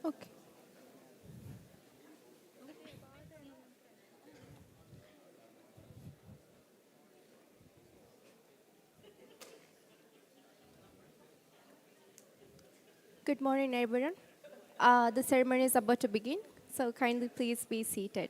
Okay. Good morning, everyone. The ceremony is about to begin, so kindly please be seated.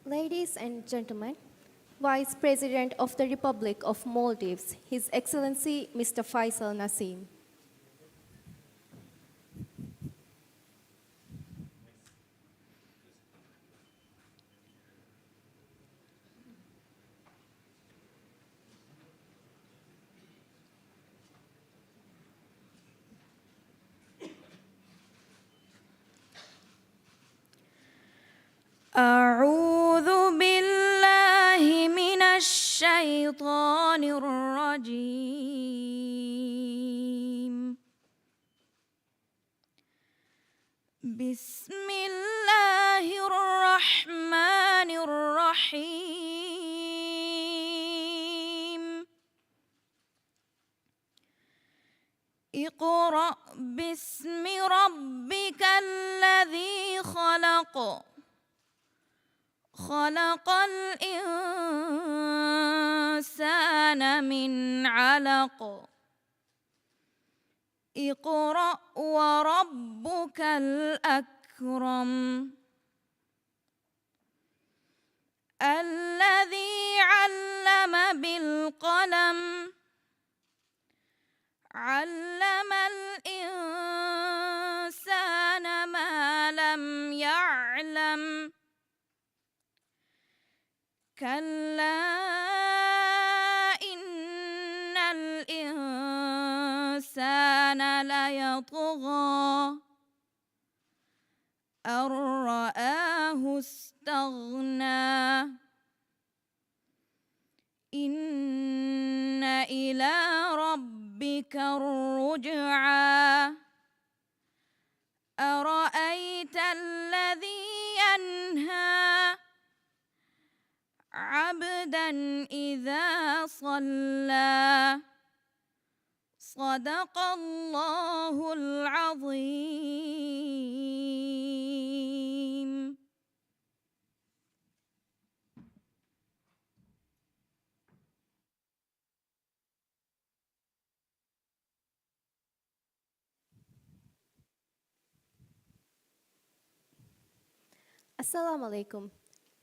Ladies and gentlemen, Vice President of the Republic of Maldives, His Excellency Mr. Faisal Naseem. أعوذ بالله من الشيطان الرجيم بسم الله الرحمن الرحيم اقرأ باسم ربك الذي خلق خلق الإنسان من علق اقرأ وربك الأكرم الذي علم بالقلم علم الإنسان ما لم يعلم كلا إن الإنسان ليطغى أن رآه استغنى إن إلى ربك الرجعى أرأيت الذي ينهى عبدا إذا صلى صدق الله العظيم. Assalamu alaikum.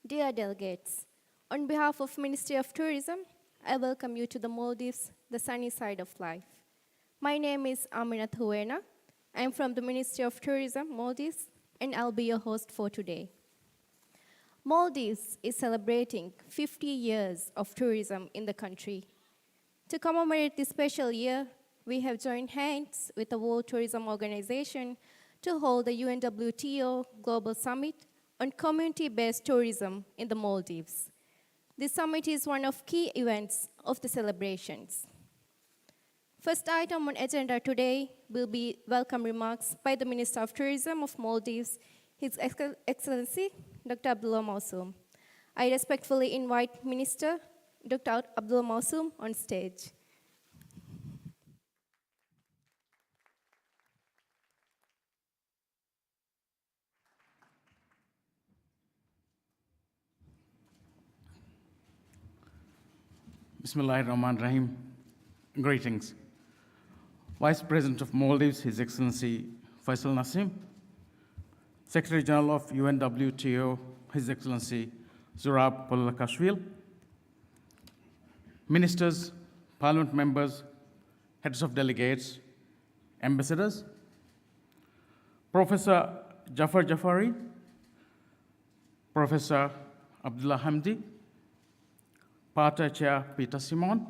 Dear delegates, on behalf of Ministry of Tourism, I welcome you to the Maldives, the sunny side of life. My name is Unwto. I am from the Ministry of Tourism, Maldives, and I'll be your host for today. Maldives is celebrating 50 years of tourism in the country. To commemorate this special year, we have joined hands with the World Tourism Organization to hold the UNWTO Global Summit on community-based tourism in the Maldives. This summit is one of key events of the celebrations. First item on agenda today will be welcome remarks by the Minister of Tourism of Maldives, His Excellency, Dr. Abdullah Mausum. I respectfully invite Minister Dr. Abdullah Mausum on stage. Bismillahirrahmanirrahim. Greetings. Vice President of Maldives, His Excellency Faisal Naseem, Secretary General of UNWTO, His Excellency Zurab Polakashvili, Ministers, Parliament members, heads of delegates, ambassadors, Professor Jafari, Professor Abdullah Hamdi, PATA Chair Peter Simon,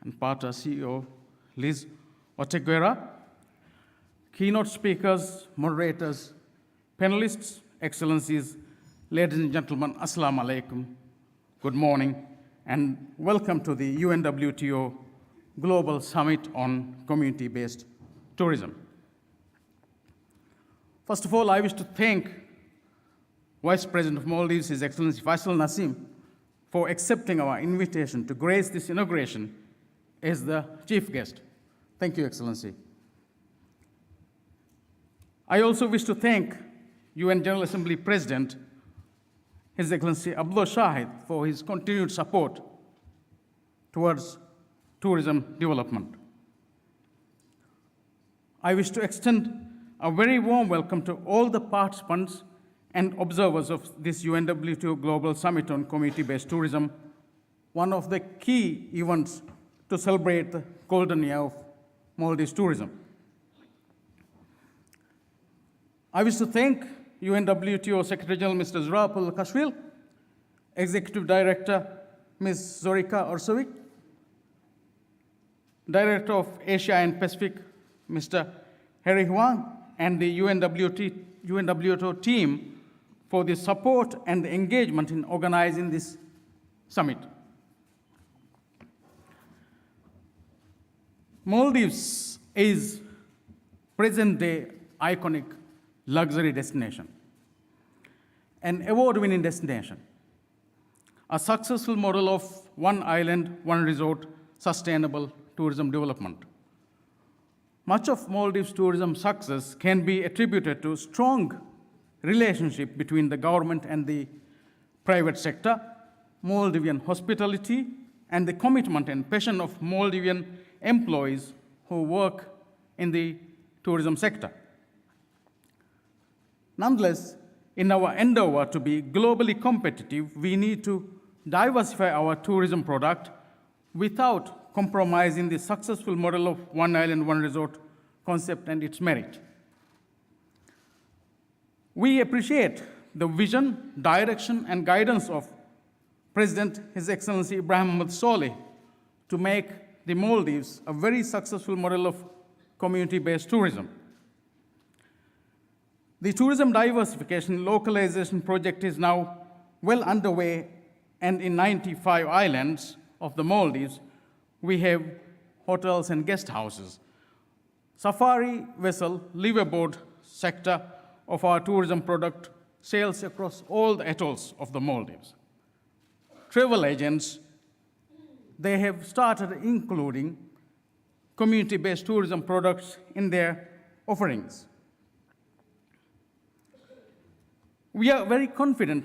and PATA CEO Liz Oteguera, keynote speakers, moderators, panelists, excellencies, ladies and gentlemen, assalamu alaikum, good morning, and welcome to the UNWTO Global Summit on Community-Based Tourism. First of all, I wish to thank Vice President of Maldives, His Excellency Faisal Naseem, for accepting our invitation to grace this inauguration as the chief guest. Thank you, Excellency. I also wish to thank UN General Assembly President, His Excellency Abdullah Shahid, for his continued support towards tourism development. I wish to extend a very warm welcome to all the participants and observers of this UNWTO Global Summit on Community-Based Tourism, one of the key events to celebrate the golden year of Maldives tourism. I wish to thank UNWTO Secretary General Mr. Zurapal Kashwil, Executive Director Ms. Zorika Orsovic, Director of Asia and Pacific Mr. Harry Huang, and the UNWTO team for the support and the engagement in organizing this summit. Maldives is present-day iconic luxury destination, an award-winning destination, a successful model of one island, one resort, sustainable tourism development. Much of Maldives tourism success can be attributed to strong relationship between the government and the private sector, Maldivian hospitality, and the commitment and passion of Maldivian employees who work in the tourism sector. Nonetheless, in our endeavor to be globally competitive, we need to diversify our tourism product without compromising the successful model of one island, one resort concept and its merit. We appreciate the vision, direction, and guidance of President His Excellency Ibrahim Mohamed Solih to make the Maldives a very successful model of community-based tourism. The tourism diversification localization project is now well underway, and in 95 islands of the Maldives, we have hotels and guest houses. Safari vessel liveaboard sector of our tourism product sails across all the atolls of the Maldives. Travel agents, they have started including community-based tourism products in their offerings. We are very confident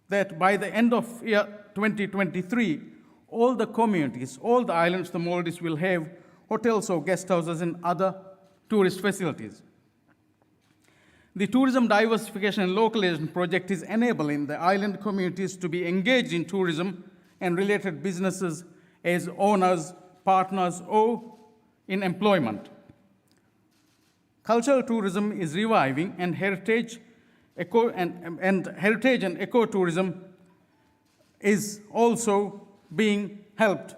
that by the end of year 2023, all the communities, all the islands of the Maldives will have hotels or guest houses and other tourist facilities. The tourism diversification and localization project is enabling the island communities to be engaged in tourism and related businesses as owners, partners, or in employment. Cultural tourism is reviving, and heritage and ecotourism is also being helped.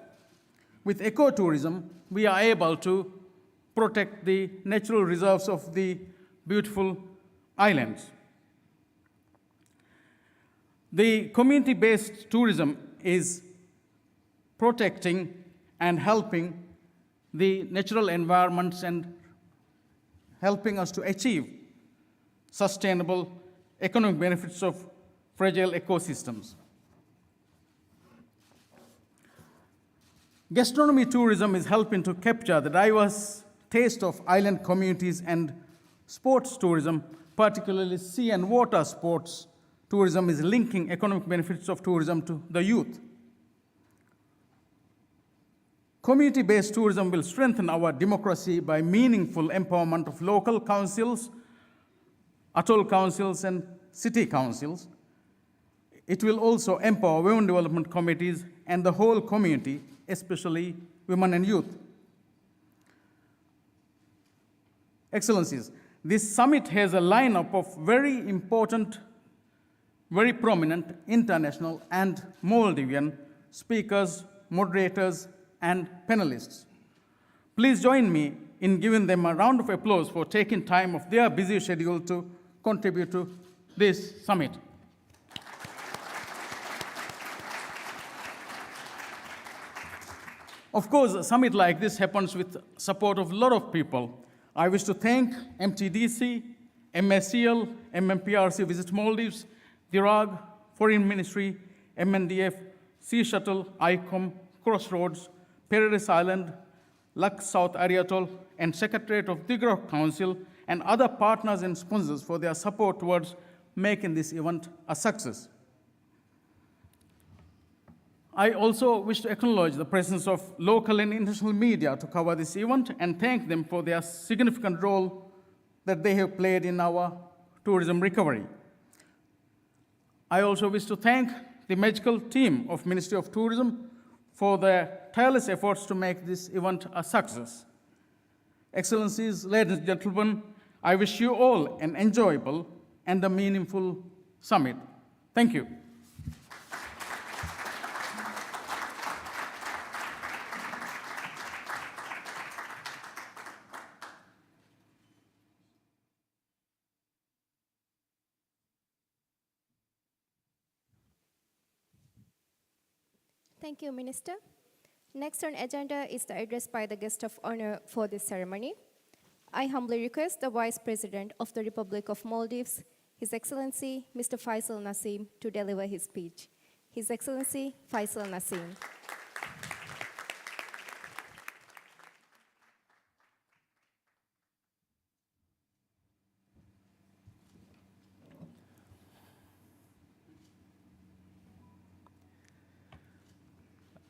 With ecotourism, we are able to protect the natural reserves of the beautiful islands. The community-based tourism is protecting and helping the natural environments and helping us to achieve sustainable economic benefits of fragile ecosystems. Gastronomy tourism is helping to capture the diverse taste of island communities, and sports tourism, particularly sea and water sports tourism, is linking economic benefits of tourism to the youth. Community-based tourism will strengthen our democracy by meaningful empowerment of local councils, atoll councils, and city councils. It will also empower women development committees and the whole community, especially women and youth. Excellencies, this summit has a lineup of very important, very prominent international and Maldivian speakers, moderators, and panelists. Please join me in giving them a round of applause for taking time of their busy schedule to contribute to this summit. Of course, a summit like this happens with support of a lot of people. I wish to thank MTDC, MSCL, MMPRC Visit Maldives, DIRAG, Foreign Ministry, MNDF, Sea Shuttle, ICOM, Crossroads, Paradise Island, Lux South Ariatol, and Secretariat of Digrok Council, and other partners and sponsors for their support towards making this event a success. I also wish to acknowledge the presence of local and international media to cover this event and thank them for their significant role that they have played in our tourism recovery. I also wish to thank the magical team of Ministry of Tourism for their tireless efforts to make this event a success. Excellencies, ladies and gentlemen, I wish you all an enjoyable and a meaningful summit. Thank you. Thank you, Minister. Next on agenda is the address by the guest of honor for this ceremony. I humbly request the Vice President of the Republic of Maldives, His Excellency Mr. Faisal Nasim, to deliver his speech. His Excellency Faisal Nasim.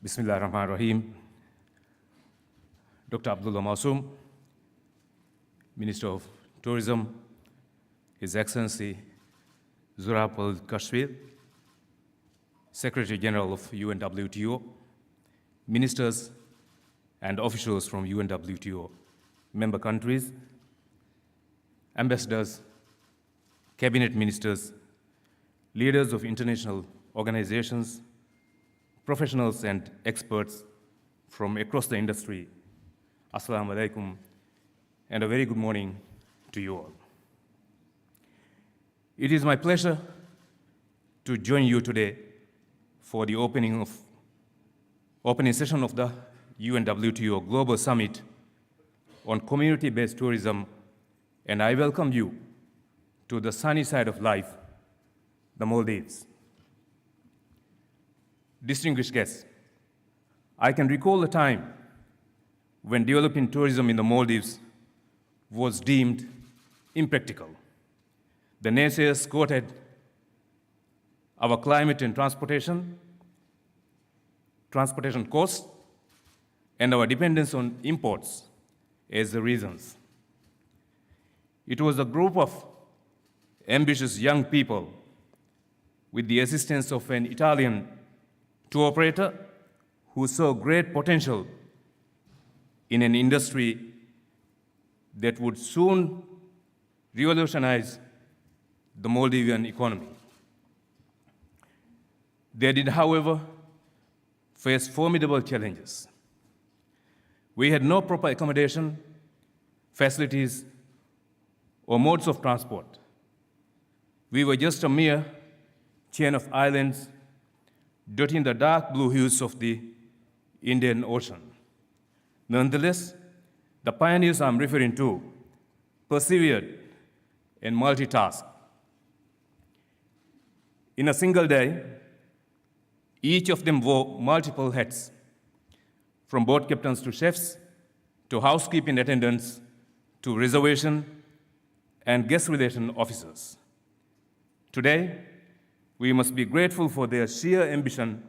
Bismillah ar-Rahman ar-Rahim. Dr. Abdullah Masoom, Minister of Tourism, His Excellency Zurab al-Kashmir, Secretary General of UNWTO, ministers and officials from UNWTO member countries, ambassadors, cabinet ministers, leaders of international organizations, professionals and experts from across the industry, Assalamu alaikum, and a very good morning to you all. It is my pleasure to join you today for the opening session of the UNWTO Global Summit on community-based tourism, and I welcome you to the sunny side of life, the Maldives. Distinguished guests, I can recall a time when developing tourism in the Maldives was deemed impractical. The naysayers quoted our climate and transportation costs, and our dependence on imports as the reasons. It was a group of ambitious young people with the assistance of an Italian tour operator who saw great potential in an industry that would soon revolutionize the Maldivian economy. They did, however, face formidable challenges. We had no proper accommodation, facilities, or modes of transport. We were just a mere chain of islands dotting the dark blue hues of the Indian Ocean. Nonetheless, the pioneers I'm referring to persevered and multitasked. In a single day, each of them wore multiple hats, from boat captains to chefs, to housekeeping attendants, to reservation and guest relation officers. Today, we must be grateful for their sheer ambition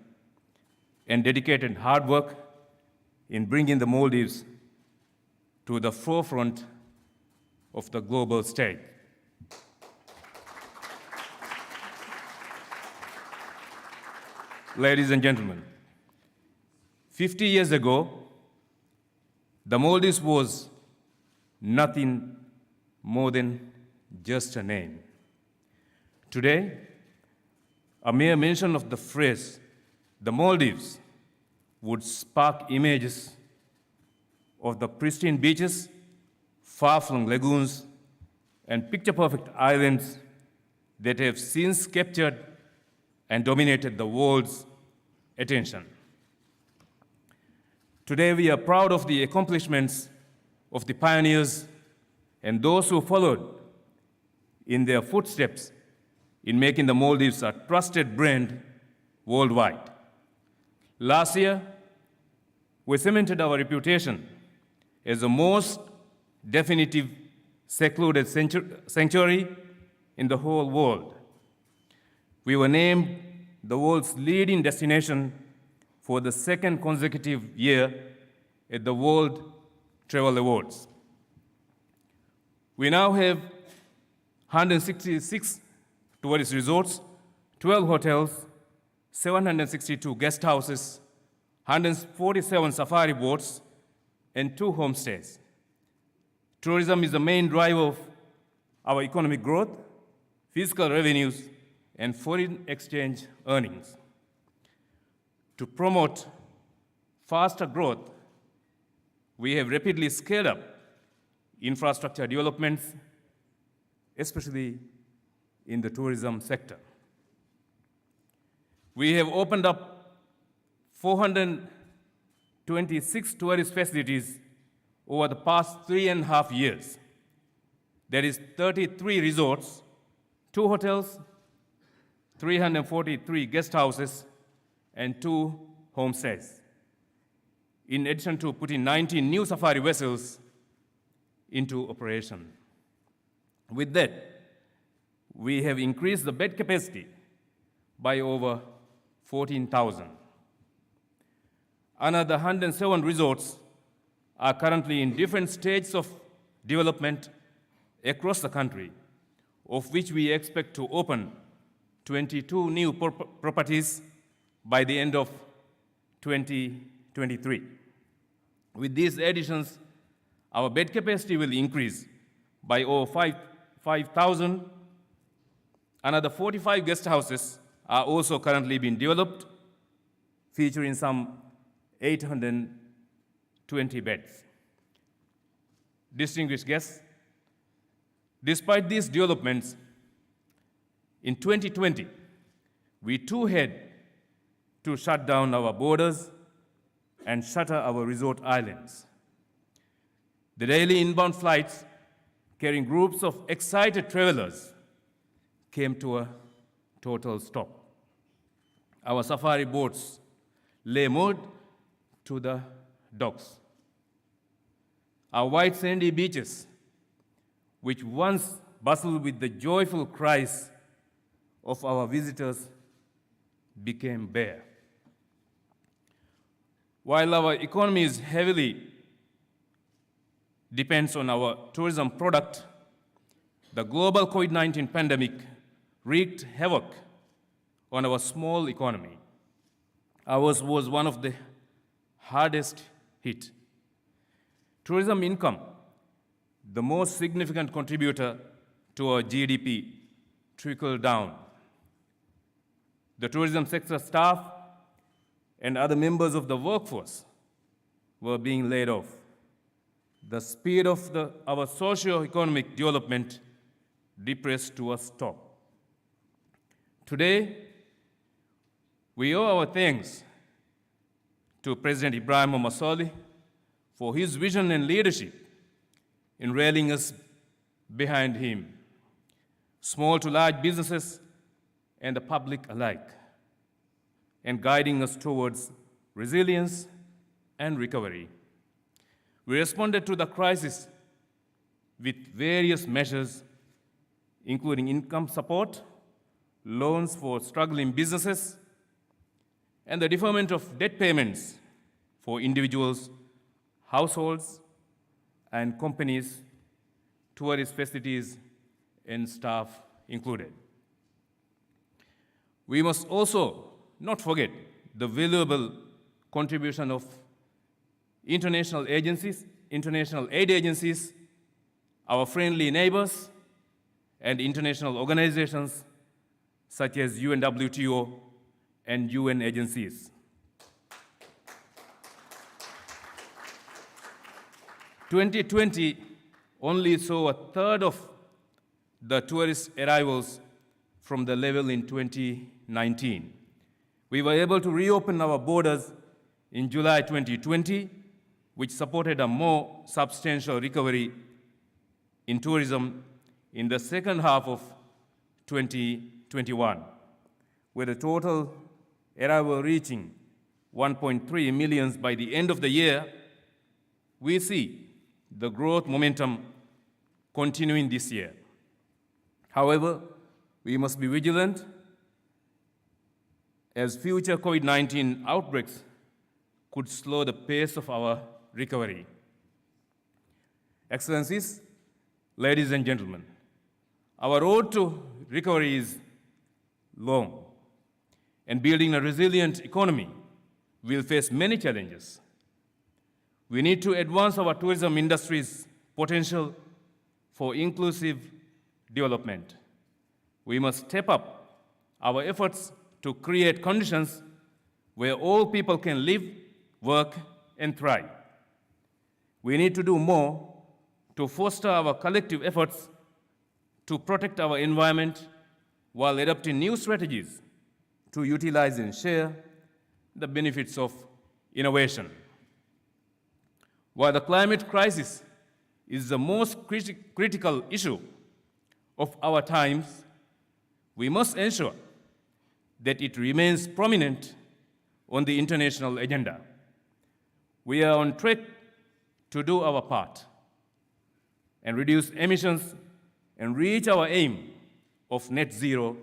and dedicated hard work in bringing the Maldives to the forefront of the global stage. Ladies and gentlemen, 50 years ago, the Maldives was nothing more than just a name. Today, a mere mention of the phrase, the Maldives, would spark images of the pristine beaches, far-flung lagoons, and picture-perfect islands that have since captured and dominated the world's attention. Today, we are proud of the accomplishments of the pioneers and those who followed in their footsteps in making the Maldives a trusted brand worldwide. Last year, we cemented our reputation as the most definitive secluded sanctuary in the whole world. We were named the world's leading destination for the second consecutive year at the World Travel Awards. We now have 166 tourist resorts, 12 hotels, 762 guest houses, 147 safari boats, and 2 homestays. Tourism is the main driver of our economic growth, fiscal revenues, and foreign exchange earnings. To promote faster growth, we have rapidly scaled up infrastructure developments, especially in the tourism sector. We have opened up 426 tourist facilities over the past 3.5 years. There is 33 resorts, 2 hotels, 343 guest houses, and 2 homestays, in addition to putting 19 new safari vessels into operation. With that, we have increased the bed capacity by over 14,000. Another 107 resorts are currently in different stages of development across the country, of which we expect to open 22 new properties by the end of 2023. With these additions, our bed capacity will increase by over 5,000. Another 45 guest houses are also currently being developed, featuring some 820 beds. Distinguished guests, despite these developments, in 2020, we too had to shut down our borders and shutter our resort islands. The daily inbound flights carrying groups of excited travelers came to a total stop. Our safari boats lay moored to the docks. Our white sandy beaches, which once bustled with the joyful cries of our visitors, became bare. While our economy is heavily depends on our tourism product, the global COVID-19 pandemic wreaked havoc on our small economy. Ours was one of the hardest hit. Tourism income, the most significant contributor to our GDP, trickled down. The tourism sector staff and other members of the workforce were being laid off. The speed of our socio-economic development depressed to a stop. Today, we owe our thanks to President Ibrahim Masoli for his vision and leadership in rallying us behind him, small to large businesses and the public alike, and guiding us towards resilience and recovery. We responded to the crisis with various measures, including income support, loans for struggling businesses, and the deferment of debt payments for individuals, households, and companies, tourist facilities, and staff included. We must also not forget the valuable contribution of international agencies, international aid agencies, our friendly neighbors, and international organizations such as Unwto and UN agencies. 2020 only saw a third of the tourist arrivals from the level in 2019. We were able to reopen our borders in July 2020, which supported a more substantial recovery in tourism in the second half of 2021, with a total arrival reaching 1.3 million by the end of the year. We see the growth momentum continuing this year. However, we must be vigilant as future COVID-19 outbreaks could slow the pace of our recovery. Excellencies, ladies and gentlemen, Our road to recovery is long, and building a resilient economy will face many challenges. We need to advance our tourism industry's potential for inclusive development. We must step up our efforts to create conditions where all people can live, work, and thrive. We need to do more to foster our collective efforts to protect our environment while adopting new strategies to utilize and share the benefits of innovation. While the climate crisis is the most critical issue of our times, we must ensure that it remains prominent on the international agenda. We are on track to do our part and reduce emissions and reach our aim of net zero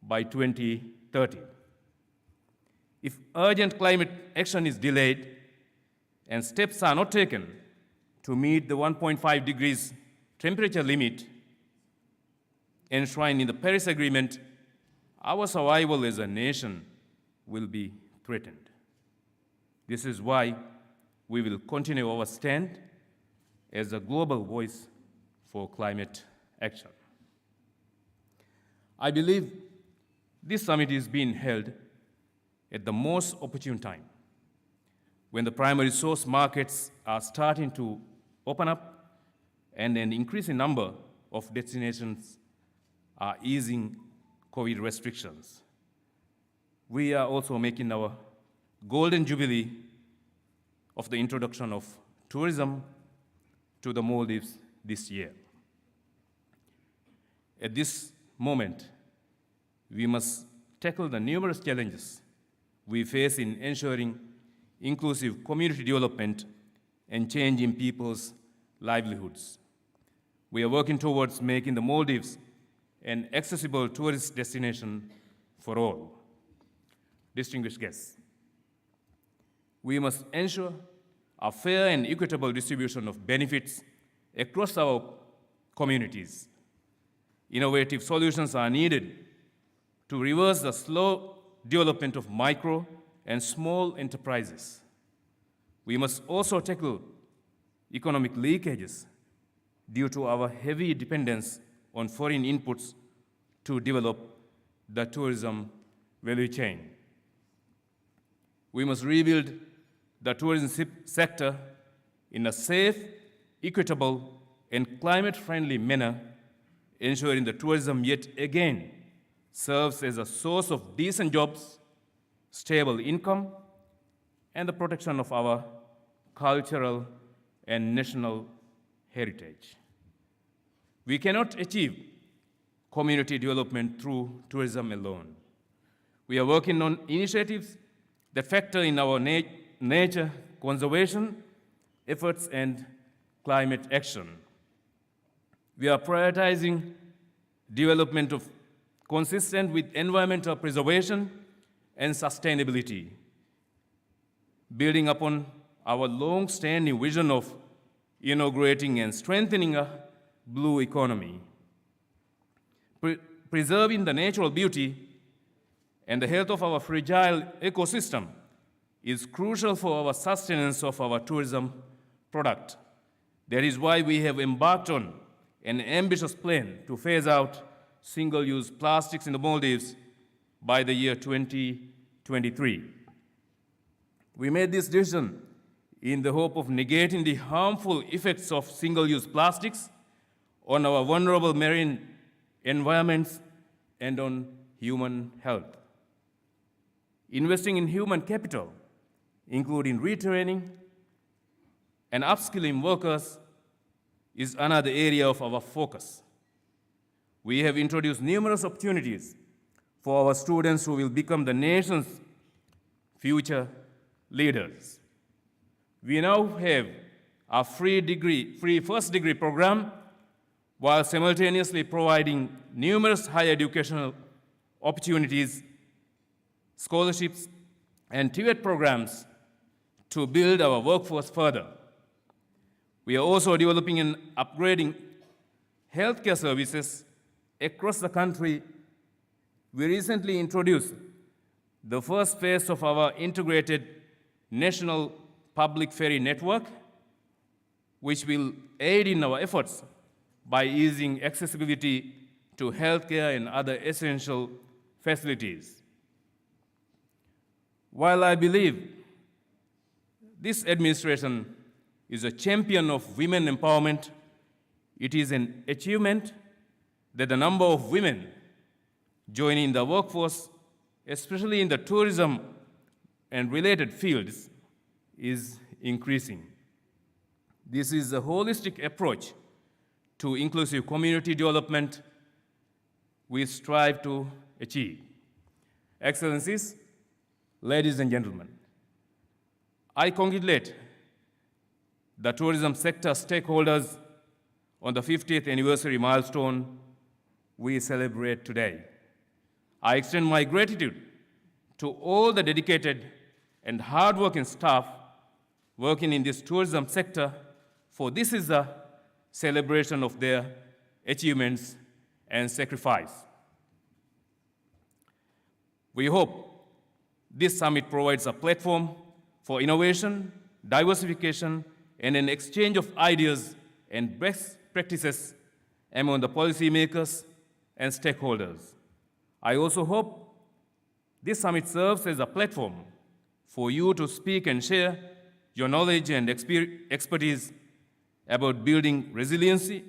by 2030. If urgent climate action is delayed and steps are not taken to meet the 1.5 degrees temperature limit enshrined in the Paris Agreement, our survival as a nation will be threatened. This is why we will continue our stand as a global voice for climate action. I believe this summit is being held at the most opportune time, when the primary source markets are starting to open up and an increasing number of destinations are easing COVID restrictions. We are also making our golden jubilee of the introduction of tourism to the Maldives this year. At this moment, we must tackle the numerous challenges we face in ensuring inclusive community development and change in people's livelihoods. We are working towards making the Maldives an accessible tourist destination for all. Distinguished guests, we must ensure a fair and equitable distribution of benefits across our communities. Innovative solutions are needed to reverse the slow development of micro and small enterprises. We must also tackle economic leakages due to our heavy dependence on foreign inputs to develop the tourism value chain. We must rebuild the tourism sector in a safe, equitable, and climate-friendly manner, ensuring that tourism yet again serves as a source of decent jobs, stable income, and the protection of our cultural and national heritage. We cannot achieve community development through tourism alone. We are working on initiatives that factor in our nature conservation efforts and climate action. We are prioritizing development of consistent with environmental preservation and sustainability, building upon our long-standing vision of inaugurating and strengthening a blue economy. Preserving the natural beauty and the health of our fragile ecosystem is crucial for our sustenance of our tourism product. That is why we have embarked on an ambitious plan to phase out single-use plastics in the Maldives by the year 2023. We made this decision in the hope of negating the harmful effects of single-use plastics on our vulnerable marine environments and on human health. Investing in human capital, including retraining and upskilling workers, is another area of our focus. We have introduced numerous opportunities for our students who will become the nation's future leaders. We now have a free first degree program while simultaneously providing numerous higher educational opportunities, scholarships, and TVET programs to build our workforce further. We are also developing and upgrading healthcare services Across the country, we recently introduced the first phase of our integrated national public ferry network, which will aid in our efforts by easing accessibility to healthcare and other essential facilities. While I believe this administration is a champion of women empowerment, it is an achievement that the number of women joining the workforce, especially in the tourism and related fields, is increasing. This is a holistic approach to inclusive community development we strive to achieve. Excellencies, ladies and gentlemen, I congratulate the tourism sector stakeholders on the 50th anniversary milestone we celebrate today. I extend my gratitude to all the dedicated and hardworking staff working in this tourism sector, for this is a celebration of their achievements and sacrifice. We hope this summit provides a platform for innovation, diversification, and an exchange of ideas and best practices among the policymakers and stakeholders. I also hope this summit serves as a platform for you to speak and share your knowledge and expertise about building resiliency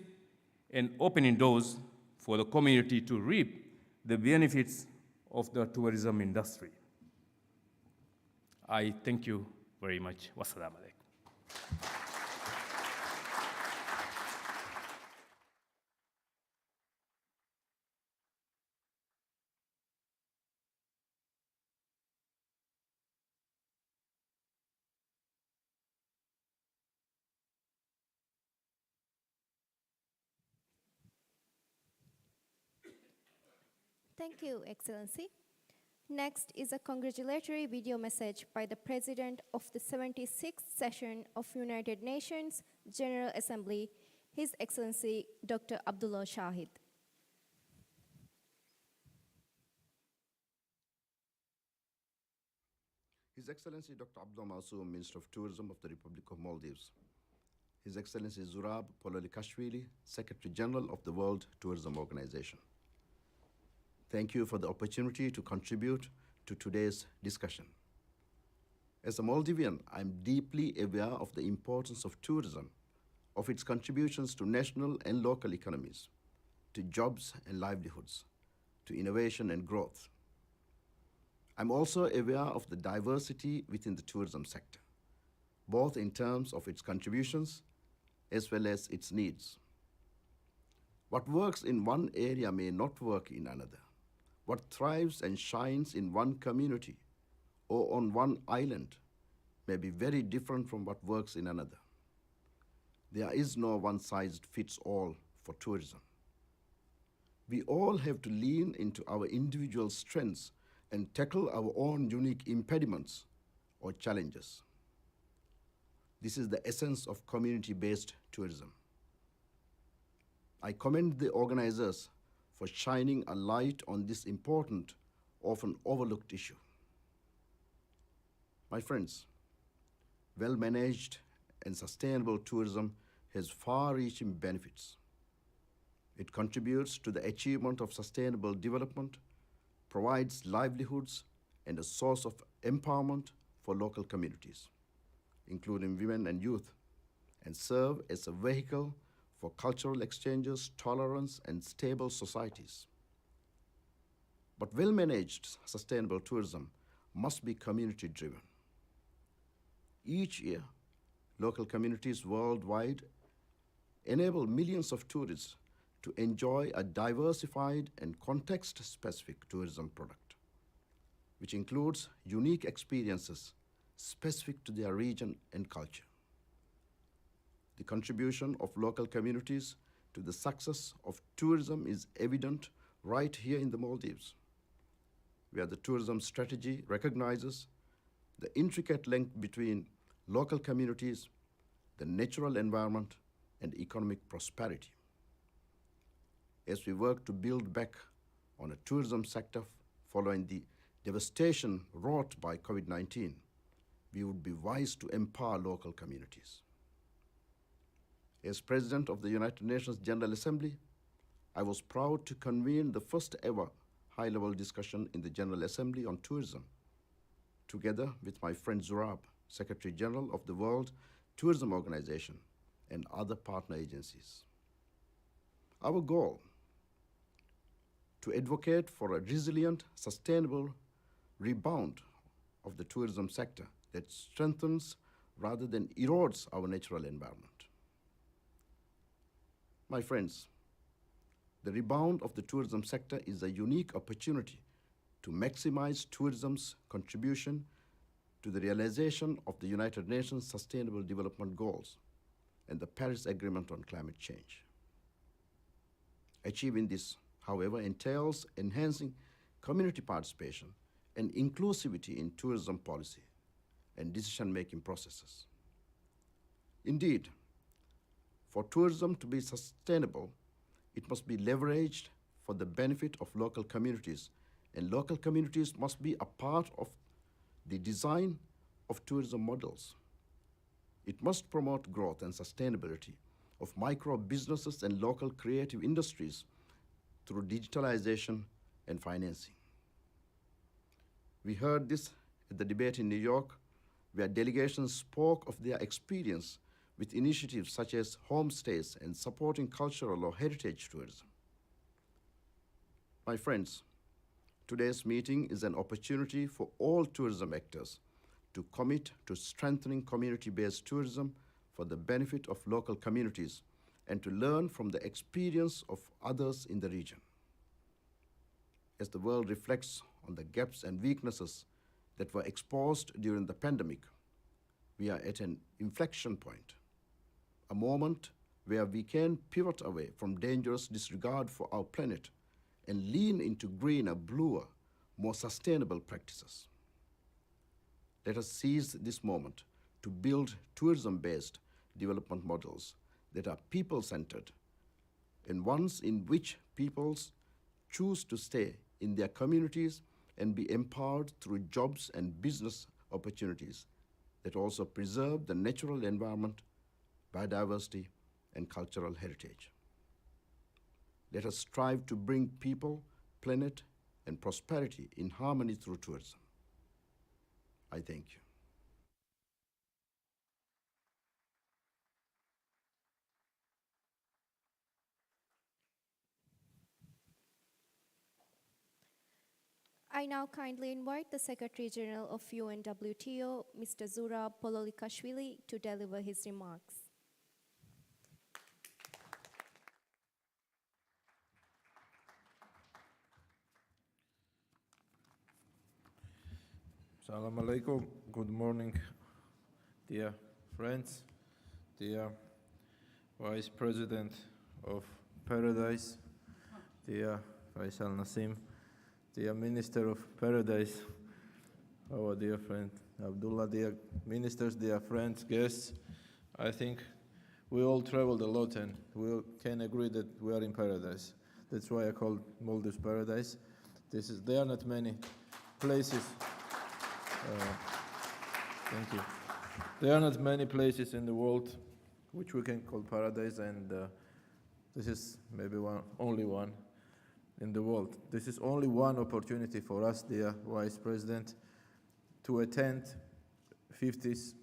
and opening doors for the community to reap the benefits of the tourism industry. I thank you very much. Wassalamu alaikum. Thank you, Excellency. Next is a congratulatory video message by the President of the 76th session of United Nations General Assembly, His Excellency Dr. Abdullah Shahid. His Excellency Dr. Abdullah Masoom, Minister of Tourism of the Republic of Maldives. His Excellency Zurab Pololikashvili, Secretary General of the World Tourism Organization. Thank you for the opportunity to contribute to today's discussion. As a Maldivian, I'm deeply aware of the importance of tourism, of its contributions to national and local economies, to jobs and livelihoods, to innovation and growth. I'm also aware of the diversity within the tourism sector, both in terms of its contributions as well as its needs. What works in one area may not work in another. What thrives and shines in one community or on one island may be very different from what works in another. There is no one-size-fits-all for tourism. We all have to lean into our individual strengths and tackle our own unique impediments or challenges. This is the essence of community-based tourism. I commend the organizers for shining a light on this important, often overlooked issue. My friends, well-managed and sustainable tourism has far-reaching benefits. It contributes to the achievement of sustainable development, provides livelihoods, and a source of empowerment for local communities, including women and youth, and serve as a vehicle for cultural exchanges, tolerance, and stable societies. But well-managed sustainable tourism must be community-driven. Each year, local communities worldwide enable millions of tourists to enjoy a diversified and context-specific tourism product, which includes unique experiences specific to their region and culture. The contribution of local communities to the success of tourism is evident right here in the Maldives, where the tourism strategy recognizes the intricate link between local communities, the natural environment, and economic prosperity. as we work to build back on a tourism sector following the devastation wrought by COVID-19, we would be wise to empower local communities. As President of the United Nations General Assembly, I was proud to convene the first ever high-level discussion in the General Assembly on tourism, together with my friend Zurab, Secretary General of the World Tourism Organization, and other partner agencies. Our goal, to advocate for a resilient, sustainable rebound of the tourism sector that strengthens rather than erodes our natural environment. My friends, the rebound of the tourism sector is a unique opportunity to maximize tourism's contribution to the realization of the United Nations Sustainable Development Goals and the Paris Agreement on Climate Change. Achieving this, however, entails enhancing community participation and inclusivity in tourism policy and decision-making processes. Indeed, for tourism to be sustainable, it must be leveraged for the benefit of local communities, and local communities must be a part of the design of tourism models. It must promote growth and sustainability of micro businesses and local creative industries through digitalization and financing. We heard this at the debate in New York, where delegations spoke of their experience with initiatives such as homestays and supporting cultural or heritage tourism. My friends, today's meeting is an opportunity for all tourism actors to commit to strengthening community-based tourism for the benefit of local communities and to learn from the experience of others in the region. As the world reflects on the gaps and weaknesses that were exposed during the pandemic, we are at an inflection point, a moment where we can pivot away from dangerous disregard for our planet and lean into greener, bluer, more sustainable practices. Let us seize this moment to build tourism-based development models that are people-centered and ones in which peoples choose to stay in their communities and be empowered through jobs and business opportunities that also preserve the natural environment, biodiversity, and cultural heritage. Let us strive to bring people, planet, and prosperity in harmony through tourism. I thank you. I now kindly invite the Secretary General of Unwto, Mr. Zurab Pololikashvili, to deliver his remarks. Assalamu alaikum. Good morning, dear friends, dear Vice President of Paradise, dear Faisal Nasim, dear Minister of Paradise, our dear friend Abdullah, dear ministers, dear friends, guests. I think we all traveled a lot and we can agree that we are in paradise. That's why I call Maldives paradise. There are not many places. Thank you. There are not many places in the world which we can call paradise, and this is maybe only one in the world. This is only one opportunity for us, dear Vice President, to attend 50th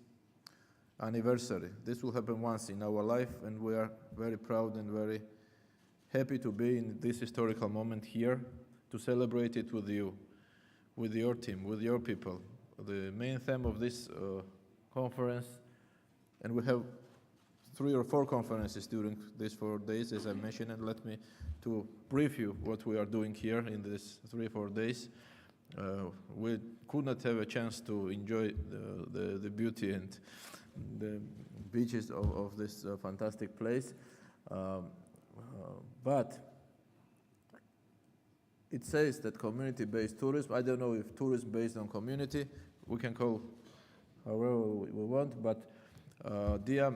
anniversary. This will happen once in our life, and we are very proud and very happy to be in this historical moment here to celebrate it with you, with your team, with your people. The main theme of this conference, and we have 3 or 4 conferences during these 4 days, as I mentioned, and let me to brief you what we are doing here in these 3 or 4 days. We could not have a chance to enjoy the beauty and the beaches of this fantastic place, but it says that community-based tourism. I don't know if tourism based on community, we can call however we want, but dear,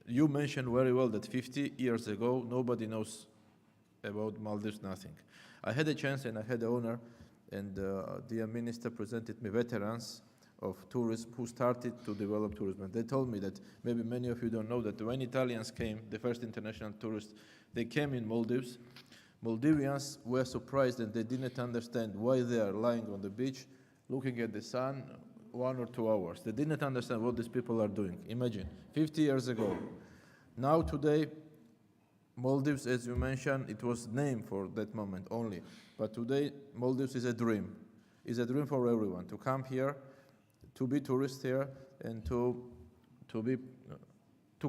you mentioned very well that 50 years ago, nobody knows about Maldives, nothing. I had a chance and I had the honor, and the minister presented me veterans of tourism who started to develop tourism. And they told me that maybe many of you don't know that when Italians came, the first international tourists, they came in Maldives. Maldivians were surprised and they didn't understand why they are lying on the beach looking at the sun 1 or 2 hours. They didn't understand what these people are doing. Imagine, 50 years ago. Now today, Maldives, as you mentioned, it was named for that moment only. But today, Maldives is a dream. It's a dream for everyone to come here, to be tourists here, and to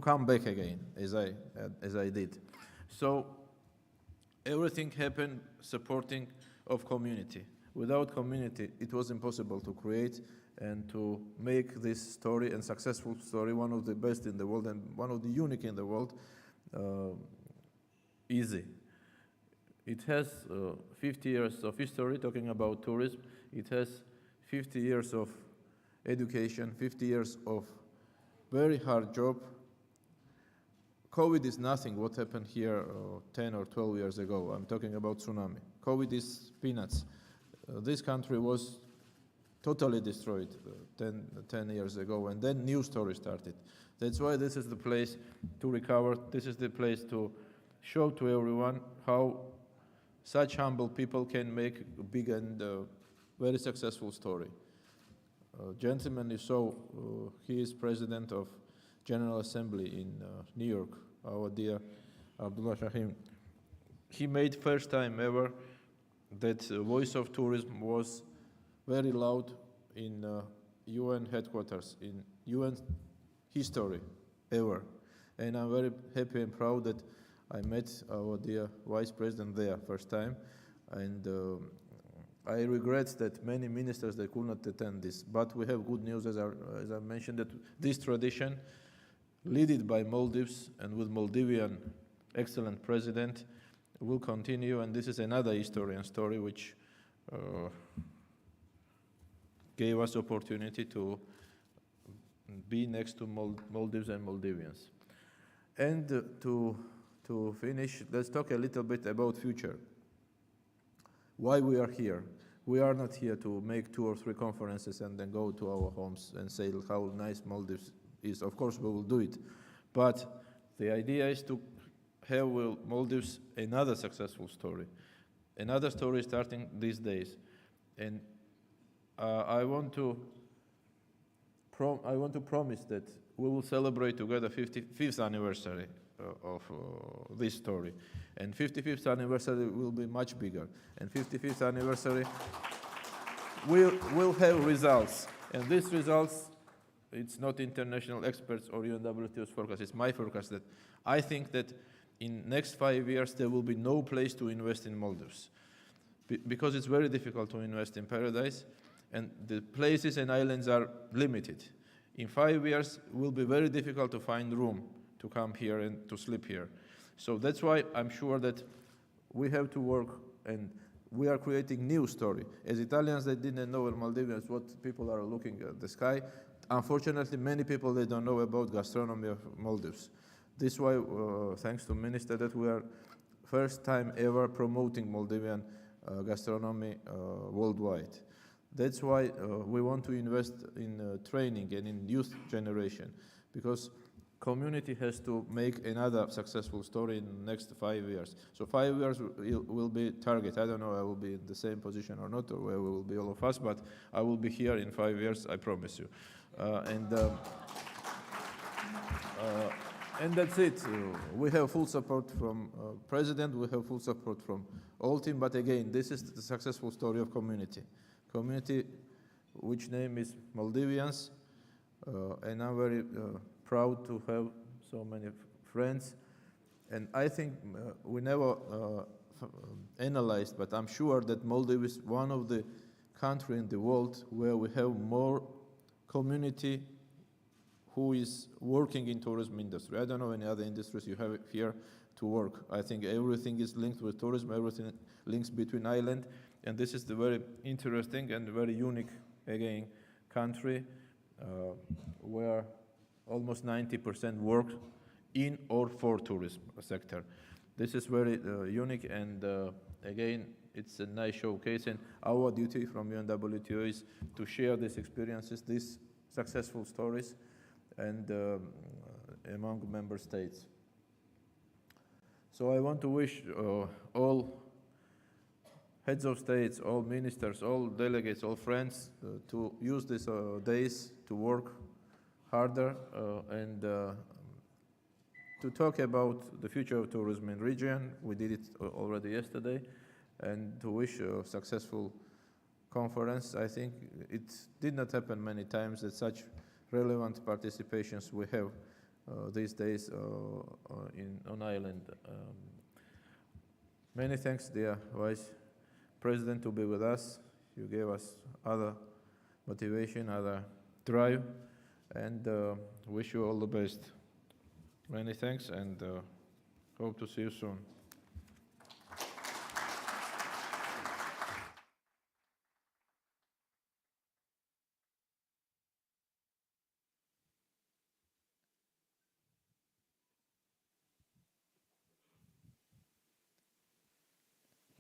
come back again, as I did. So everything happened supporting of community. Without community, it was impossible to create and to make this story, and successful story, one of the best in the world and one of the unique in the world, easy. It has 50 years of history talking about tourism. It has 50 years of education, 50 years of very hard job. COVID is nothing what happened here 10 or 12 years ago. I'm talking about tsunami. COVID is peanuts. This country was totally destroyed 10 years ago, and then new story started. That's why this is the place to recover. This is the place to show to everyone how such humble people can make a big and very successful story. Gentleman you saw, he is president of General Assembly in New York, our dear Abdullah Shaheen. He made first time ever that voice of tourism was very loud in UN headquarters, in UN history ever. And I'm very happy and proud that I met our dear Vice President there first time. And I regret that many ministers, they could not attend this. But we have good news, as I mentioned, that this tradition, led by Maldives and with Maldivian excellent president, will continue. And this is another historian story which gave us opportunity to be next to Maldives and Maldivians. And to finish, let's talk a little bit about future. Why we are here. We are not here to make 2 or 3 conferences and then go to our homes and say how nice Maldives is. Of course, we will do it. But the idea is to have Maldives another successful story. Another story starting these days. And I want to promise that we will celebrate together 55th anniversary of this story. And 55th anniversary will be much bigger. And 55th anniversary will have results. And these results, it's not international experts or UNWTO's forecast, it's my forecast that I think that in next 5 years there will be no place to invest in Maldives. Because it's very difficult to invest in paradise, and the places and islands are limited. In 5 years, it will be very difficult to find room to come here and to sleep here. So that's why I'm sure that we have to work, and we are creating new story. As Italians, they didn't know in Maldivians what people are looking at the sky. Unfortunately, many people, they don't know about gastronomy of Maldives. This is why, thanks to Minister, that we are first time ever promoting Maldivian gastronomy worldwide. That's why we want to invest in training and in youth generation, because community has to make another successful story in the next 5 years. So 5 years will be target. I don't know I will be in the same position or not, or where we will be all of us, but I will be here in 5 years, I promise you. And that's it. We have full support from President, we have full support from all team, but again, this is the successful story of community. Community, which name is Maldivians, and I'm very proud to have so many friends. And I think we never analyzed, but I'm sure that Maldives is one of the countries in the world where we have more community who is working in tourism industry. I don't know any other industries you have here to work. I think everything is linked with tourism, everything links between island, and this is the very interesting and very unique, again, country where almost 90% work in or for tourism sector. This is very unique, and again, it's a nice showcase, and our duty from UNWTO is to share these experiences, these successful stories, and among member states. So I want to wish all heads of states, all ministers, all delegates, all friends to use these days to work harder and to talk about the future of tourism in region. We did it already yesterday, and to wish a successful conference. I think it did not happen many times that such relevant participations we have these days on island. Many thanks, dear Vice President, to be with us. You gave us other motivation, other drive, and wish you all the best. Many thanks, and hope to see you soon.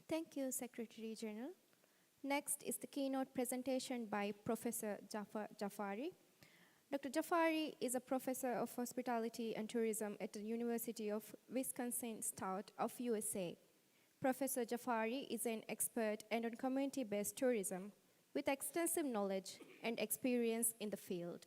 Thank you, Secretary General. Next is the keynote presentation by Professor Jafari. Dr. Jafari is a professor of hospitality and tourism at the University of Wisconsin-Stout of USA. Professor Jafari is an expert on community-based tourism with extensive knowledge and experience in the field.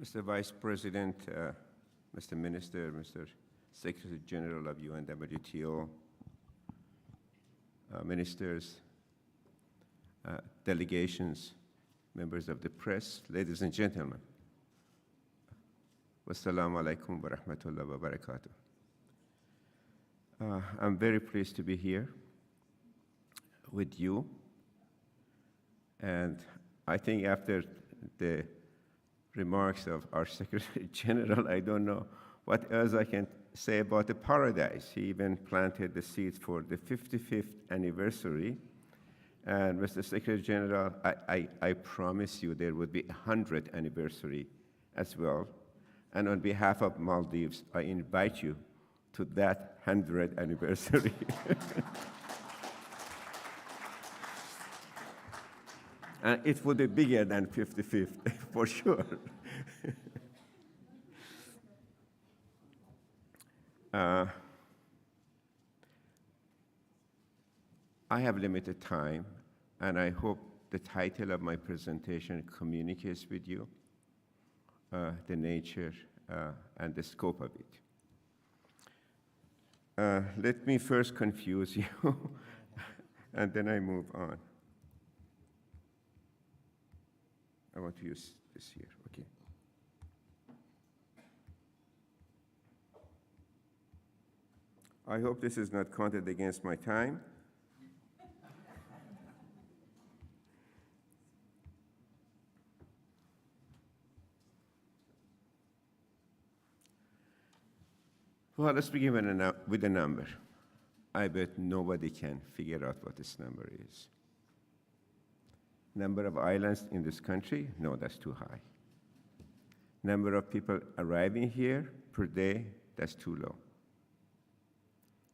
Mr. Vice President, Mr. Minister, Mr. Secretary General of UNWTO, ministers, delegations, members of the press, ladies and gentlemen. Wassalamu alaikum wa rahmatullahi wa barakatuh. I'm very pleased to be here with you. And I think after the remarks of our Secretary General, I don't know what else I can say about the paradise. He even planted the seeds for the 55th anniversary. And Mr. Secretary General, I promise you there would be a 100th anniversary as well. And on behalf of Maldives, I invite you to that 100th anniversary. And it would be bigger than 55th, for sure. I have limited time, and I hope the title of my presentation communicates with you the nature and the scope of it. Let me first confuse you, and then I move on. I want to use this here, okay. I hope this is not counted against my time. Well, let's begin with a number. I bet nobody can figure out what this number is. Number of islands in this country? No, that's too high. Number of people arriving here per day? That's too low.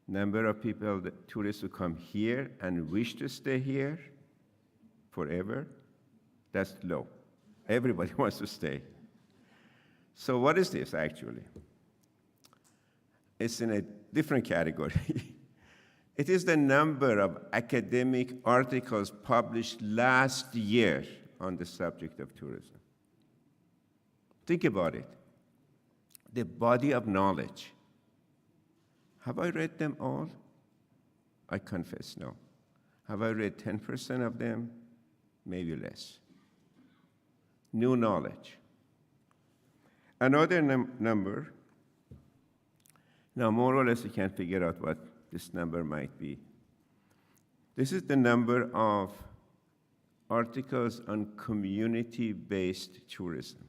Number of people, the tourists who come here and wish to stay here forever? That's low. Everybody wants to stay. So what is this actually? It's in a different category. It is the number of academic articles published last year on the subject of tourism. Think about it. The body of knowledge. Have I read them all? I confess, no. Have I read 10% of them? Maybe less. New knowledge. Another number. Now, more or less, you can figure out what this number might be. This is the number of articles on community-based tourism.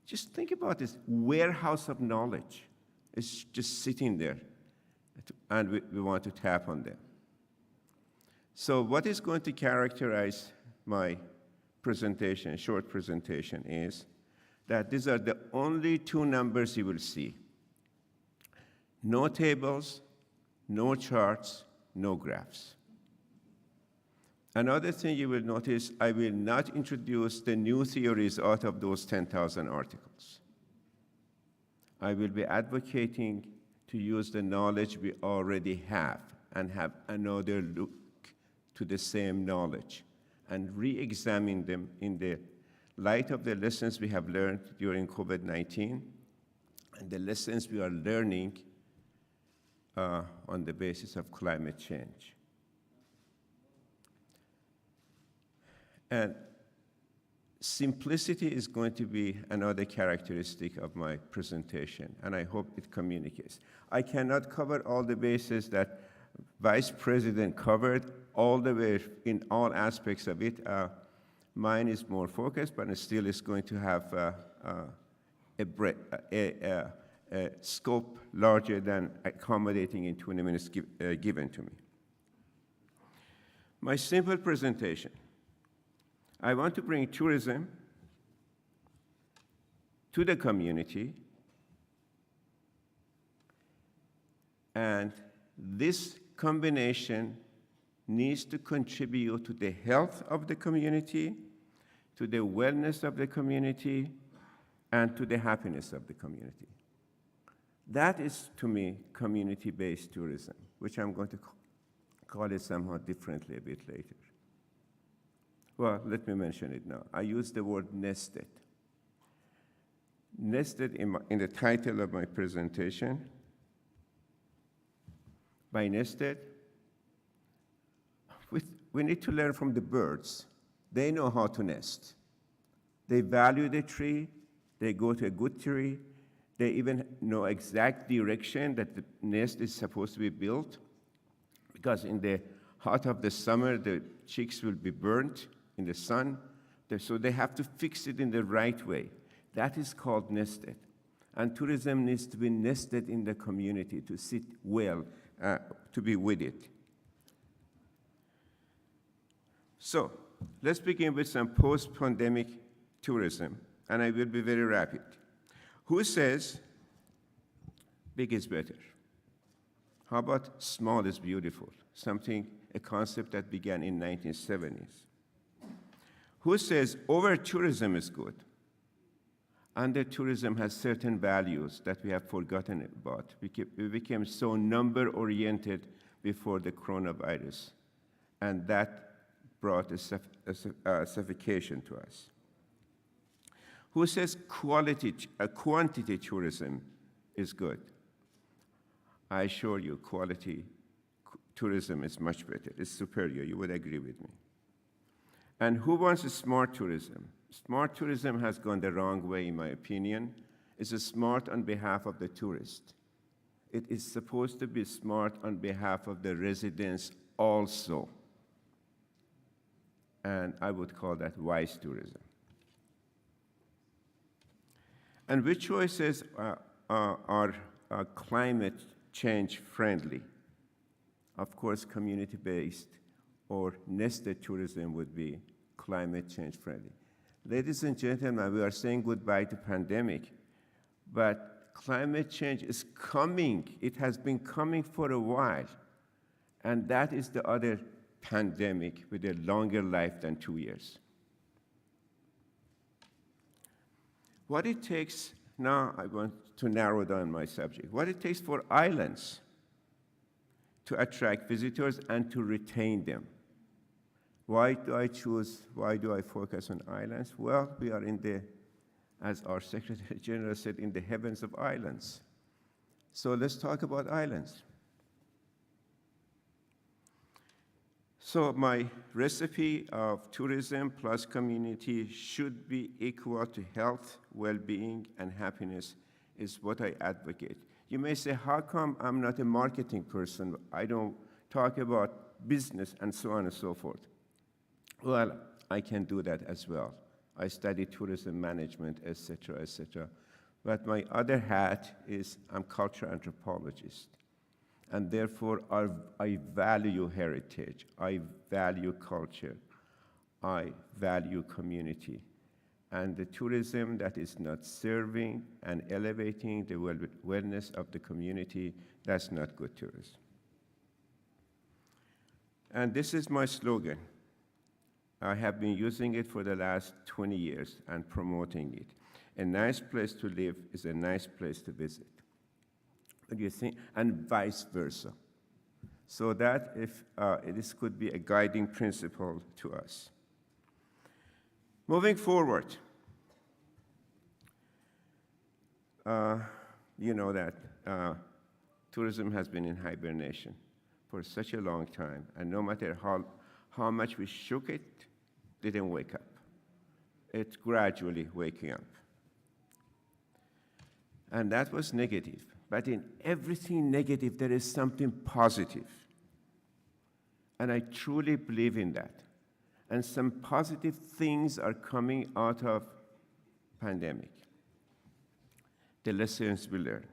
Just think about this warehouse of knowledge. It's just sitting there, and we want to tap on them. So what is going to characterize my presentation, short presentation, is that these are the only two numbers you will see. No tables, no charts, no graphs. Another thing you will notice, I will not introduce the new theories out of those 10,000 articles. I will be advocating to use the knowledge we already have and have another look to the same knowledge and re-examine them in the light of the lessons we have learned during COVID-19 and the lessons we are learning on the basis of climate change. And simplicity is going to be another characteristic of my presentation, and I hope it communicates. I cannot cover all the bases that Vice President covered all the way in all aspects of it. Mine is more focused, but it still is going to have a scope larger than accommodating in 20 minutes given to me. My simple presentation. I want to bring tourism to the community, and this combination needs to contribute to the health of the community, to the wellness of the community, and to the happiness of the community. That is, to me, community-based tourism, which I'm going to call it somehow differently a bit later. Well, let me mention it now. I use the word nested. Nested in the title of my presentation. By nested, we need to learn from the birds. They know how to nest. They value the tree. They go to a good tree. They even know exact direction that the nest is supposed to be built, because in the heart of the summer, the chicks will be burnt in the sun, so they have to fix it in the right way. That is called nested. And tourism needs to be nested in the community to sit well, to be with it. So let's begin with some post-pandemic tourism, and I will be very rapid. Who says big is better? How about small is beautiful? A concept that began in 1970s. Who says over-tourism is good? Under-tourism has certain values that we have forgotten about. We became so number-oriented before the coronavirus, and that brought a suffocation to us. Who says quantity tourism is good? I assure you, quality tourism is much better. It's superior. You would agree with me. And who wants a smart tourism? Smart tourism has gone the wrong way, in my opinion. It's smart on behalf of the tourist. It is supposed to be smart on behalf of the residents also. And I would call that wise tourism. And which choices are climate change friendly? Of course, community-based or nested tourism would be climate change friendly. Ladies and gentlemen, we are saying goodbye to pandemic, but climate change is coming. It has been coming for a while, and that is the other pandemic with a longer life than 2 years. What it takes, now I want to narrow down my subject, what it takes for islands to attract visitors and to retain them. Why do I focus on islands? Well, we are as our Secretary General said, in the heavens of islands. So let's talk about islands. So my recipe of tourism plus community should be equal to health, well-being, and happiness is what I advocate. You may say, how come I'm not a marketing person? I don't talk about business and so on and so forth. Well, I can do that as well. I study tourism management, etc., etc. But my other hat is I'm cultural anthropologist. And therefore, I value heritage. I value culture. I value community. And the tourism that is not serving and elevating the wellness of the community, that's not good tourism. And this is my slogan. I have been using it for the last 20 years and promoting it. A nice place to live is a nice place to visit. What do you think? And vice versa. So that if this could be a guiding principle to us. Moving forward, you know that tourism has been in hibernation for such a long time, and no matter how much we shook it, didn't wake up. It's gradually waking up. And that was negative. But in everything negative, there is something positive. And I truly believe in that. And some positive things are coming out of pandemic. The lessons we learned.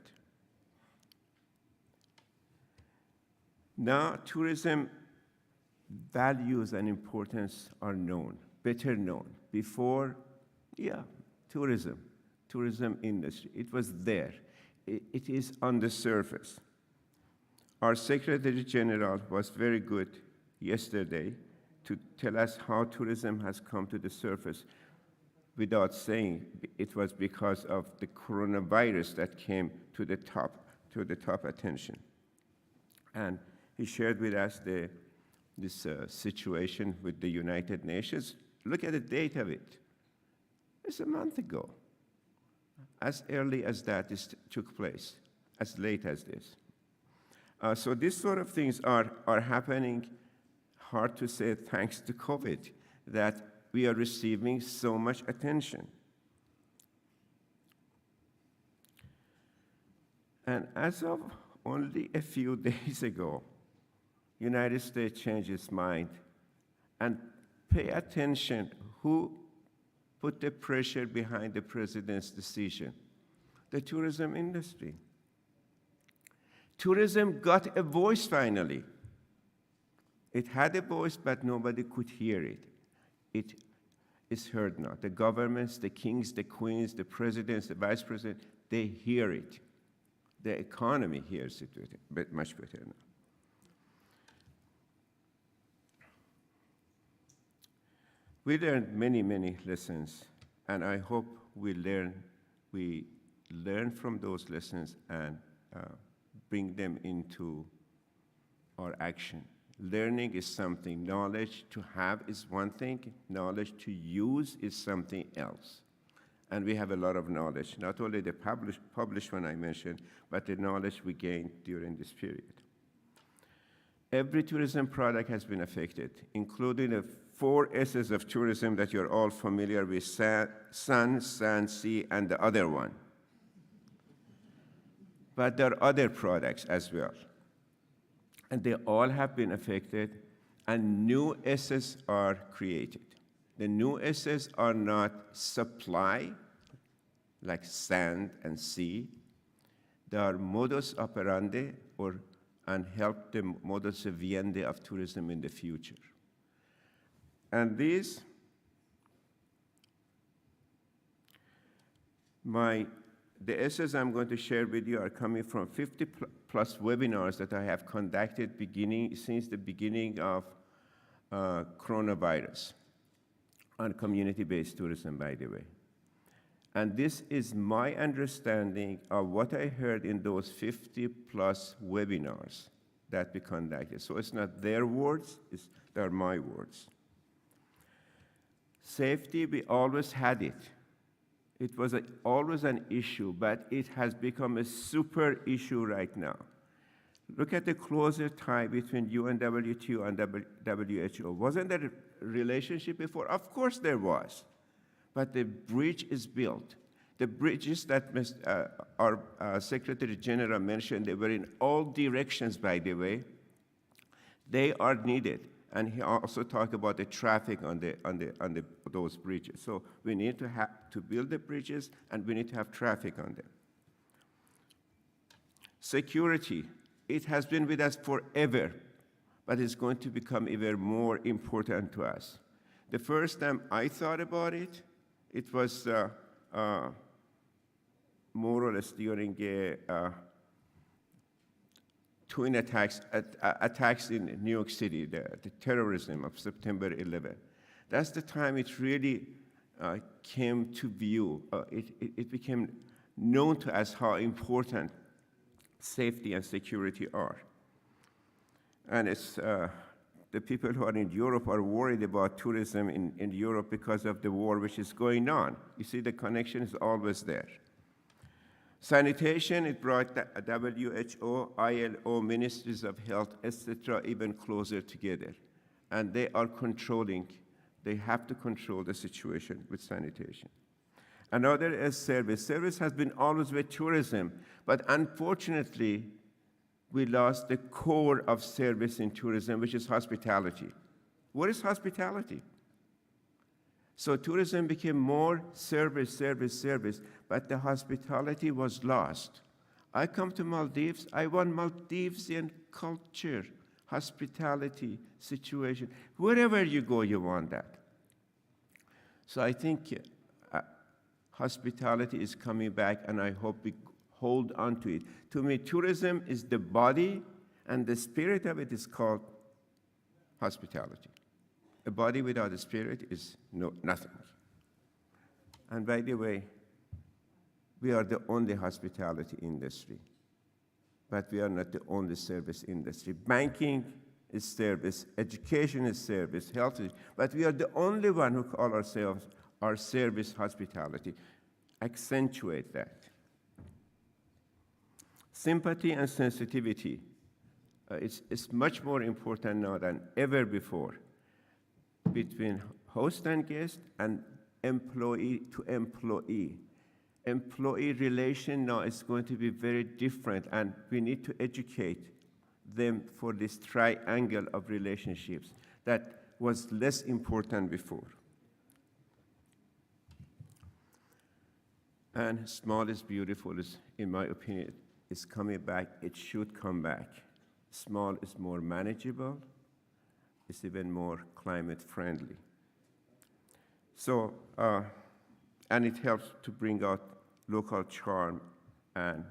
Now, tourism values and importance are known, better known. Before, tourism industry, it was there. It is on the surface. Our Secretary General was very good yesterday to tell us how tourism has come to the surface without saying it was because of the coronavirus that came to the top attention. And he shared with us this situation with the United Nations. Look at the date of it. It's a month ago. As early as that took place, as late as this. So these sort of things are happening, hard to say thanks to COVID, that we are receiving so much attention. And as of only a few days ago, United States changed its mind. And pay attention who put the pressure behind the president's decision. The tourism industry. Tourism got a voice finally. It had a voice, but nobody could hear it. It is heard now. The governments, the kings, the queens, the presidents, the vice president, they hear it. The economy hears it much better now. We learned many, many lessons, and I hope we learn from those lessons and bring them into our action. Learning is something. Knowledge to have is one thing. Knowledge to use is something else. And we have a lot of knowledge, not only the published one I mentioned, but the knowledge we gained during this period. Every tourism product has been affected, including the 4 S's of tourism that you're all familiar with: sun, sand, sea, and the other one. But there are other products as well. And they all have been affected, and new S's are created. The new S's are not supply, like sand and sea. They are modus operandi, and help the modus vivendi of tourism in the future. And these, the essays I'm going to share with you are coming from 50 plus webinars that I have conducted since the beginning of coronavirus on community-based tourism, by the way. And this is my understanding of what I heard in those 50 plus webinars that we conducted. So it's not their words, they're my words. Safety, we always had it. It was always an issue, but it has become a super issue right now. Look at the closer tie between UNWTO and WHO. Wasn't there a relationship before? Of course there was. But the bridge is built. The bridges that our Secretary General mentioned, they were in all directions, by the way. They are needed. and he also talked about the traffic on those bridges. So we need to build the bridges, and we need to have traffic on them. Security, it has been with us forever, but it's going to become even more important to us. The first time I thought about it, it was more or less during twin attacks in New York City, the terrorism of September 11. That's the time it really came to view. It became known to us how important safety and security are. And it's the people who are in Europe are worried about tourism in Europe because of the war which is going on. You see, the connection is always there. Sanitation, it brought the WHO, ILO, ministries of health, etc., even closer together. And they are controlling, they have to control the situation with sanitation. Another is service. Service has been always with tourism, but unfortunately, we lost the core of service in tourism, which is hospitality. What is hospitality? So tourism became more service, but the hospitality was lost. I come to Maldives, I want Maldivian culture, hospitality, situation. Wherever you go, you want that. So I think hospitality is coming back, and I hope we hold on to it. To me, tourism is the body, and the spirit of it is called hospitality. A body without a spirit is nothing. And by the way, we are the only hospitality industry, but we are not the only service industry. Banking is service, education is service, health is, but we are the only one who call ourselves our service hospitality. Accentuate that. Sympathy and sensitivity. It's much more important now than ever before between host and guest and employee to employee. Employee relation now is going to be very different, and we need to educate them for this triangle of relationships that was less important before. And small is beautiful, in my opinion, is coming back. It should come back. Small is more manageable. It's even more climate friendly. So, and it helps to bring out local charm and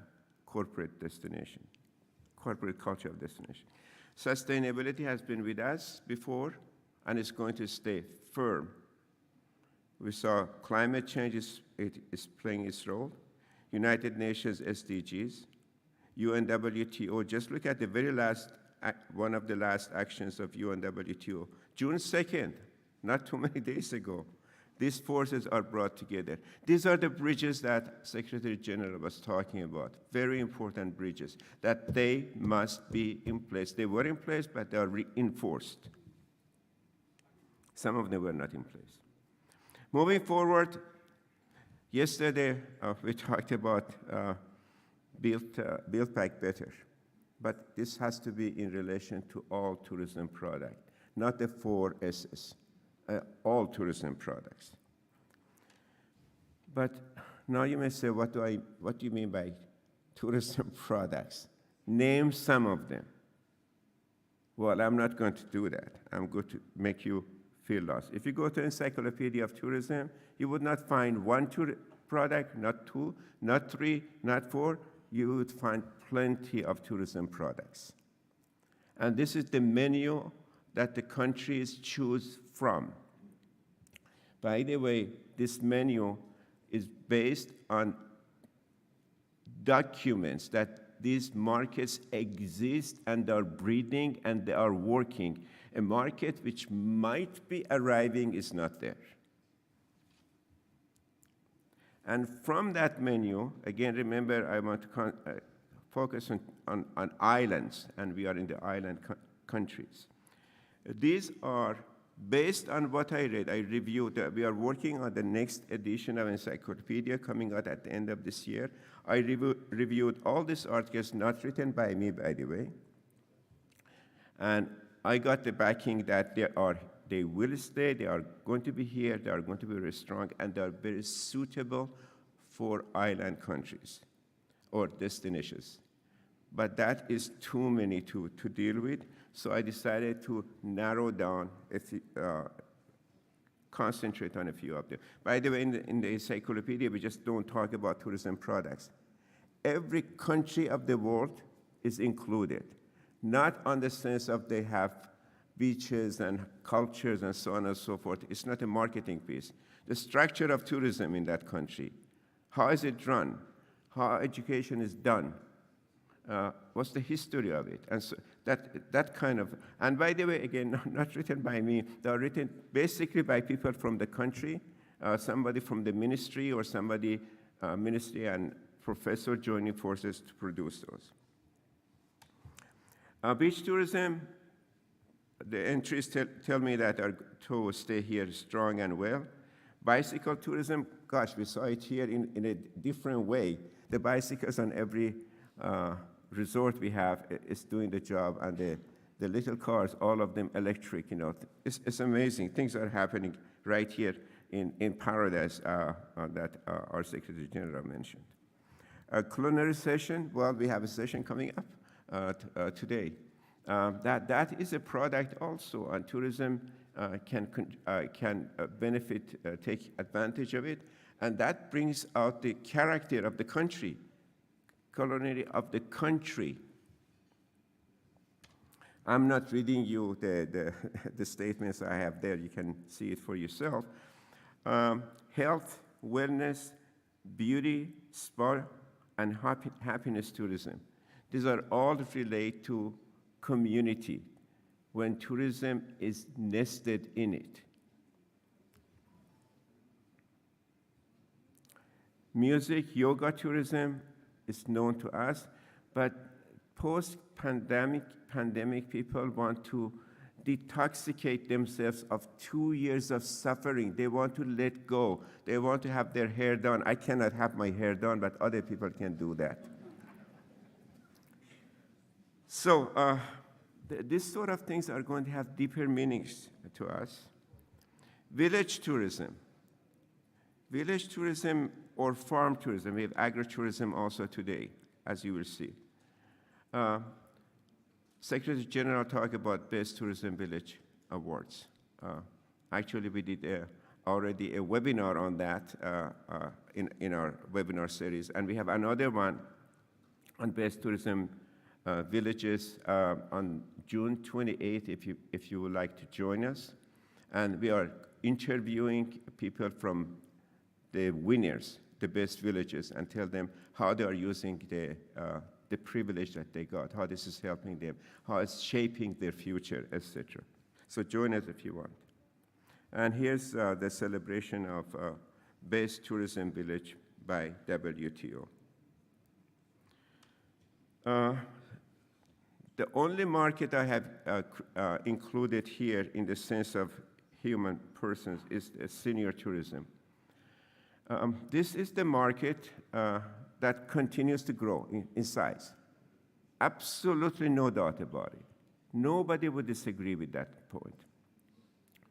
corporate destination, corporate culture of destination. Sustainability has been with us before, and it's going to stay firm. We saw climate change is playing its role. United Nations SDGs, UNWTO. Just look at the very last, one of the last actions of UNWTO. June 2nd, not too many days ago, these forces are brought together. These are the bridges that Secretary General was talking about, very important bridges, that they must be in place. They were in place, but they are reinforced. Some of them were not in place. Moving forward, yesterday we talked about Build Back Better, but this has to be in relation to all tourism products, not the 4 S's. All tourism products. But now you may say, what do you mean by tourism products? Name some of them. Well, I'm not going to do that. I'm going to make you feel lost. If you go to Encyclopedia of Tourism, you would not find one product, not 2, not 3, not 4. You would find plenty of tourism products. And this is the menu that the countries choose from. By the way, this menu is based on documents that these markets exist and are breathing and they are working. A market which might be arriving is not there. And from that menu, again, remember, I want to focus on islands, and we are in the island countries. These are based on what I read. I reviewed. We are working on the next edition of Encyclopedia coming out at the end of this year. I reviewed all these articles, not written by me, by the way. And I got the backing that they will stay, they are going to be here, they are going to be very strong, and they are very suitable for island countries or destinations. But that is too many to deal with, so I decided to narrow down, concentrate on a few of them. By the way, in the encyclopedia, we just don't talk about tourism products. Every country of the world is included, not on the sense of they have beaches and cultures and so on and so forth. It's not a marketing piece. The structure of tourism in that country, how is it run, how education is done, what's the history of it, and so that kind of, and by the way, again, not written by me, they are written basically by people from the country, somebody from the ministry or somebody, ministry and professor joining forces to produce those. Beach tourism, the entries tell me that are to stay here strong and well. Bicycle tourism, gosh, we saw it here in a different way. The bicycles on every resort we have is doing the job, and the little cars, all of them electric, it's amazing. Things are happening right here in Paradise that our Secretary General mentioned. A culinary session, well, we have a session coming up today. That is a product also, and tourism can benefit, take advantage of it, and that brings out the character of the country, culinary of the country. I'm not reading you the statements I have there. You can see it for yourself. Health, wellness, beauty, spa, and happiness tourism. These are all related to community when tourism is nested in it. Music, yoga tourism is known to us, but post-pandemic people want to detoxicate themselves of 2 years of suffering. They want to let go. They want to have their hair done. I cannot have my hair done, but other people can do that. So these sort of things are going to have deeper meanings to us. Village tourism. Village tourism or farm tourism. We have agritourism also today, as you will see. Secretary General talked about Best Tourism Village Awards. Actually, we did already a webinar on that in our webinar series, and we have another one on Best Tourism Villages on June 28th, if you would like to join us. And we are interviewing people from the winners, the best villages, and tell them how they are using the privilege that they got, how this is helping them, how it's shaping their future, etc. So join us if you want. And here's the celebration of Best Tourism Village by WTO. The only market I have included here in the sense of human persons is senior tourism. This is the market that continues to grow in size. Absolutely no doubt about it. Nobody would disagree with that point.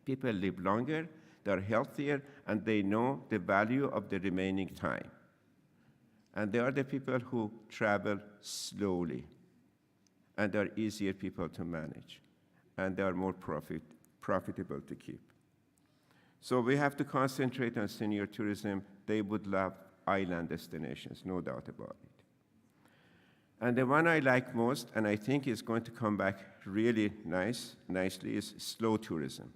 People live longer, they're healthier, and they know the value of the remaining time. And they are the people who travel slowly, and they're easier people to manage, and they are more profitable to keep. So we have to concentrate on senior tourism. They would love island destinations, no doubt about it. And the one I like most, and I think is going to come back really nicely, is slow tourism.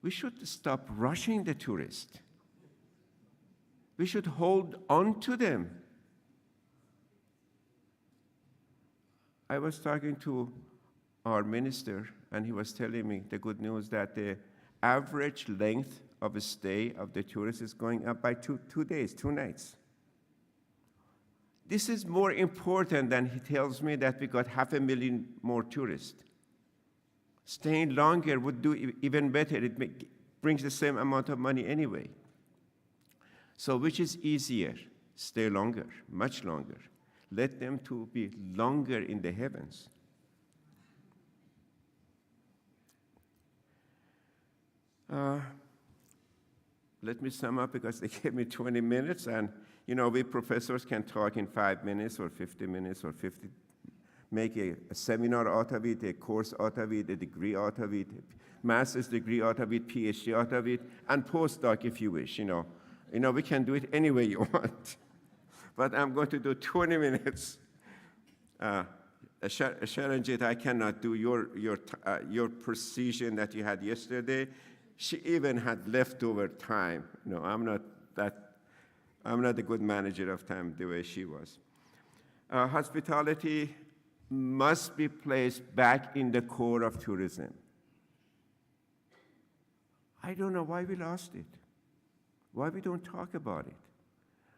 We should stop rushing the tourist. We should hold on to them. I was talking to our minister, and he was telling me the good news that the average length of a stay of the tourist is going up by 2 days, 2 nights. This is more important than he tells me that we got 500,000 more tourists. Staying longer would do even better. It brings the same amount of money anyway. So which is easier? Stay longer, much longer. Let them to be longer in the heavens. Let me sum up because they gave me 20 minutes, and we professors can talk in 5 minutes or 50 minutes or 50, make a seminar out of it, a course out of it, a degree out of it, master's degree out of it, PhD out of it, and postdoc if you wish. We can do it any way you want. But I'm going to do 20 minutes. Sharanjit, I cannot do your precision that you had yesterday. She even had leftover time. I'm not a good manager of time the way she was. Hospitality must be placed back in the core of tourism. I don't know why we lost it, why we don't talk about it.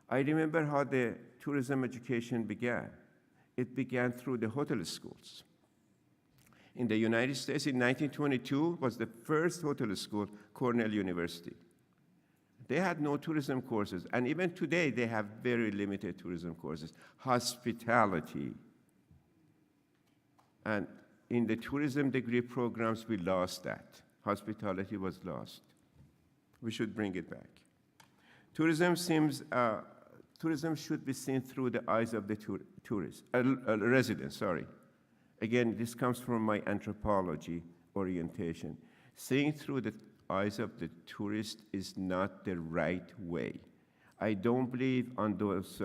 I remember how the tourism education began. It began through the hotel schools. In the United States, in 1922, was the first hotel school, Cornell University. They had no tourism courses, and even today, they have very limited tourism courses. Hospitality. And in the tourism degree programs, we lost that. Hospitality was lost. We should bring it back. Tourism should be seen through the eyes of the resident, sorry. Again, this comes from my anthropology orientation. Seeing through the eyes of the tourist is not the right way. I don't believe on those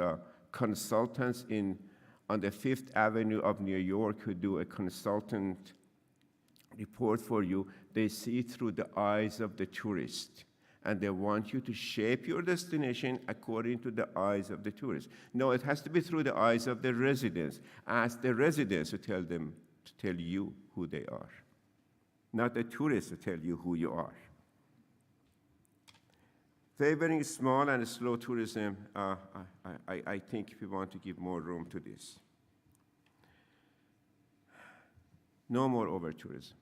consultants on the Fifth Avenue of New York who do a consultant report for you. They see through the eyes of the tourist, and they want you to shape your destination according to the eyes of the tourist. No, it has to be through the eyes of the residents. Ask the residents to tell you who they are, not the tourists to tell you who you are. Favoring small and slow tourism, I think we want to give more room to this. No more over-tourism.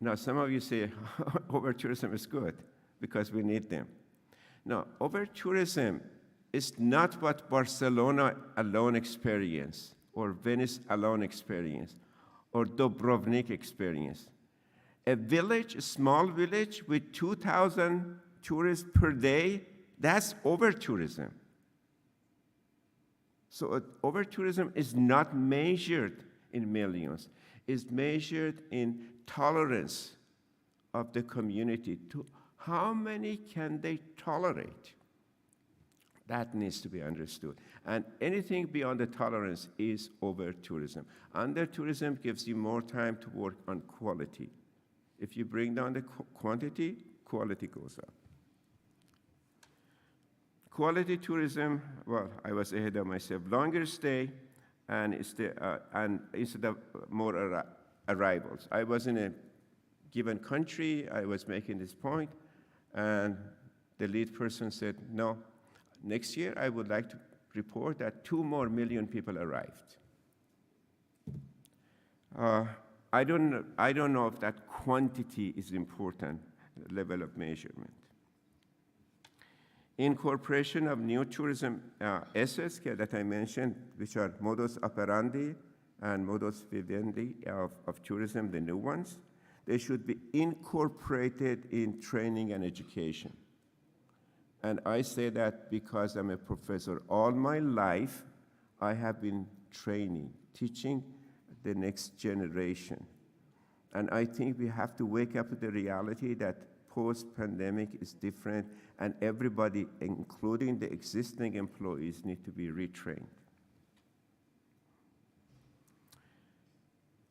Now, some of you say over-tourism is good because we need them. No, over-tourism is not what Barcelona alone experienced, or Venice alone experienced, or Dubrovnik experienced. A village, a small village with 2,000 tourists per day, that's over-tourism. So over-tourism is not measured in millions. It's measured in tolerance of the community. To how many can they tolerate? That needs to be understood. And anything beyond the tolerance is over-tourism. Under-tourism gives you more time to work on quality. If you bring down the quantity, quality goes up. Quality tourism, well, I was ahead of myself. Longer stay, and instead of more arrivals. I was in a given country, I was making this point, and the lead person said, no, next year I would like to report that 2 more million people arrived. I don't know if that quantity is important, level of measurement. Incorporation of new tourism assets that I mentioned, which are modus operandi and modus vivendi of tourism, the new ones, they should be incorporated in training and education. And I say that because I'm a professor. All my life, I have been training, teaching the next generation. And I think we have to wake up to the reality that post-pandemic is different, and everybody, including the existing employees, need to be retrained.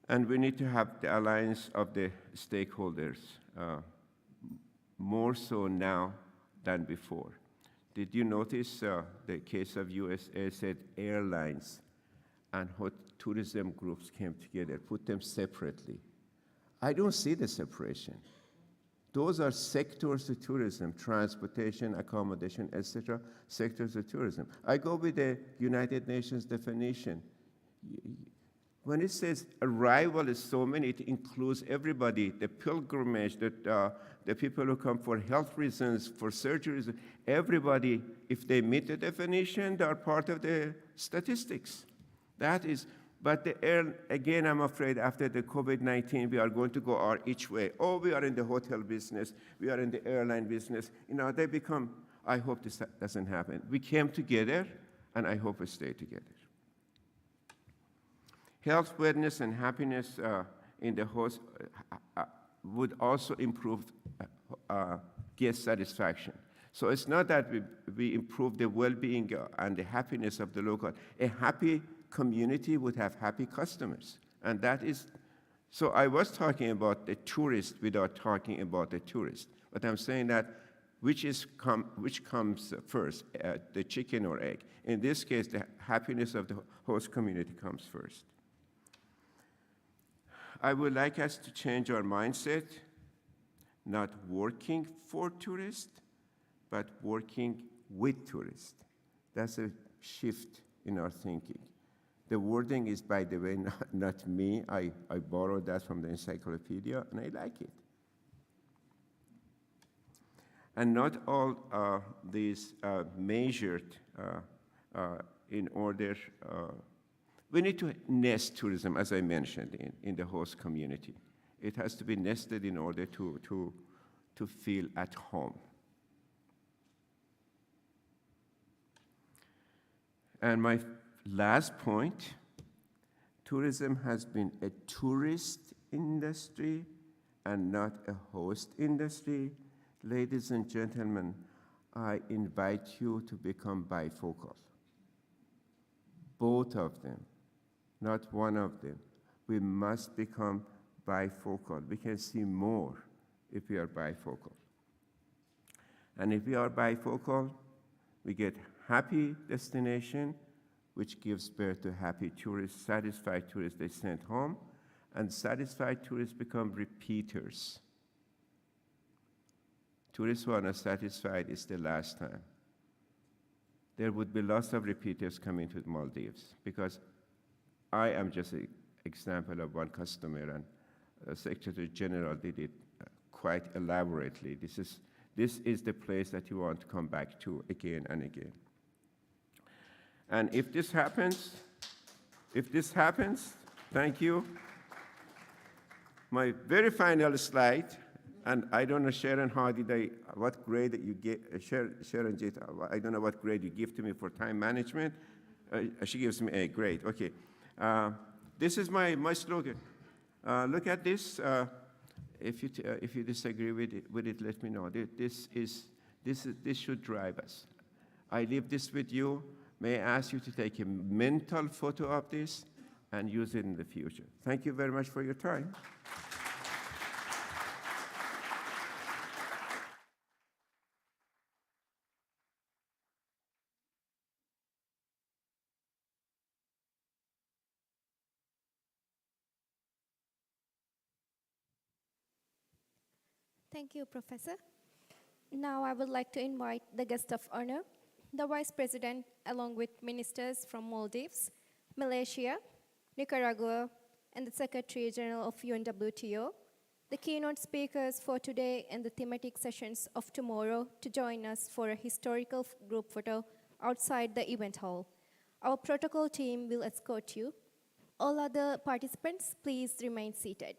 And we need to have the alliance of the stakeholders, more so now than before. Did you notice the case of USA said airlines and tourism groups came together, put them separately? I don't see the separation. Those are sectors of tourism, transportation, accommodation, etc., sectors of tourism. I go with the United Nations definition. When it says arrival is so many, it includes everybody, the pilgrimage, the people who come for health reasons, for surgeries, everybody, if they meet the definition, they are part of the statistics. That is But again, I'm afraid after the COVID-19, we are going to go our each way. Oh, we are in the hotel business. We are in the airline business. They become, I hope this doesn't happen. We came together, and I hope we stay together. Health, wellness, and happiness in the host would also improve guest satisfaction. So it's not that we improve the well-being and the happiness of the local. A happy community would have happy customers. And that is, so I was talking about the tourist without talking about the tourist. But I'm saying that which comes first, the chicken or egg? In this case, the happiness of the host community comes first. I would like us to change our mindset, not working for tourists, but working with tourists. That's a shift in our thinking. The wording is, by the way, not me. I borrowed that from the encyclopedia, and I like it. And not all these measured in order, we need to nest tourism, as I mentioned, in the host community. It has to be nested in order to feel at home. And my last point, tourism has been a tourist industry and not a host industry. Ladies and gentlemen, I invite you to become bifocal. Both of them, not one of them. We must become bifocal. We can see more if we are bifocal. And if we are bifocal, we get happy destination, which gives birth to happy tourists, satisfied tourists they send home, and satisfied tourists become repeaters. Tourists who are not satisfied is the last time. There would be lots of repeaters coming to the Maldives, because I am just an example of one customer, and Secretary General did it quite elaborately. This is the place that you want to come back to again and again. And if this happens, thank you. My very final slide, and I don't know, Sharon, what grade you get, Sharon Jit, I don't know what grade you give to me for time management. She gives me a grade, okay. This is my slogan. Look at this. If you disagree with it, let me know. This should drive us. I leave this with you. May I ask you to take a mental photo of this and use it in the future. Thank you very much for your time. Thank you, Professor. Now I would like to invite the guest of honor, the Vice President, along with ministers from Maldives, Malaysia, Nicaragua, and the Secretary General of Unwto, the keynote speakers for today and the thematic sessions of tomorrow, to join us for a historical group photo outside the event hall. Our protocol team will escort you. All other participants, please remain seated.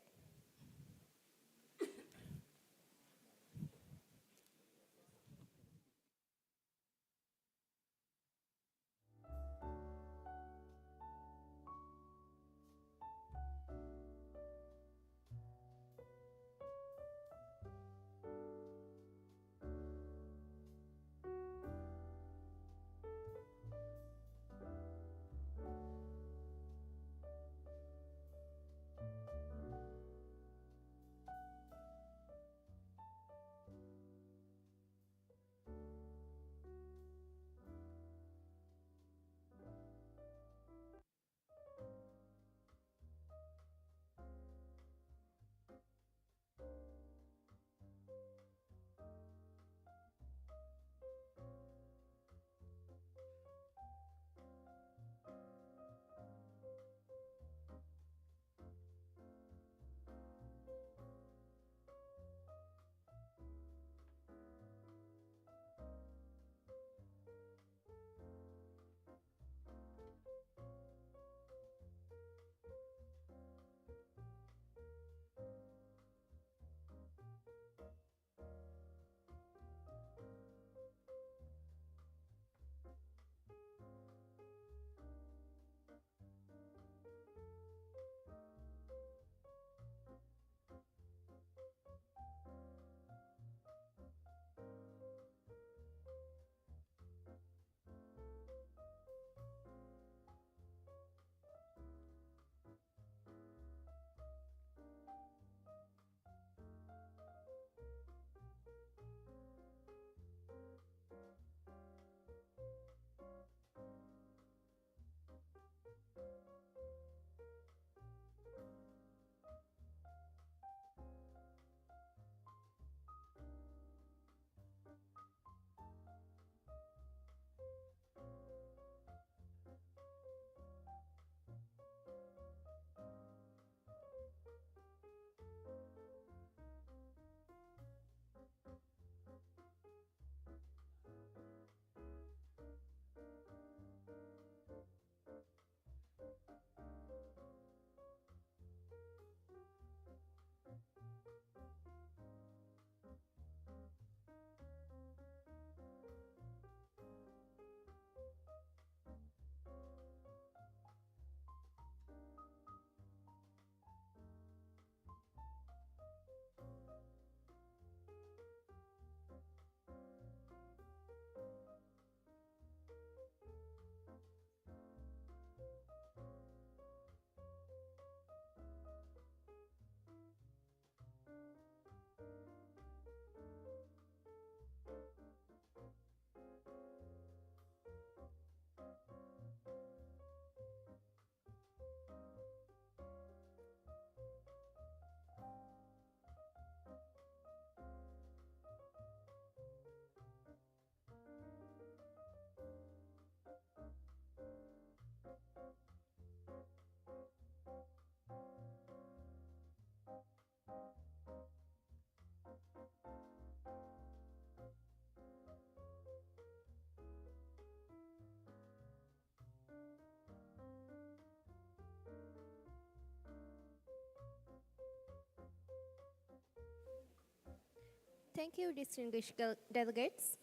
Thank you, distinguished delegates.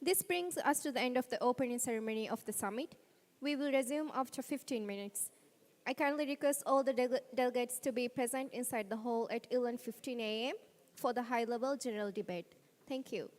This brings us to the end of the opening ceremony of the summit. We will resume after 15 minutes. I kindly request all the delegates to be present inside the hall at 11:15 a.m. for the high-level general debate. Thank you.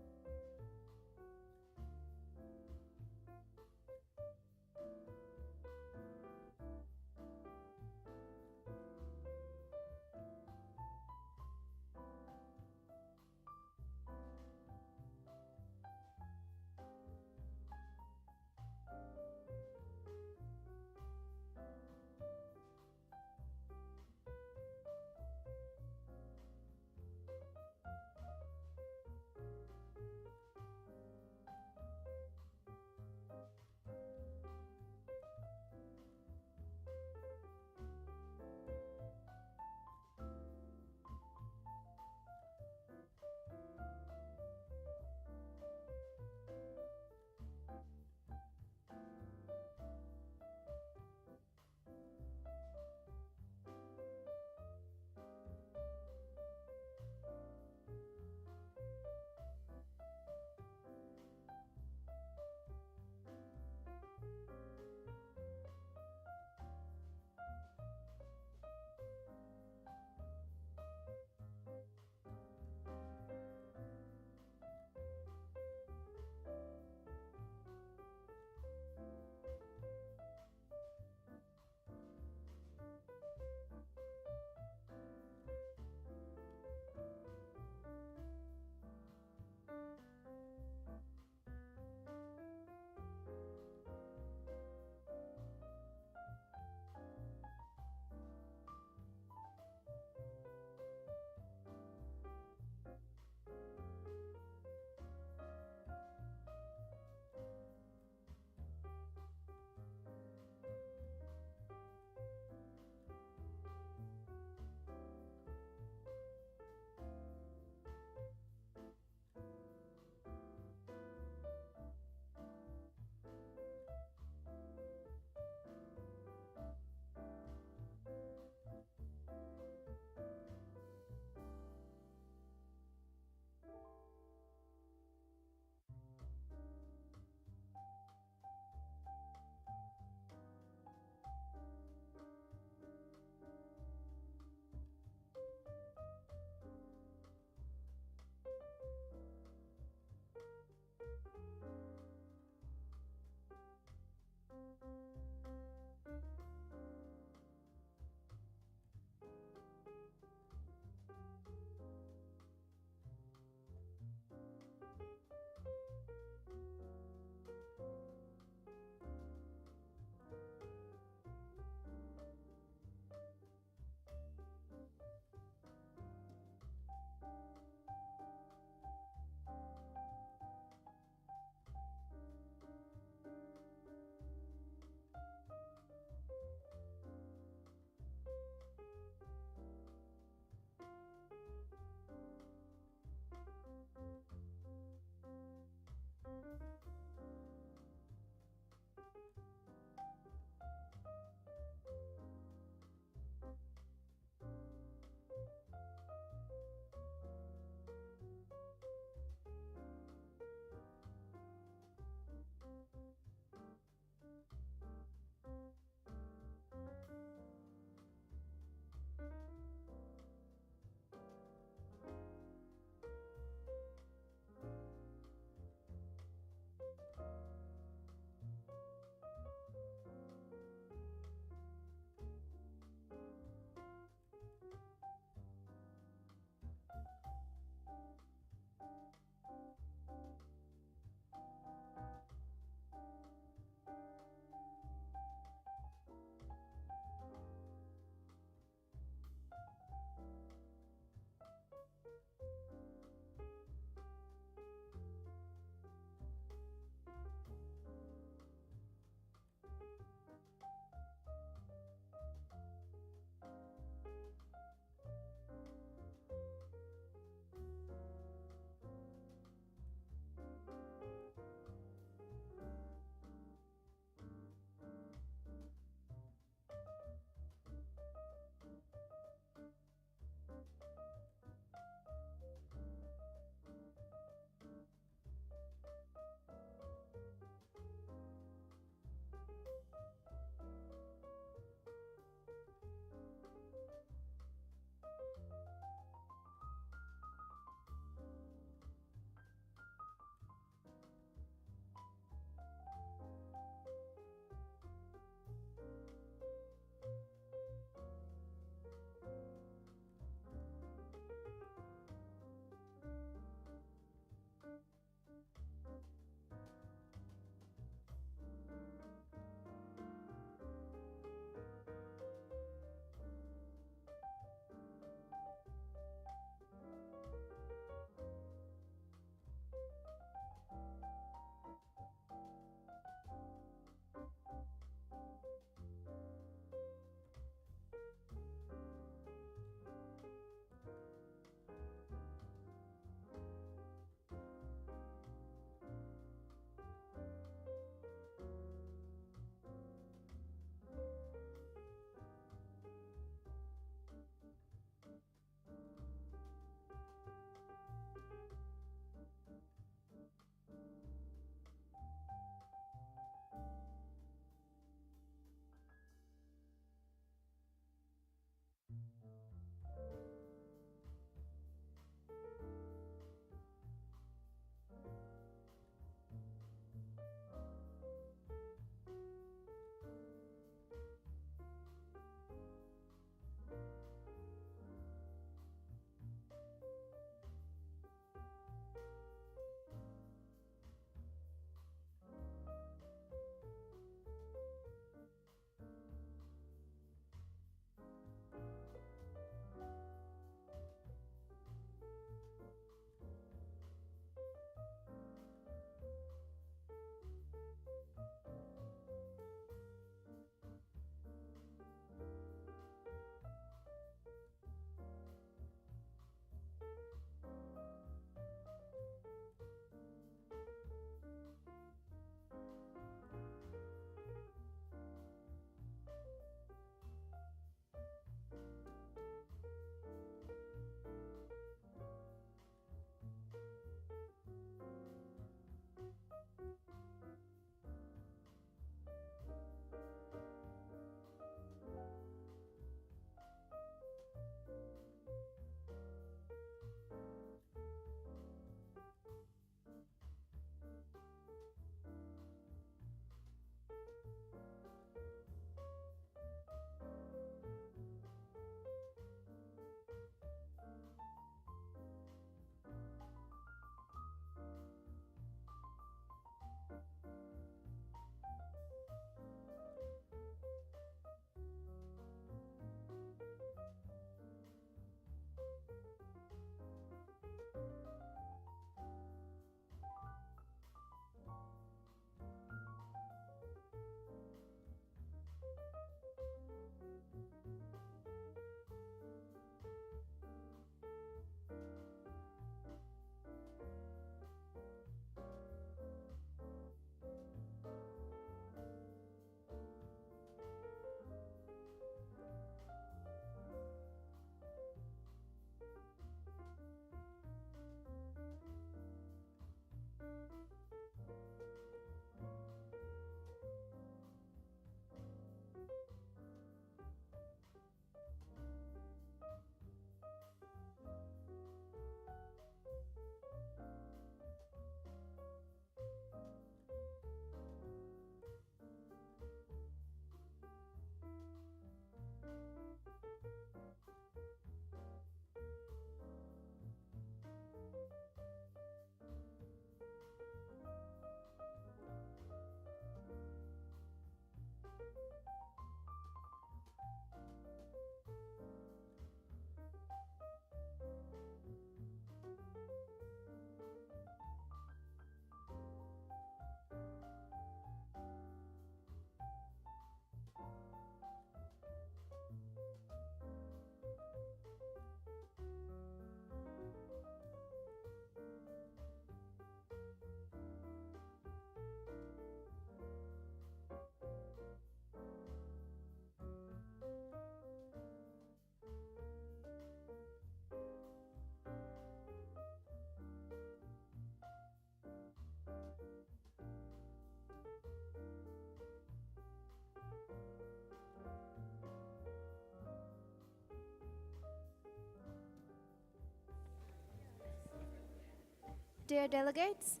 Dear delegates,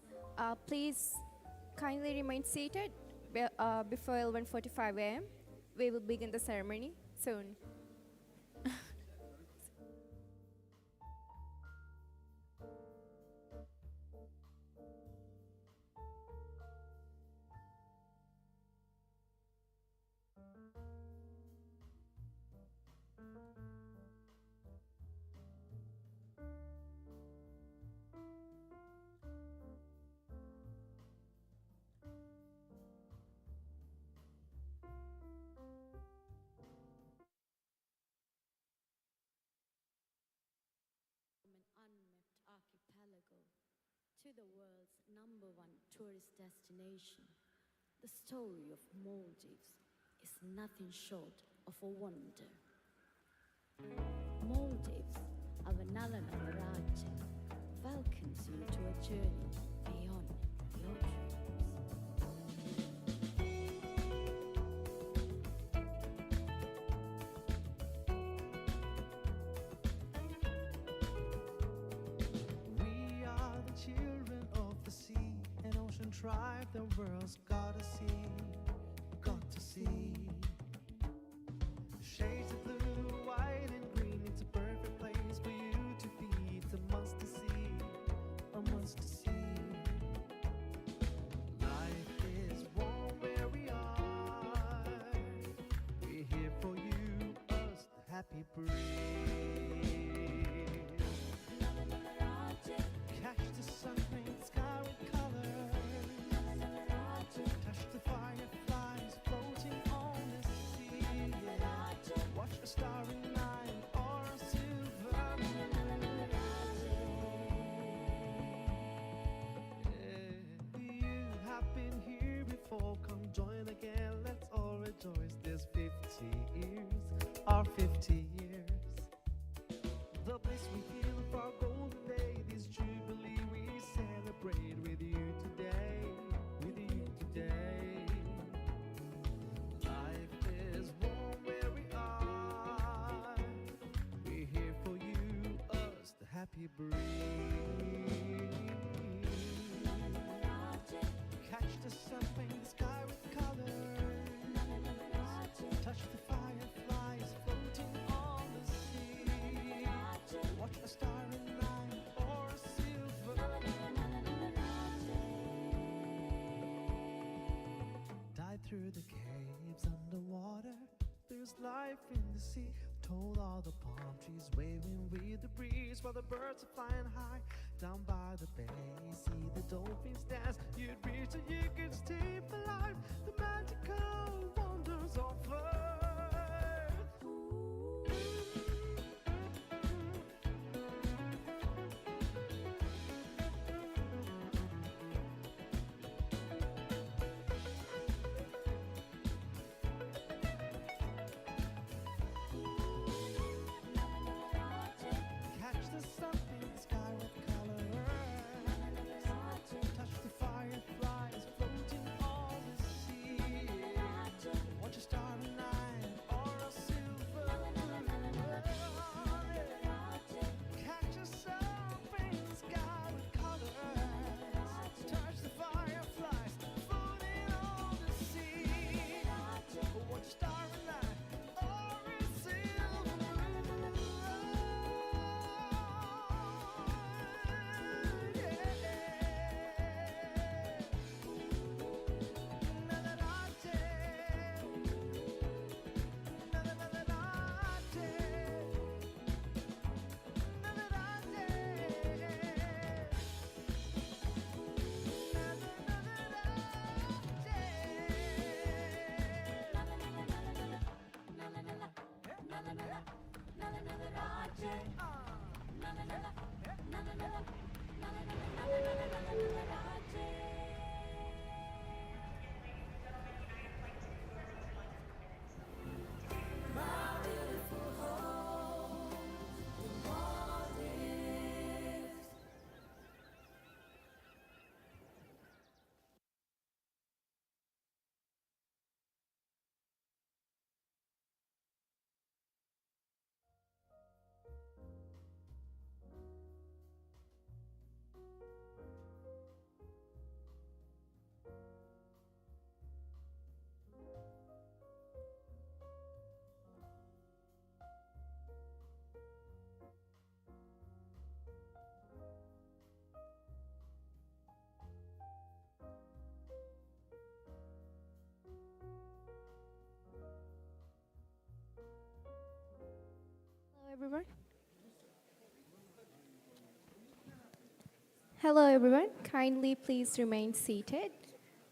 please kindly remain seated before 11:45 a.m. We will begin the ceremony soon. From an unmapped archipelago to the world's #1 tourist destination, the story of Maldives is nothing short of a wonder. Maldives, our Nalana Raja, welcomes you to a journey beyond your dreams. Children of the sea and ocean tribe, the world's gotta see, got to see. The shades of blue, white and green, it's a perfect place for you to be. It's a must to see, a must to see. Life is warm where we are. We're here for you, us, the happy breeze. Catch the sun, paint the sky with colors. Touch the fireflies floating on the sea. Yeah. Watch a starry night or a silver moon. Yeah. You have been here before, come join again. Let's all rejoice. There's 50 years, our 50 years. The bliss we feel of our golden day, this jubilee we celebrate with you today, with you today. Life is warm where we are. We're here for you, us, the happy breeze. Catch the sun, paint the sky with colors. Touch the fireflies floating on the sea. Watch a starry night or a silver moon. Dive through the caves underwater. There's life in the sea. Told all the palm trees waving with the breeze, while the birds are flying high down by the bay. See the dolphins dance. You'd reach so you could stay for life. The magical wonders of earth. Catch the sun in the sky with colors. Touch the fireflies floating on the sea. everyone. Hello, everyone. Kindly please remain seated.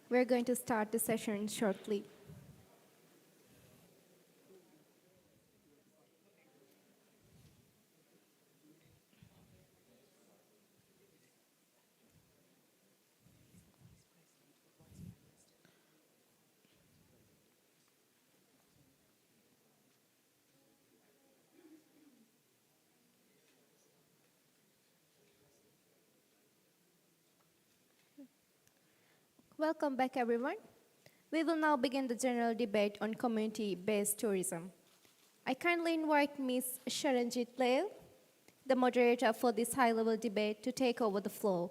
We're going to start the session shortly. Welcome back, everyone. We will now begin the general debate on community-based tourism. I kindly invite Ms. Sharanjit Lail, the moderator for this high-level debate, to take over the floor.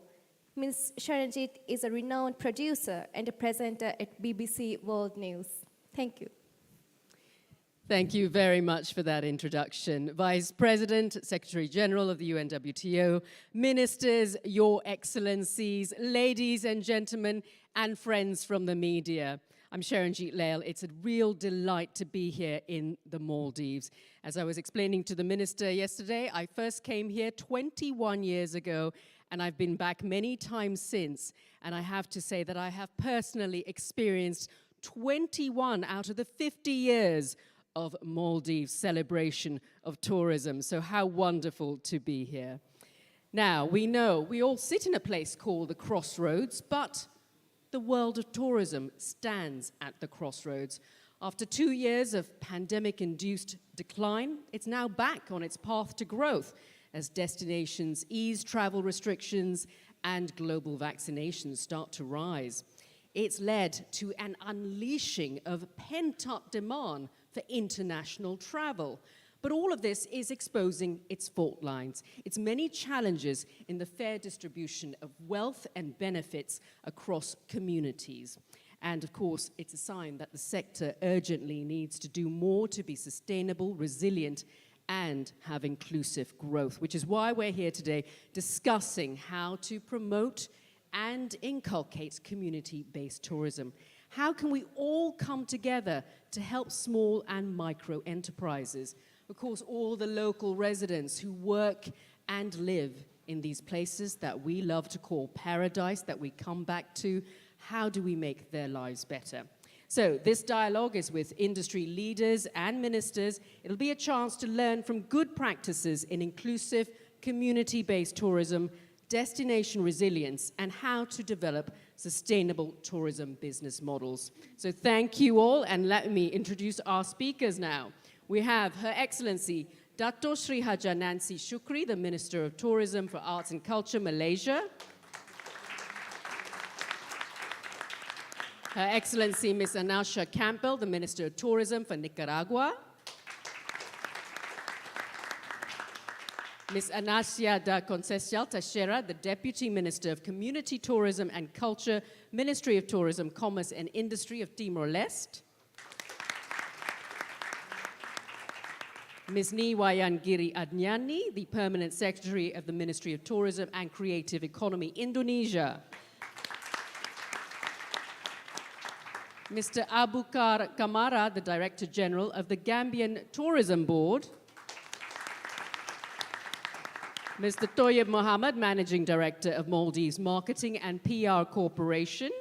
Ms. Sharanjit is a renowned producer and a presenter at BBC World News. Thank you. Thank you very much for that introduction. Vice President, Secretary General of the UNWTO, ministers, your excellencies, ladies and gentlemen, and friends from the media. I'm Sharanjit Lail. It's a real delight to be here in the Maldives. As I was explaining to the minister yesterday, I first came here 21 years ago, and I've been back many times since. And I have to say that I have personally experienced 21 out of the 50 years of Maldives celebration of tourism. So how wonderful to be here. Now, we know we all sit in a place called the Crossroads, but the world of tourism stands at the crossroads. After 2 years of pandemic-induced decline, it's now back on its path to growth as destinations ease travel restrictions and global vaccinations start to rise. It's led to an unleashing of pent-up demand for international travel. But all of this is exposing its fault lines, its many challenges in the fair distribution of wealth and benefits across communities. And of course, it's a sign that the sector urgently needs to do more to be sustainable, resilient, and have inclusive growth, which is why we're here today discussing how to promote and inculcate community-based tourism. How can we all come together to help small and micro enterprises? Of course, all the local residents who work and live in these places that we love to call paradise, that we come back to, how do we make their lives better? So this dialogue is with industry leaders and ministers. It'll be a chance to learn from good practices in inclusive, community-based tourism, destination resilience, and how to develop sustainable tourism business models. So thank you all, and let me introduce our speakers now. We have Her Excellency Dato Sri Haja Nancy Shukri, the Minister of Tourism for Arts and Culture, Malaysia. Her Excellency Ms. Anasha Campbell, the Minister of Tourism for Nicaragua. Ms. Anasha da Conceição Teixeira, the Deputy Minister of Community Tourism and Culture, Ministry of Tourism, Commerce and Industry of Timor-Leste. Ms. Ni Wayan Giri Adnyani, the Permanent Secretary of the Ministry of Tourism and Creative Economy, Indonesia. Mr. Abukar Kamara, the Director General of the Gambian Tourism Board. Mr. Toyib Mohammed, Managing Director of Maldives Marketing and PR Corporation.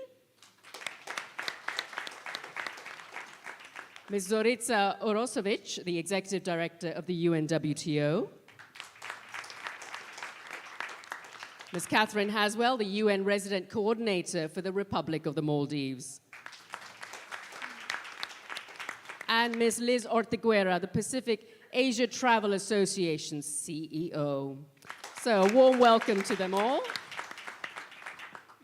Ms. Zorica Orosovic, the Executive Director of the UNWTO. Ms. Catherine Haswell, the UN Resident Coordinator for the Republic of the Maldives. And Ms. Liz Ortiguera, the Pacific Asia Travel Association's CEO. So a warm welcome to them all.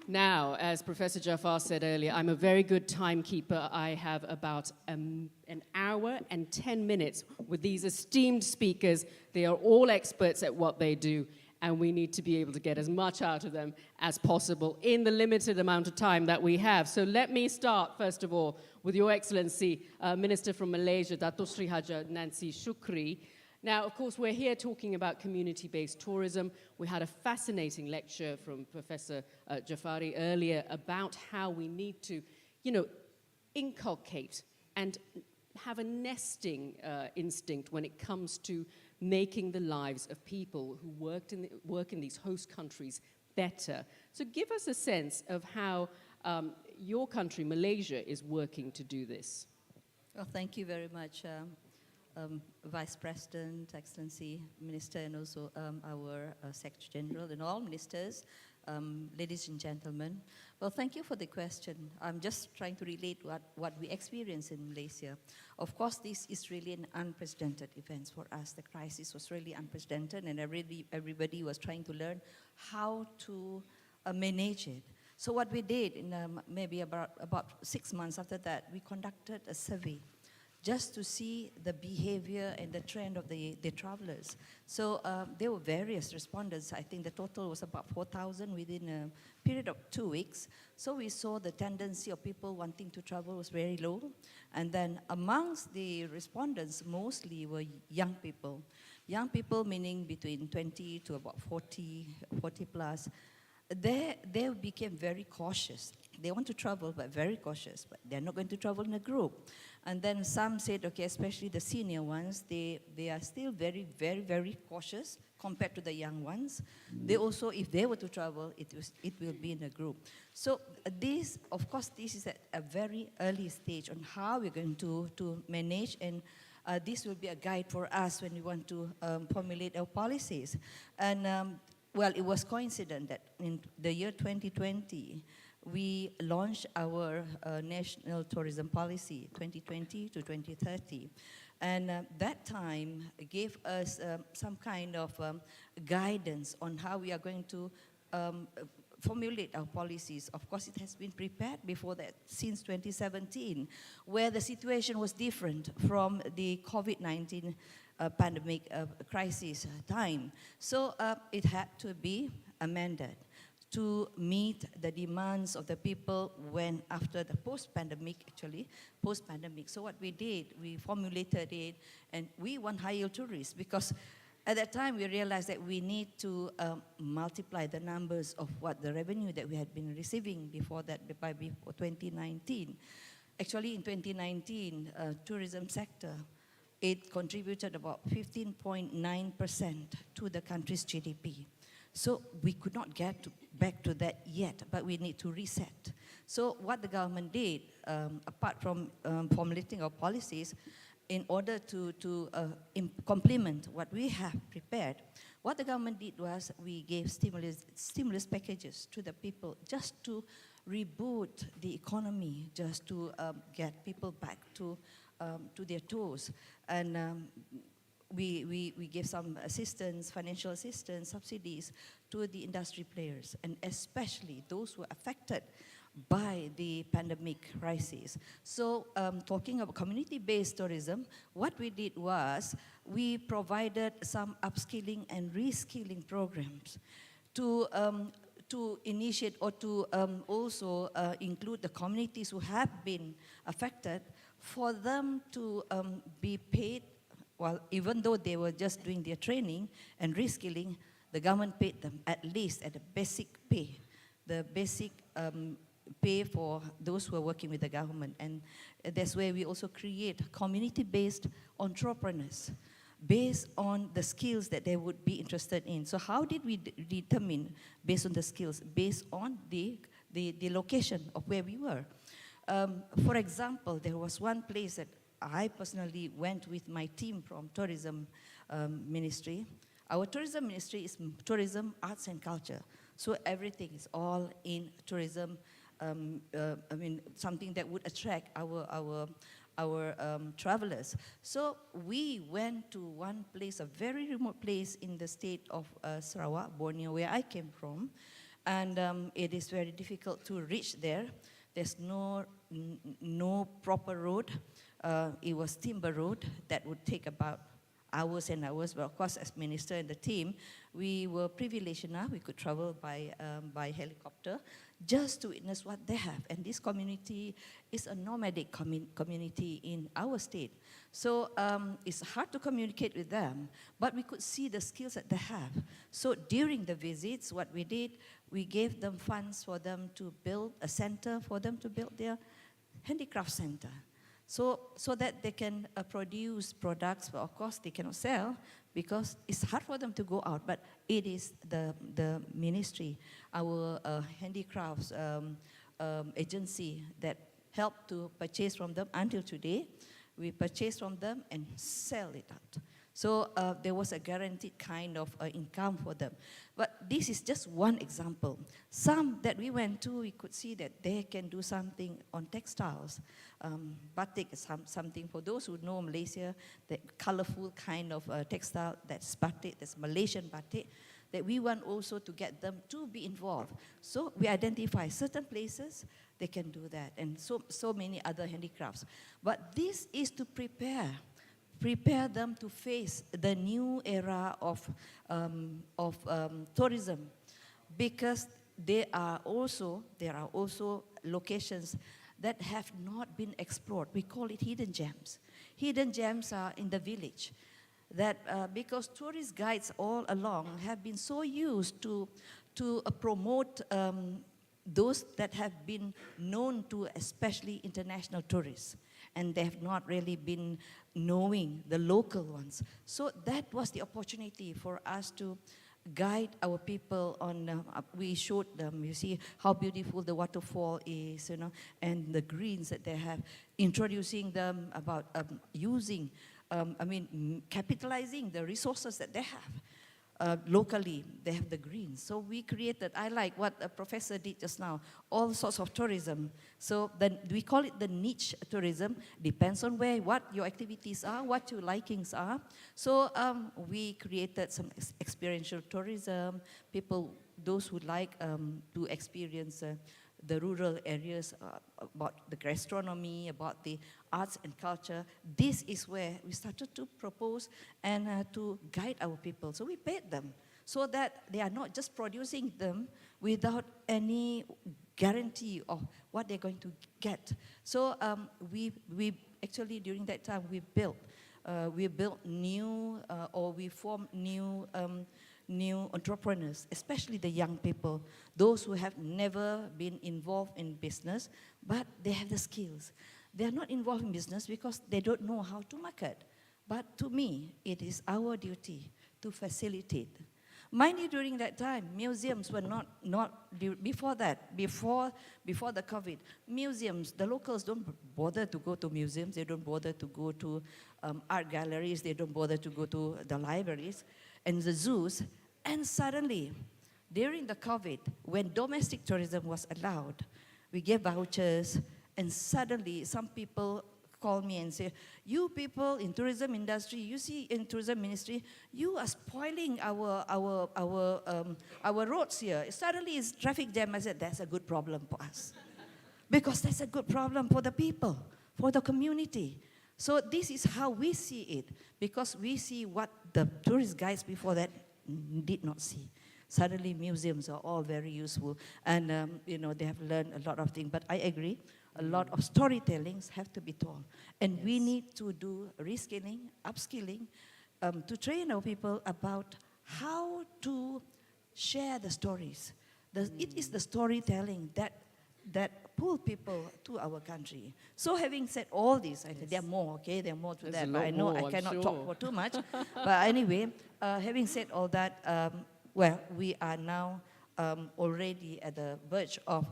Now, as Professor Jafar said earlier, I'm a very good timekeeper. I have about an hour and 10 minutes with these esteemed speakers. They are all experts at what they do, and we need to be able to get as much out of them as possible in the limited amount of time that we have. So let me start, first of all, with Your Excellency, Minister from Malaysia, Dato Sri Haja Nancy Shukri. Now, of course, we're here talking about community-based tourism. We had a fascinating lecture from Professor Jafari earlier about how we need to, inculcate and have a nesting instinct when it comes to making the lives of people who work in these host countries better. So give us a sense of how your country, Malaysia, is working to do this. Well, thank you very much, Vice President, Excellency, Minister, and also our Secretary General and all ministers, ladies and gentlemen. Well, thank you for the question. I'm just trying to relate what we experience in Malaysia. Of course, this is really an unprecedented event for us. The crisis was really unprecedented, and everybody was trying to learn how to manage it. So what we did, in maybe about 6 months after that, we conducted a survey just to see the behavior and the trend of the travelers. So there were various respondents. I think the total was about 4,000 within a period of 2 weeks. So we saw the tendency of people wanting to travel was very low. And then amongst the respondents, mostly were young people. Young people meaning between 20 to about 40 plus. They became very cautious. They want to travel, but very cautious. But they're not going to travel in a group. And then some said, okay, especially the senior ones, they are still very, very, very cautious compared to the young ones. They also, if they were to travel, it will be in a group. So this, of course, this is at a very early stage on how we're going to manage, and this will be a guide for us when we want to formulate our policies. And well, it was coincident that in the year 2020, we launched our national tourism policy, 2020 to 2030. And that time gave us some kind of guidance on how we are going to formulate our policies. Of course, it has been prepared before that, since 2017, where the situation was different from the COVID-19 pandemic crisis time. So it had to be amended to meet the demands of the people when after the post-pandemic, actually, post-pandemic. So what we did, we formulated it, and we want higher tourists, because at that time we realized that we need to multiply the numbers of what the revenue that we had been receiving before that, before 2019. Actually, in 2019, tourism sector, it contributed about 15.9% to the country's GDP. So we could not get back to that yet, but we need to reset. So what the government did, apart from formulating our policies, in order to complement what we have prepared, what the government did was we gave stimulus packages to the people just to reboot the economy, just to get people back to their toes. And we gave some assistance, financial assistance, subsidies to the industry players, and especially those who were affected by the pandemic crisis. So talking about community-based tourism, what we did was we provided some upskilling and reskilling programs to initiate or to also include the communities who have been affected, for them to be paid. Well, even though they were just doing their training and reskilling, the government paid them at least at the basic pay, the basic pay for those who are working with the government. And that's where we also create community-based entrepreneurs based on the skills that they would be interested in. So how did we determine based on the skills? Based on the location of where we were. For example, there was one place that I personally went with my team from tourism ministry. Our tourism ministry is tourism, arts and culture. So everything is all in tourism. I mean, something that would attract our travelers. So we went to one place, a very remote place in the state of Sarawak, Borneo, where I came from. And it is very difficult to reach there. There's no proper road. It was timber road that would take about hours and hours. But of course, as minister and the team, we were privileged enough. We could travel by helicopter just to witness what they have. And this community is a nomadic community in our state. So it's hard to communicate with them, but we could see the skills that they have. So during the visits, what we did, we gave them funds for them to build a center, for them to build their handicraft center. so that they can produce products. But of course, they cannot sell because it's hard for them to go out. But it is the ministry, our handicrafts agency that helped to purchase from them until today. We purchase from them and sell it out. So there was a guaranteed kind of income for them. But this is just one example. Some that we went to, we could see that they can do something on textiles. Batik is something, for those who know Malaysia, the colorful kind of textile, that's batik, that's Malaysian batik, that we want also to get them to be involved. So we identify certain places they can do that, and so many other handicrafts. But this is to prepare them to face the new era of tourism, because there are also locations that have not been explored. We call it hidden gems. Hidden gems are in the village. That because tourist guides all along have been so used to promote those that have been known to especially international tourists, and they have not really been knowing the local ones. So that was the opportunity for us to guide our people on, we showed them, you see how beautiful the waterfall is, you know, and the greens that they have, introducing them about using, capitalizing the resources that they have. Locally, they have the greens. So we created, I like what a professor did just now, all sorts of tourism. So then we call it the niche tourism. Depends on what your activities are, what your likings are. So we created some experiential tourism. People, those who like to experience the rural areas, about the gastronomy, about the arts and culture. This is where we started to propose and to guide our people. So we paid them so that they are not just producing them without any guarantee of what they're going to get. So we actually, during that time, we built new, or we formed new entrepreneurs, especially the young people, those who have never been involved in business, but they have the skills. They are not involved in business because they don't know how to market. But to me, it is our duty to facilitate. Mind you, during that time, museums were before the COVID, museums, the locals don't bother to go to museums, they don't bother to go to art galleries, they don't bother to go to the libraries and the zoos. And suddenly, during the COVID, when domestic tourism was allowed, we gave vouchers, and suddenly some people call me and say, you people in tourism industry, you see in tourism ministry, you are spoiling our roads here. Suddenly it's traffic jam. I said, that's a good problem for us. Because that's a good problem for the people, for the community. So this is how we see it, because we see what the tourist guides before that did not see. Suddenly museums are all very useful, and they have learned a lot of things. But I agree, a lot of storytellings have to be told. And we need to do reskilling, upskilling, to train our people about how to share the stories. It is the storytelling that pull people to our country. So having said all this, there are more, okay? There are more to that, but I know I cannot talk for too much. But anyway, having said all that, we are now already at the verge of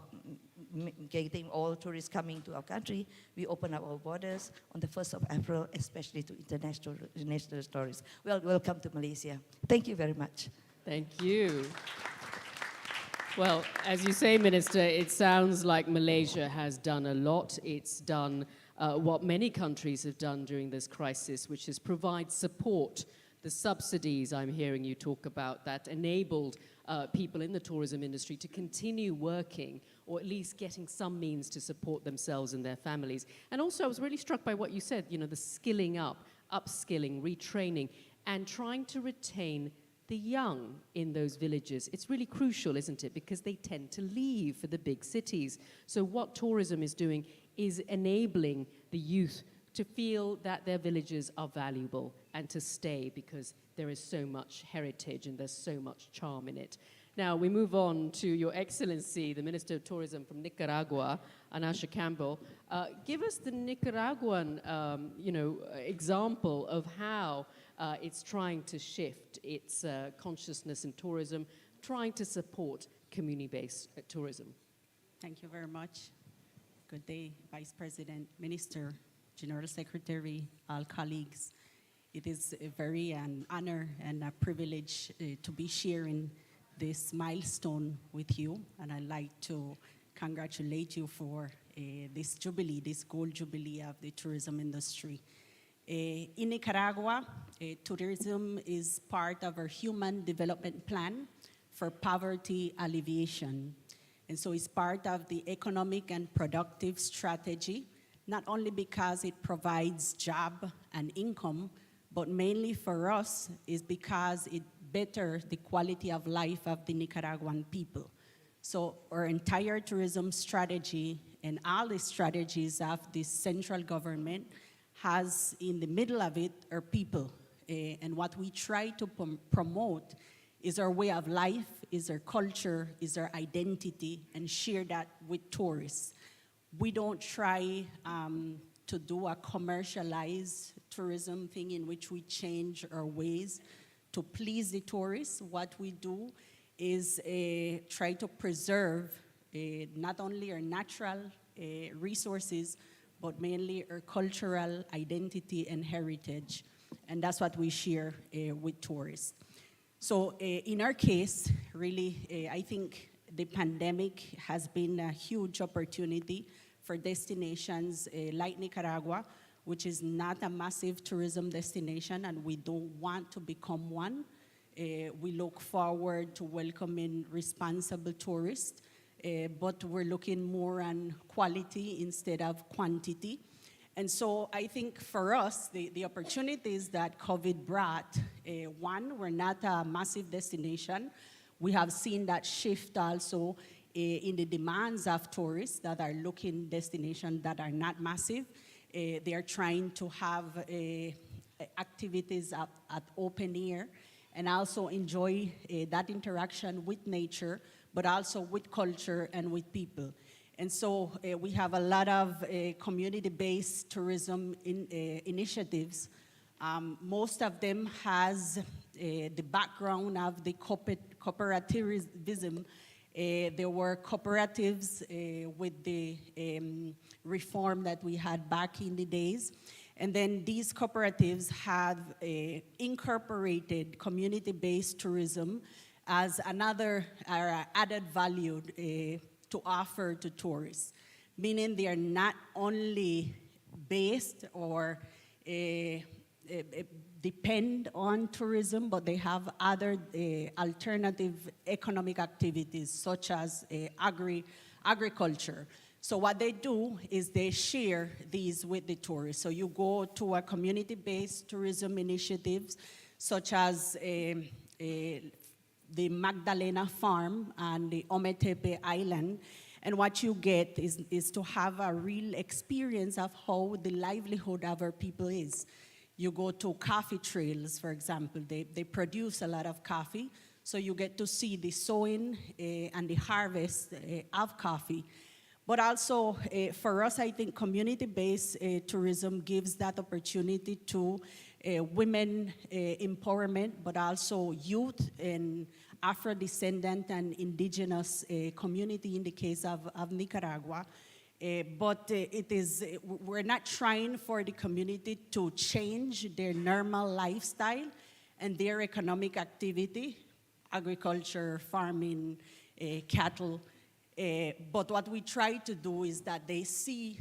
getting all tourists coming to our country. We open up our borders on the 1st of April, especially to international tourists. Well, welcome to Malaysia. Thank you very much. Thank you. Well, as you say, Minister, it sounds like Malaysia has done a lot. It's done what many countries have done during this crisis, which is provide support. The subsidies I'm hearing you talk about that enabled people in the tourism industry to continue working, or at least getting some means to support themselves and their families. And also I was really struck by what you said, the skilling up, upskilling, retraining, and trying to retain the young in those villages. It's really crucial, isn't it? Because they tend to leave for the big cities. So what tourism is doing is enabling the youth to feel that their villages are valuable and to stay, because there is so much heritage and there's so much charm in it. Now we move on to Your Excellency, the Minister of Tourism from Nicaragua, Anasha Campbell. Give us the Nicaraguan, example of how it's trying to shift its consciousness in tourism, trying to support community-based tourism. Thank you very much. Good day, Vice President, Minister, General Secretary, all colleagues. It is a very an honor and a privilege to be sharing this milestone with you, and I'd like to congratulate you for this jubilee, this gold jubilee of the tourism industry. In Nicaragua, tourism is part of our Human Development Plan for Poverty Alleviation. And so it's part of the economic and productive strategy, not only because it provides job and income, but mainly for us is because it betters the quality of life of the Nicaraguan people. So our entire tourism strategy and all the strategies of the central government has in the middle of it our people. And what we try to promote is our way of life, is our culture, is our identity, and share that with tourists. We don't try to do a commercialized tourism thing in which we change our ways to please the tourists. What we do is try to preserve not only our natural resources, but mainly our cultural identity and heritage. And that's what we share with tourists. So in our case, really, I think the pandemic has been a huge opportunity for destinations like Nicaragua, which is not a massive tourism destination, and we don't want to become one. We look forward to welcoming responsible tourists, but we're looking more on quality instead of quantity. And so I think for us, the opportunities that COVID brought, one, we're not a massive destination. We have seen that shift also in the demands of tourists that are looking destinations that are not massive. They are trying to have activities at open air and also enjoy that interaction with nature, but also with culture and with people. And so we have a lot of community-based tourism initiatives. Most of them has the background of the cooperativism. There were cooperatives with the reform that we had back in the days. And then these cooperatives have incorporated community-based tourism as another added value to offer to tourists, meaning they are not only based or depend on tourism, but they have other alternative economic activities such as agriculture. So what they do is they share these with the tourists. So you go to a community-based tourism initiatives such as the Magdalena Farm and the Ometepe Island, and what you get is to have a real experience of how the livelihood of our people is. You go to coffee trails, for example. They produce a lot of coffee, so you get to see the sowing and the harvest of coffee. But also, for us, I think community-based tourism gives that opportunity to women empowerment, but also youth and Afro-descendant and indigenous community in the case of Nicaragua. But we're not trying for the community to change their normal lifestyle and their economic activity, agriculture, farming, cattle. But what we try to do is that they see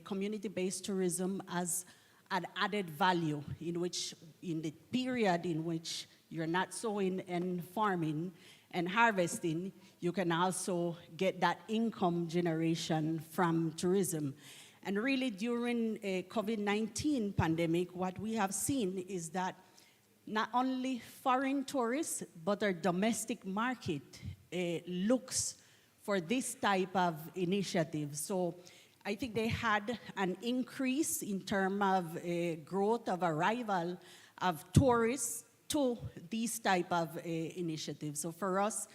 community-based tourism as an added value in the period in which you're not sowing and farming and harvesting, you can also get that income generation from tourism. And really during COVID-19 pandemic, what we have seen is that not only foreign tourists, but our domestic market looks for this type of initiative. So I think they had an increase in terms of growth of arrival of tourists to these type of initiatives. So for us,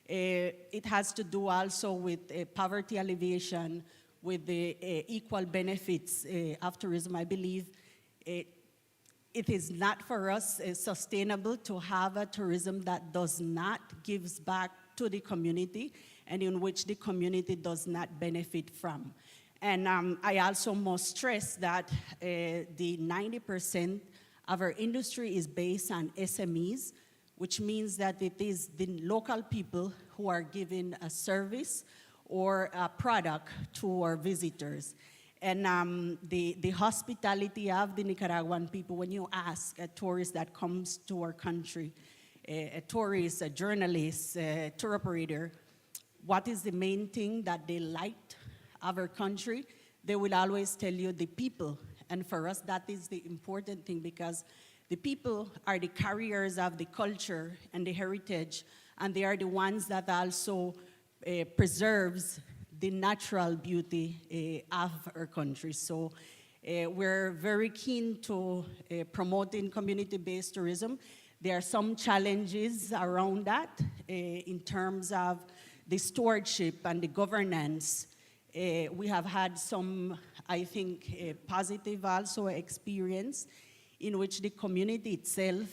It has to do also with poverty alleviation, with the equal benefits of tourism. I believe it is not for us sustainable to have a tourism that does not give back to the community and in which the community does not benefit from. And I also must stress that the 90% of our industry is based on SMEs, which means that it is the local people who are giving a service or a product to our visitors. And the hospitality of the Nicaraguan people, when you ask a tourist that comes to our country, a tourist, a journalist, a tour operator, what is the main thing that they liked of our country, they will always tell you the people. And for us, that is the important thing, because the people are the carriers of the culture and the heritage, and they are the ones that also preserves the natural beauty of our country. So we're very keen to promoting community-based tourism. There are some challenges around that in terms of the stewardship and the governance. We have had some, I think, positive also experience in which the community itself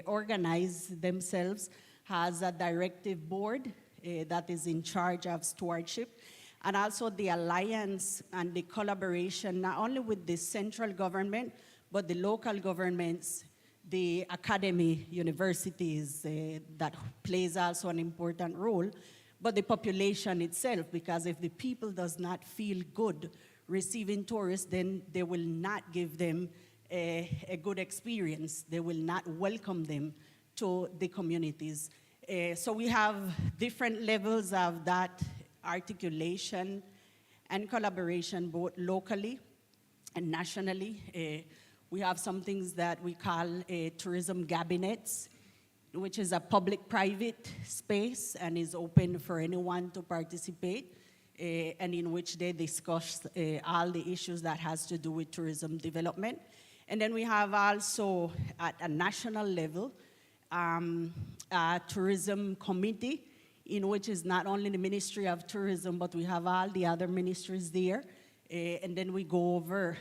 organized themselves, has a directive board that is in charge of stewardship, and also the alliance and the collaboration, not only with the central government, but the local governments, the academy, universities, that plays also an important role, but the population itself, because if the people does not feel good receiving tourists, then they will not give them a good experience. They will not welcome them to the communities. So we have different levels of that articulation and collaboration, both locally and nationally. We have some things that we call tourism cabinets, which is a public-private space and is open for anyone to participate, and in which they discuss all the issues that has to do with tourism development. And then we have also, at a national level, a tourism committee, in which is not only the Ministry of Tourism, but we have all the other ministries there. And then we go over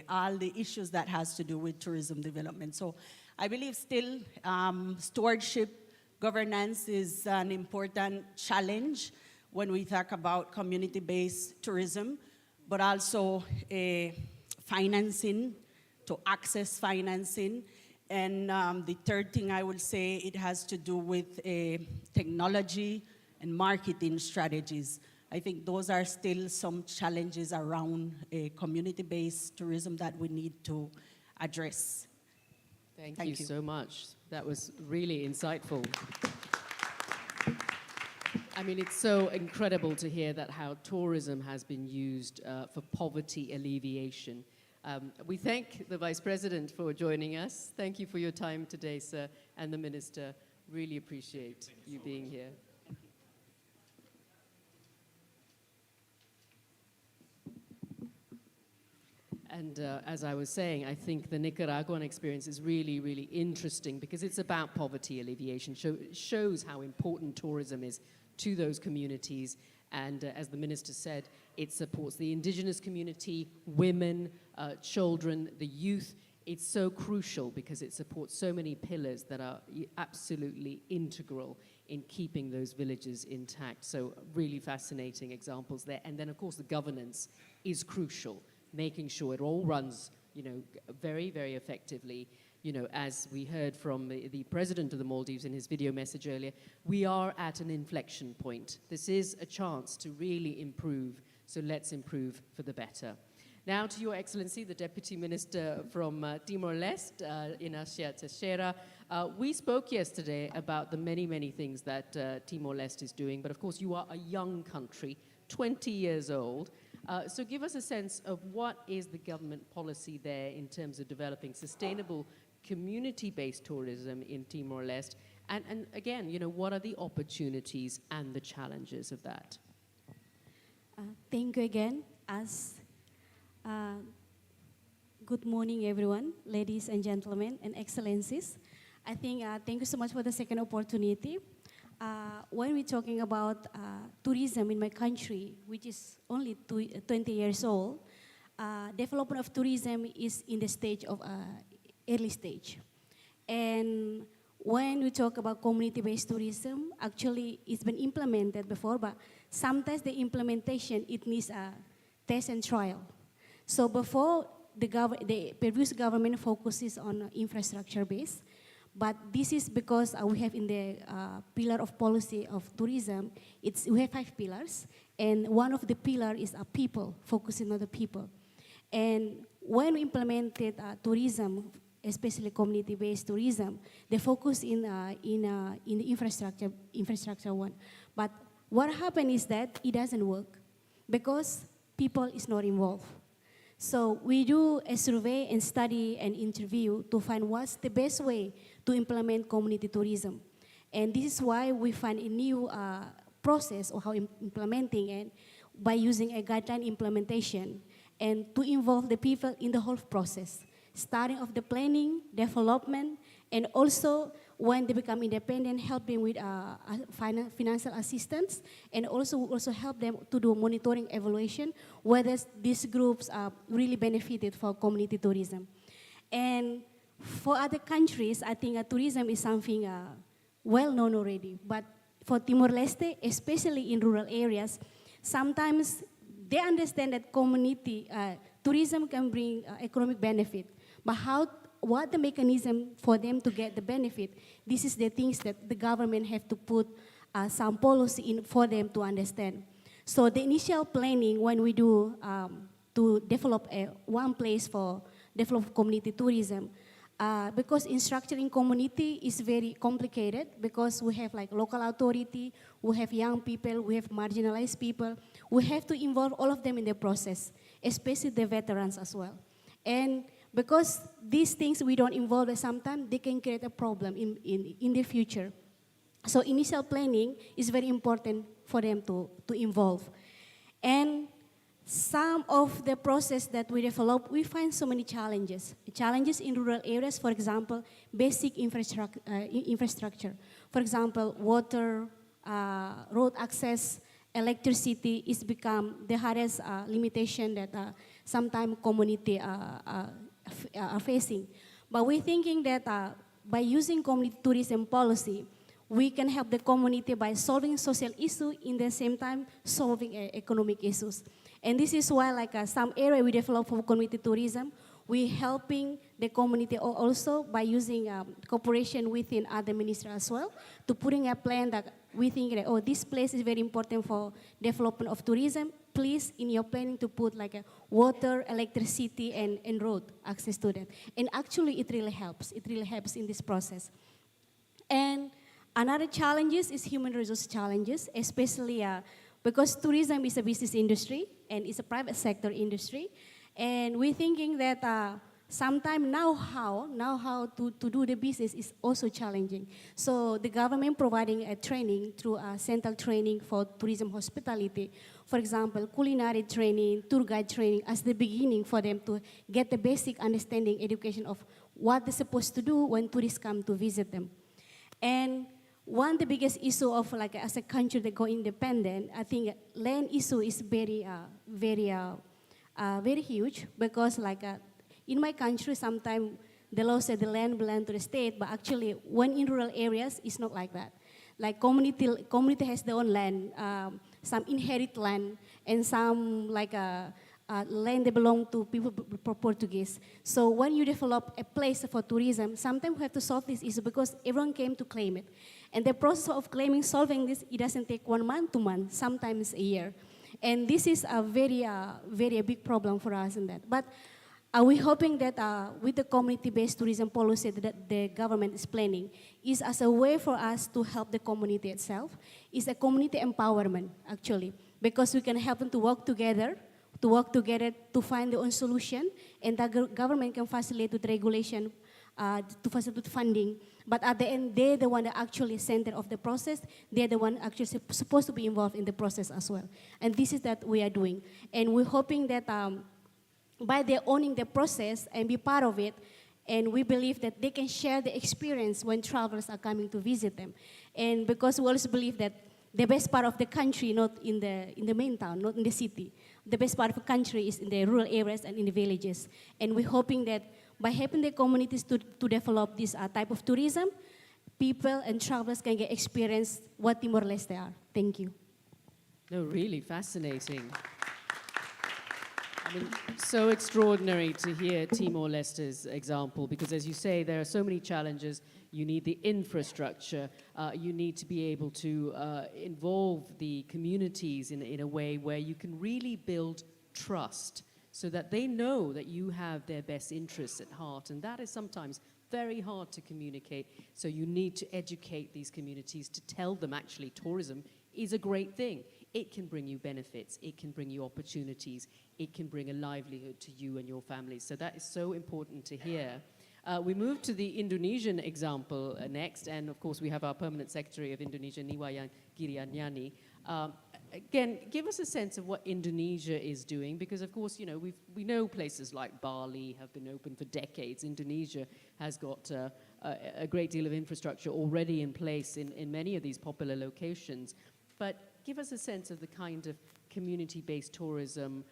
all the issues that has to do with tourism development. So I believe still stewardship governance is an important challenge when we talk about community-based tourism, but also financing, to access financing. And the third thing I will say, it has to do with technology and marketing strategies. I think those are still some challenges around community-based tourism that we need to address. Thank you so much. That was really insightful. I mean, it's so incredible to hear that how tourism has been used for poverty alleviation. We thank the Vice President for joining us. Thank you for your time today, sir, and the Minister. Really appreciate you being here. And as I was saying, I think the Nicaraguan experience is really, really interesting because it's about poverty alleviation. It shows how important tourism is to those communities. And as the Minister said, it supports the indigenous community, women, children, the youth. It's so crucial because it supports so many pillars that are absolutely integral in keeping those villages intact. So really fascinating examples there. And then, of course, the governance is crucial, making sure it all runs, very, very effectively. As we heard from the President of the Maldives in his video message earlier, we are at an inflection point. This is a chance to really improve, so let's improve for the better. Now to Your Excellency, the Deputy Minister from Timor-Leste, Anasha Teixeira. We spoke yesterday about the many, many things that Timor-Leste is doing, but of course you are a young country, 20 years old. So give us a sense of what is the government policy there in terms of developing sustainable community-based tourism in Timor-Leste, and again, what are the opportunities and the challenges of that? Thank you again. Good morning, everyone, ladies and gentlemen, and excellencies. I think thank you so much for the second opportunity. when we're talking about tourism in my country, which is only 20 years old, development of tourism is in the stage of early stage. And when we talk about community-based tourism, actually it's been implemented before, but sometimes the implementation, it needs a test and trial. So before, the previous government focuses on infrastructure base, but this is because we have in the pillar of policy of tourism, we have 5 pillars, and one of the pillar is people, focusing on the people. And when we implemented tourism, especially community-based tourism, they focus in the infrastructure one. But what happened is that it doesn't work because people is not involved. So we do a survey and study and interview to find what's the best way to implement community tourism. And this is why we find a new process of how implementing it by using a guideline implementation and to involve the people in the whole process, starting of the planning, development, and also when they become independent, helping with financial assistance, and also help them to do monitoring evaluation, whether these groups really benefited for community tourism. And for other countries, I think tourism is something well known already, but for Timor-Leste, especially in rural areas, sometimes they understand that community tourism can bring economic benefit, but what the mechanism for them to get the benefit, this is the things that the government have to put some policy in for them to understand. So the initial planning when we do to develop one place for develop community tourism, because in structuring community is very complicated because we have like local authority, we have young people, we have marginalized people. We have to involve all of them in the process, especially the veterans as well. And because these things we don't involve at some time, they can create a problem in the future. So initial planning is very important for them to involve. And some of the process that we develop, we find so many challenges. Challenges in rural areas, for example, basic infrastructure. For example, water, road access, electricity is become the hardest limitation that sometimes community are facing. But we're thinking that by using community tourism policy, we can help the community by solving social issues in the same time solving economic issues. And this is why like some area we develop for community tourism, we're helping the community also by using cooperation within other ministries as well to putting a plan that we think that, oh, this place is very important for development of tourism. Please, in your planning, to put like a water, electricity, and road access to that. And actually, it really helps. It really helps in this process. And another challenges is human resource challenges, especially because tourism is a business industry and it's a private sector industry. And we're thinking that sometimes know how to do the business is also challenging. So the government providing a training through a central training for tourism hospitality. For example, culinary training, tour guide training as the beginning for them to get the basic understanding, education of what they're supposed to do when tourists come to visit them. And one of the biggest issue of like as a country that go independent, I think land issue is very huge because like in my country sometimes the law said the land belongs to the state, but actually when in rural areas it's not like that. Like community has their own land, some inherit land, and some like land that belong to people Portuguese. So when you develop a place for tourism, sometimes we have to solve this issue because everyone came to claim it. And the process of solving this, it doesn't take 1 month, 2 months, sometimes a year. And this is a very big problem for us in that. But we're hoping that with the community-based tourism policy that the government is planning, is as a way for us to help the community itself, is a community empowerment, actually, because we can help them to work together to find their own solution, and the government can facilitate with regulation to facilitate funding. But at the end, they're the one that actually center of the process. They're the one actually supposed to be involved in the process as well. And this is that we are doing. And we're hoping that by their owning the process and be part of it, And we believe that they can share the experience when travelers are coming to visit them. And because we also believe that the best part of the country, not in the main town, not in the city. The best part of the country is in the rural areas and in the villages. And we're hoping that by helping the communities to develop this type of tourism, people and travelers can get experience what Timor-Leste are. Thank you. No, really fascinating. I mean, so extraordinary to hear Timor-Leste's example, because as you say, there are so many challenges. You need the infrastructure. You need to be able to involve the communities in a way where you can really build trust so that they know that you have their best interests at heart. And that is sometimes very hard to communicate. So you need to educate these communities to tell them actually tourism is a great thing. It can bring you benefits. It can bring you opportunities. It can bring a livelihood to you and your families. So that is so important to hear. We move to the Indonesian example next, and of course we have our Permanent Secretary of Indonesia, Niwayan Girianyani. Again, give us a sense of what Indonesia is doing, because of course, you know, we know places like Bali have been open for decades. Indonesia has got a great deal of infrastructure already in place in many of these popular locations. But give us a sense of the kind of community-based tourism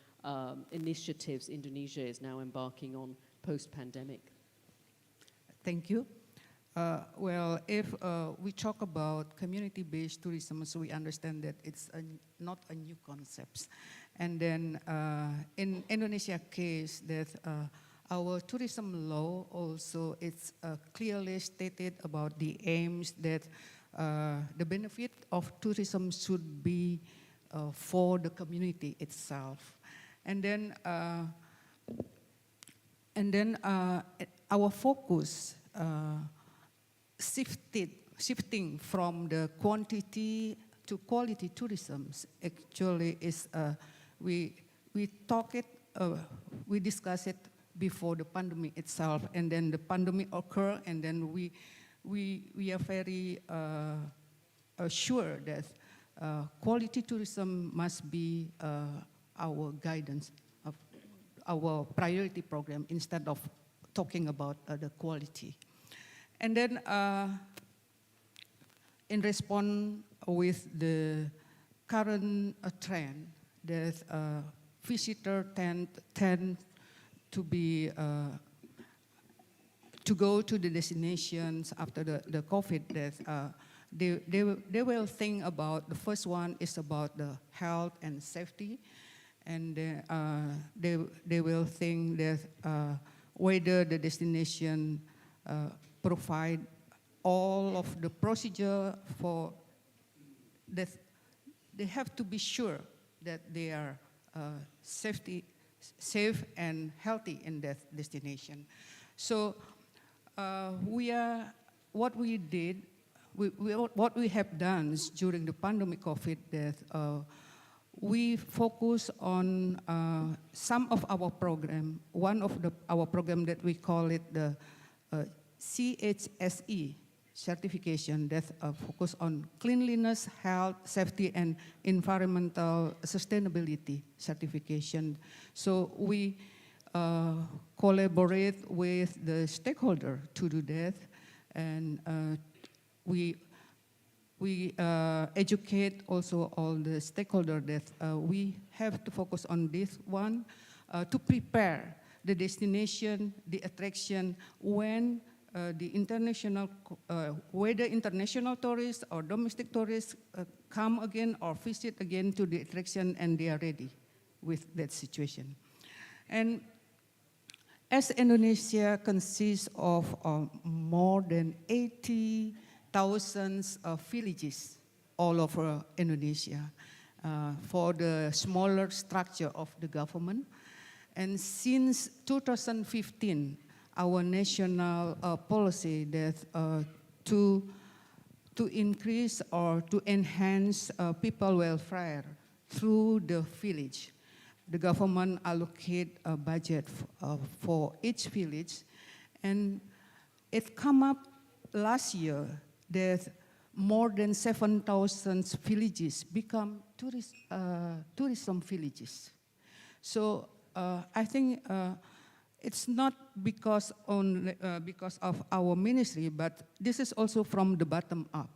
initiatives Indonesia is now embarking on post-pandemic. Thank you. Well, if we talk about community-based tourism, so we understand that it's not a new concept. And then in Indonesia case, that our tourism law also it's clearly stated about the aims that the benefit of tourism should be for the community itself. And then our focus shifting from the quantity to quality tourism actually is we discussed it before the pandemic itself, and then the pandemic occurred, and then we are very sure that quality tourism must be our guidance of our priority program instead of talking about the quality. And then in response with the current trend that visitors tend to be to go to the destinations after the COVID, that they will think about, the first one is about the health and safety, and they will think that whether the destination provide all of the procedure for that. They have to be sure that they are safe and healthy in that destination. So what we have done during the pandemic COVID, that we focus on some of our program. One of our program that we call it the CHSE certification, that focus on cleanliness, health, safety, and environmental sustainability certification. So we collaborate with the stakeholder to do that, and we educate also all the stakeholders that we have to focus on this one to prepare the destination, the attraction when the international, whether international tourists or domestic tourists come again or visit again to the attraction, and they are ready with that situation. And as Indonesia consists of more than 80,000 villages all over Indonesia for the smaller structure of the government. And since 2015, our national policy that to increase or to enhance people welfare through the village. The government allocate a budget for each village, and it come up last year that more than 7,000 villages become tourism villages. So I think it's not because because of our ministry, but this is also from the bottom up.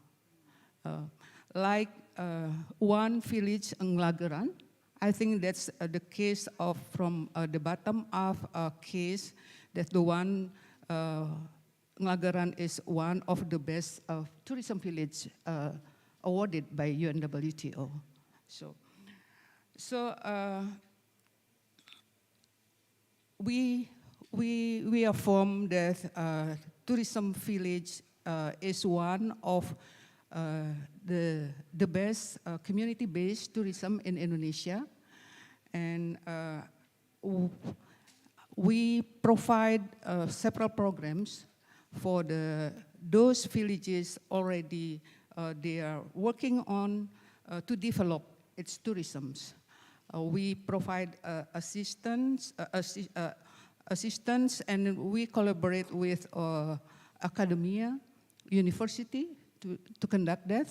Like one village, Nglagaran, I think that's the case of from the bottom up case, that the one Nglagaran is one of the best tourism village awarded by UNWTO. So we affirm that tourism village is one of the best community-based tourism in Indonesia, and we provide several programs for those villages already they are working on to develop its tourisms. We provide assistance, and we collaborate with academia, university to conduct that.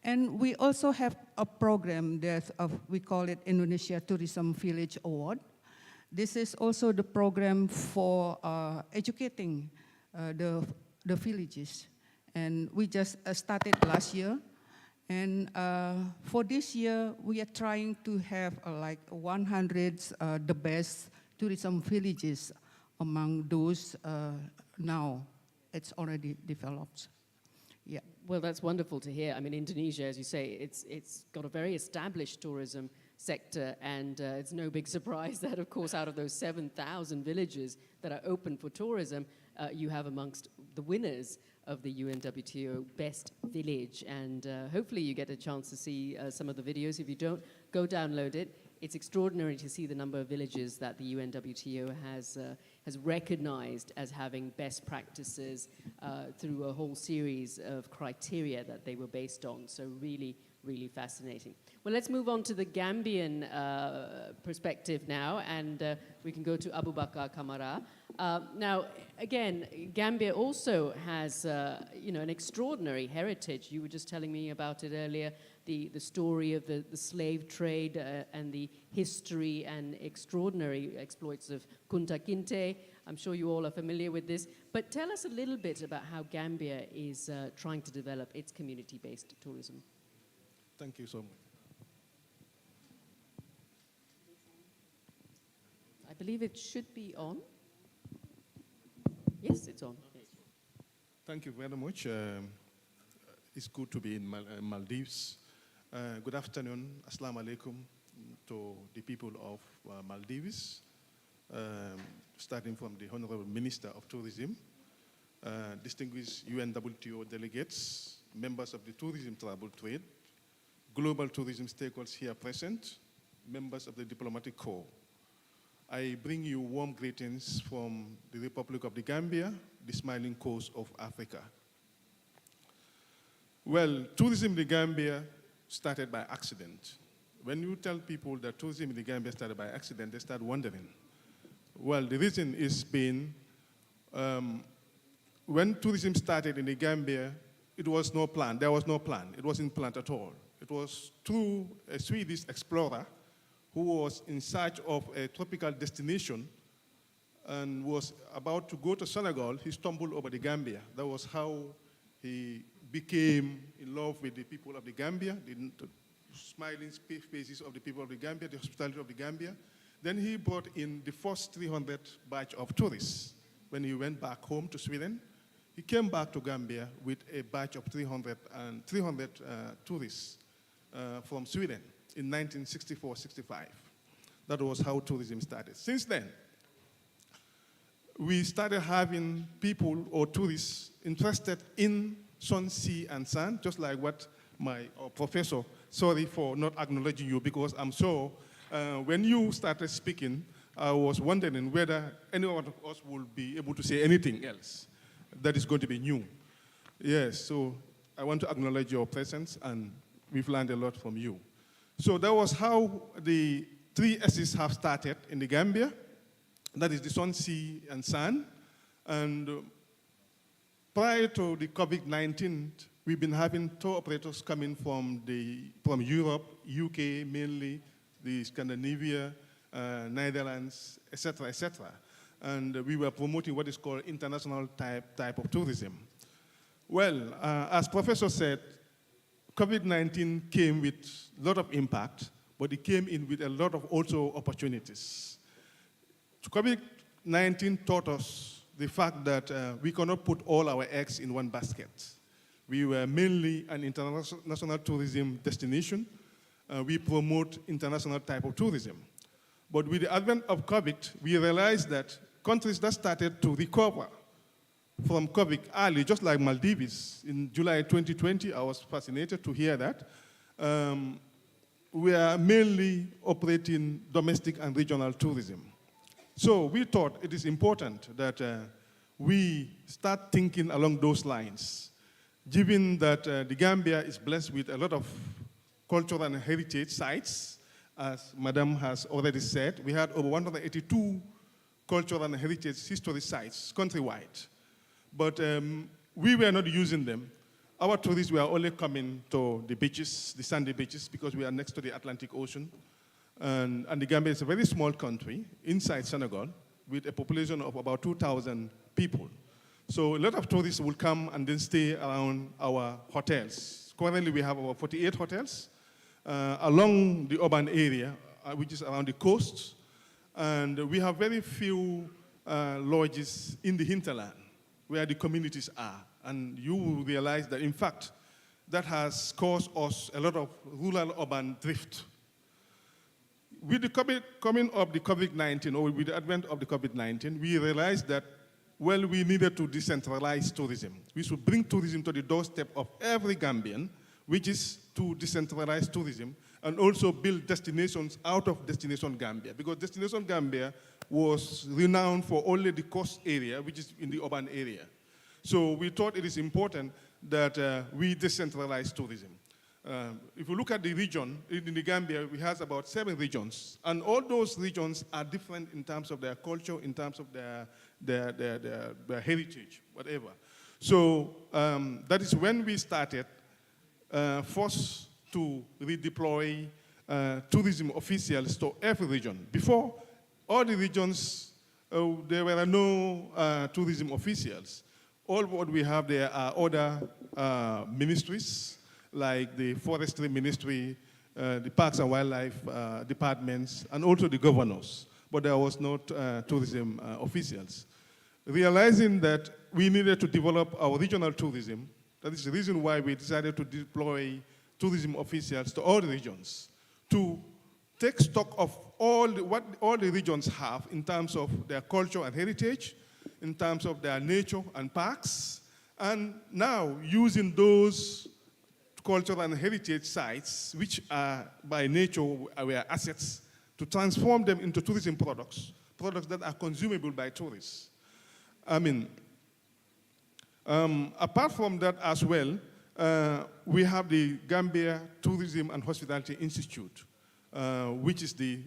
And we also have a program that we call it Indonesia Tourism Village Award. This is also the program for educating the villages. And we just started last year. And for this year, we are trying to have like 100 the best tourism villages among those now. It's already developed. Yeah. Well, that's wonderful to hear. I mean, Indonesia, as you say, it's got a very established tourism sector, and it's no big surprise that, of course, out of those 7,000 villages that are open for tourism, you have amongst the winners of the UNWTO Best Village. And hopefully you get a chance to see some of the videos. If you don't, go download it. It's extraordinary to see the number of villages that the UNWTO has recognized as having best practices through a whole series of criteria that they were based on. So really, really fascinating. Well, let's move on to the Gambian perspective now, and we can go to Abubakar Kamara. Now, again, Gambia also has, an extraordinary heritage. You were just telling me about it earlier, the story of the slave trade and the history and extraordinary exploits of Kunta Kinte. I'm sure you all are familiar with this. But tell us a little bit about how Gambia is trying to develop its community-based tourism. Thank you so much. I believe it should be on. Yes, it's on. Thank you very much. It's good to be in Maldives. Good afternoon, Assalamu alaikum to the people of Maldives, starting from the Honorable Minister of Tourism, distinguished UNWTO delegates, members of the Tourism Travel Trade, global tourism stakeholders here present, members of the Diplomatic Corps. I bring you warm greetings from the Republic of the Gambia, the smiling coast of Africa. Well, tourism in the Gambia started by accident. When you tell people that tourism in the Gambia started by accident, they start wondering. Well, the reason is been, when tourism started in the Gambia, it was no plan. There was no plan. It wasn't planned at all. It was through a Swedish explorer who was in search of a tropical destination and was about to go to Senegal. He stumbled over the Gambia. That was how he became in love with the people of the Gambia, the smiling faces of the people of the Gambia, the hospitality of the Gambia. Then he brought in the first 300 batch of tourists. When he went back home to Sweden, he came back to Gambia with a batch of 300 tourists from Sweden in 1964-65. That was how tourism started. Since then, we started having people or tourists interested in sun, sea, and sand, just like what my professor, sorry for not acknowledging you, because I'm sure when you started speaking, I was wondering whether any one of us will be able to say anything else that is going to be new. Yes, so I want to acknowledge your presence, and we've learned a lot from you. So that was how the 3 S's have started in the Gambia. That is the sun, sea, and sand. And prior to the COVID-19, we've been having tour operators coming from Europe, UK mainly, the Scandinavia, Netherlands, etc., etc. and we were promoting what is called international type of tourism. Well, as Professor said, COVID-19 came with a lot of impact, but it came in with a lot of also opportunities. COVID-19 taught us the fact that we cannot put all our eggs in one basket. We were mainly an international tourism destination. We promote international type of tourism. But with the advent of COVID, we realized that countries that started to recover from COVID early, just like Maldives in July 2020, I was fascinated to hear that. We are mainly operating domestic and regional tourism. So we thought it is important that we start thinking along those lines, given that the Gambia is blessed with a lot of cultural and heritage sites. As Madam has already said, we had over 182 cultural and heritage history sites countrywide. But we were not using them. Our tourists were only coming to the beaches, the sandy beaches, because we are next to the Atlantic Ocean. And the Gambia is a very small country inside Senegal with a population of about 2,000 people. So a lot of tourists will come and then stay around our hotels. Currently, we have about 48 hotels along the urban area, which is around the coast. And we have very few lodges in the hinterland where the communities are. And you will realize that, in fact, that has caused us a lot of rural-urban drift. With the coming of the COVID-19, or with the advent of the COVID-19, we realized that, well, we needed to decentralize tourism. We should bring tourism to the doorstep of every Gambian, which is to decentralize tourism and also build destinations out of Destination Gambia, because Destination Gambia was renowned for only the coast area, which is in the urban area. So we thought it is important that we decentralize tourism. If you look at the region, in the Gambia, we have about 7 regions, and all those regions are different in terms of their culture, in terms of their heritage, whatever. So that is when we started first to redeploy tourism officials to every region. Before, all the regions, there were no tourism officials. All what we have there are other ministries, like the Forestry Ministry, the Parks and Wildlife departments, and also the governors. But there was not tourism officials. Realizing that we needed to develop our regional tourism, that is the reason why we decided to deploy tourism officials to all the regions to take stock of what all the regions have in terms of their culture and heritage, in terms of their nature and parks, and now using those cultural and heritage sites, which are by nature our assets, to transform them into tourism products that are consumable by tourists. I mean, apart from that as well, we have the Gambia Tourism and Hospitality Institute, which is the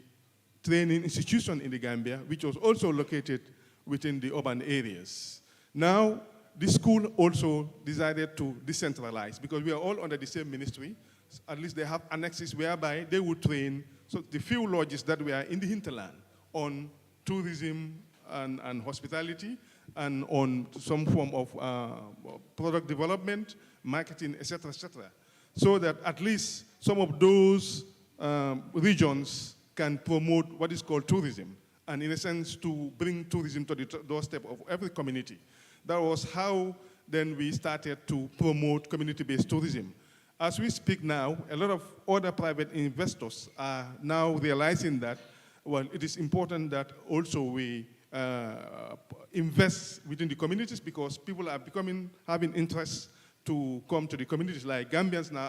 training institution in the Gambia, which was also located within the urban areas. Now, the school also decided to decentralize because we are all under the same ministry. At least they have annexes whereby they would train the few lodges that were in the hinterland on tourism and hospitality and on some form of product development, marketing, etc., so that at least some of those regions can promote what is called tourism, and in a sense to bring tourism to the doorstep of every community. That was how then we started to promote community-based tourism. As we speak now, a lot of other private investors are now realizing that, well, it is important that also we invest within the communities because people are having interest to come to the communities. Like Gambians now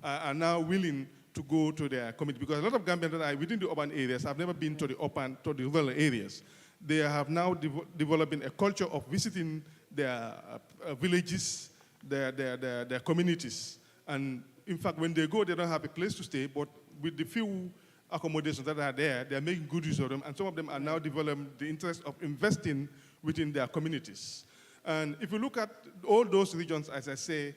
are now willing to go to their community because a lot of Gambians that are within the urban areas have never been to the rural areas. They have now developing a culture of visiting their villages, their communities. And in fact, when they go, they don't have a place to stay, but with the few accommodations that are there, they're making good use of them, and some of them are now developing the interest of investing within their communities. And if you look at all those regions, as I say,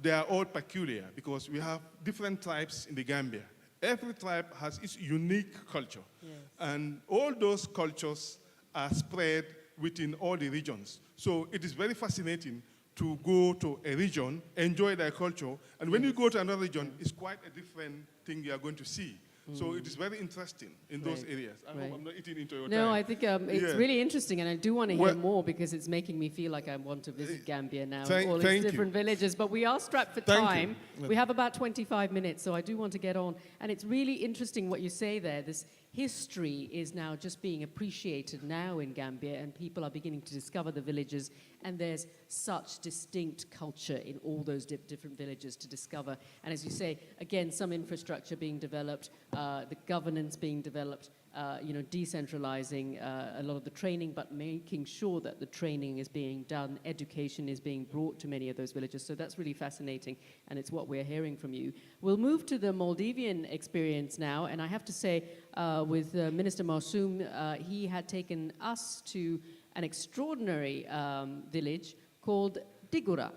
they are all peculiar because we have different tribes in the Gambia. Every tribe has its unique culture. Yes. And all those cultures are spread within all the regions. So it is very fascinating to go to a region, enjoy their culture, and when you go to another region, it's quite a different thing you are going to see. So it is very interesting in those areas. I hope I'm not eating into your time. No, I think it's Yeah. really interesting, and I do want to hear Well- more because it's making me feel like I want to visit Gambia now, Thank- all its thank you. different villages. But we are strapped for Thank you. time. We have about 25 minutes, so I do want to get on. And it's really interesting what you say there. This history is now just being appreciated now in Gambia, and people are beginning to discover the villages, and there's such distinct culture in all those different villages to discover. And as you say, again, some infrastructure being developed, the governance being developed, decentralizing a lot of the training, but making sure that the training is being done, education is being brought to many of those villages. So that's really fascinating, and it's what we're hearing from you. We'll move to the Maldivian experience now, and I have to say, with Minister Mausum, he had taken us to an extraordinary village called Digura.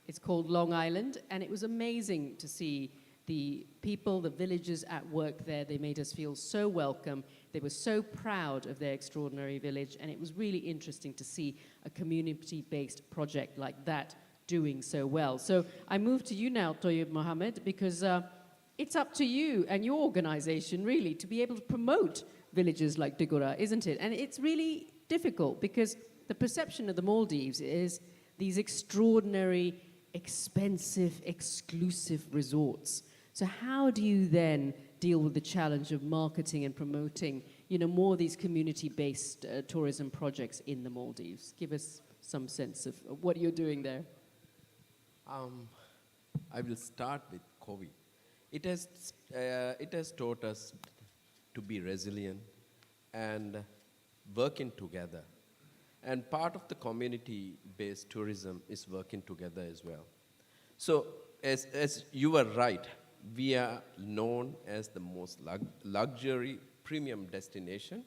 It's called Long Island, and it was amazing to see the people, the villagers at work there. They made us feel so welcome. They were so proud of their extraordinary village, and it was really interesting to see a community-based project like that doing so well. So I move to you now, Toyib Mohammed, because it's up to you and your organization, really, to be able to promote villages like Digura, isn't it? And it's really difficult because the perception of the Maldives is these extraordinary, expensive, exclusive resorts. So how do you then deal with the challenge of marketing and promoting, more of these community-based tourism projects in the Maldives? Give us some sense of what you're doing there. I will start with COVID. It has taught us to be resilient and working together. And part of the community-based tourism is working together as well. So as you were right, we are known as the most luxury premium destination,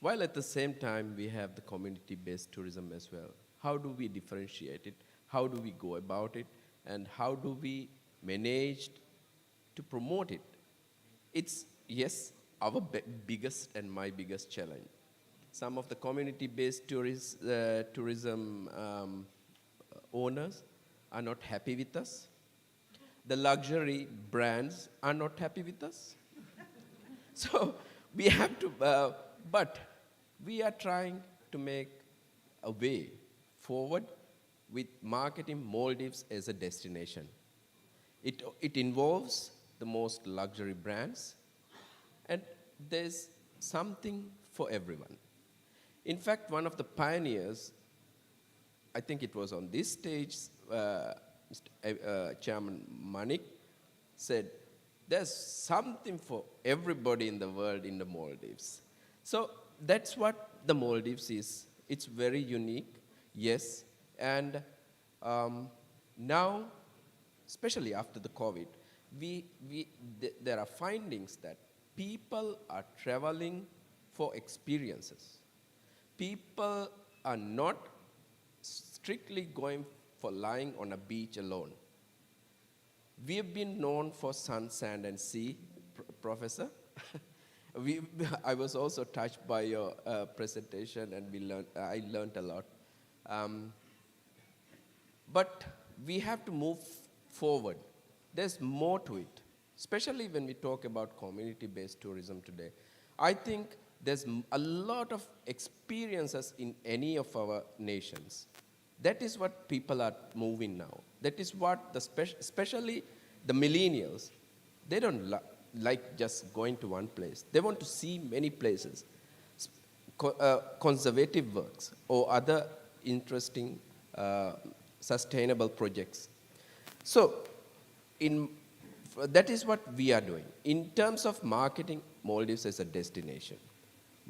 while at the same time we have the community-based tourism as well. How do we differentiate it? How do we go about it? And how do we manage to promote it? It's, yes, our biggest and my biggest challenge. Some of the community-based tourism owners are not happy with us. The luxury brands are not happy with us. So we have to, but we are trying to make a way forward with marketing Maldives as a destination. It involves the most luxury brands, and there's something for everyone. In fact, one of the pioneers, I think it was on this stage, Chairman Manik said, there's something for everybody in the world in the Maldives. So that's what the Maldives is. It's very unique, yes. And now, especially after the COVID, there are findings that people are traveling for experiences. People are not strictly going for lying on a beach alone. We have been known for sun, sand, and sea, Professor. I was also touched by your presentation, and I learned a lot. But we have to move forward. There's more to it, especially when we talk about community-based tourism today. I think there's a lot of experiences in any of our nations. That is what people are moving now. That is what, especially the millennials, they don't like just going to one place. They want to see many places, conservative works or other interesting sustainable projects. So that is what we are doing. In terms of marketing Maldives as a destination,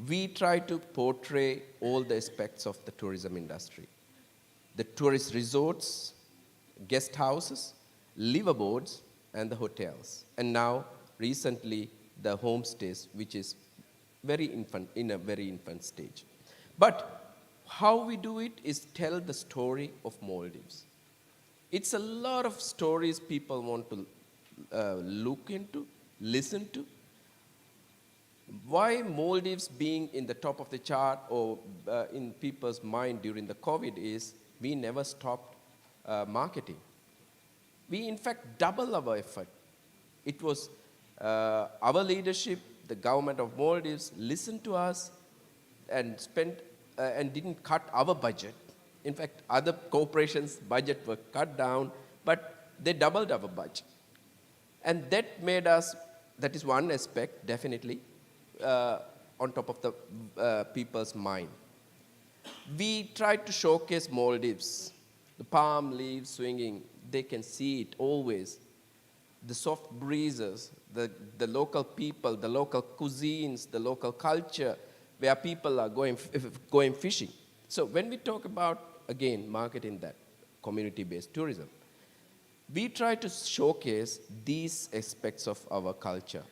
we try to portray all the aspects of the tourism industry. The tourist resorts, guest houses, liveaboards, and the hotels. And now, recently, the homestays, which is in a very infant stage. But how we do it is tell the story of Maldives. It's a lot of stories people want to look into, listen to. Why Maldives being in the top of the chart or in people's mind during the COVID is we never stopped marketing. We in fact doubled our effort. It was our leadership, the government of Maldives listened to us and spent and didn't cut our budget. In fact, other corporations' budget were cut down, but they doubled our budget. And that made us, that is one aspect, definitely, on top of the people's mind. We tried to showcase Maldives, the palm leaves swinging, they can see it always. The soft breezes, the local people, the local cuisines, the local culture, where people are going fishing. So when we talk about, again, marketing that, community-based tourism, we try to showcase these aspects of our culture.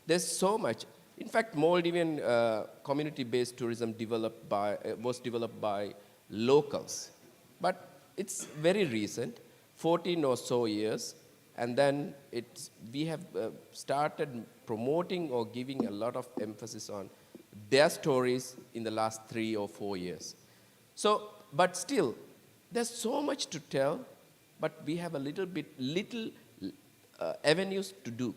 There's so much. In fact, Maldivian community-based tourism was developed by locals. But it's very recent, 14 or so years, and then we have started promoting or giving a lot of emphasis on their stories in the last 3 or 4 years. So, but still, there's so much to tell, but we have a little avenues to do.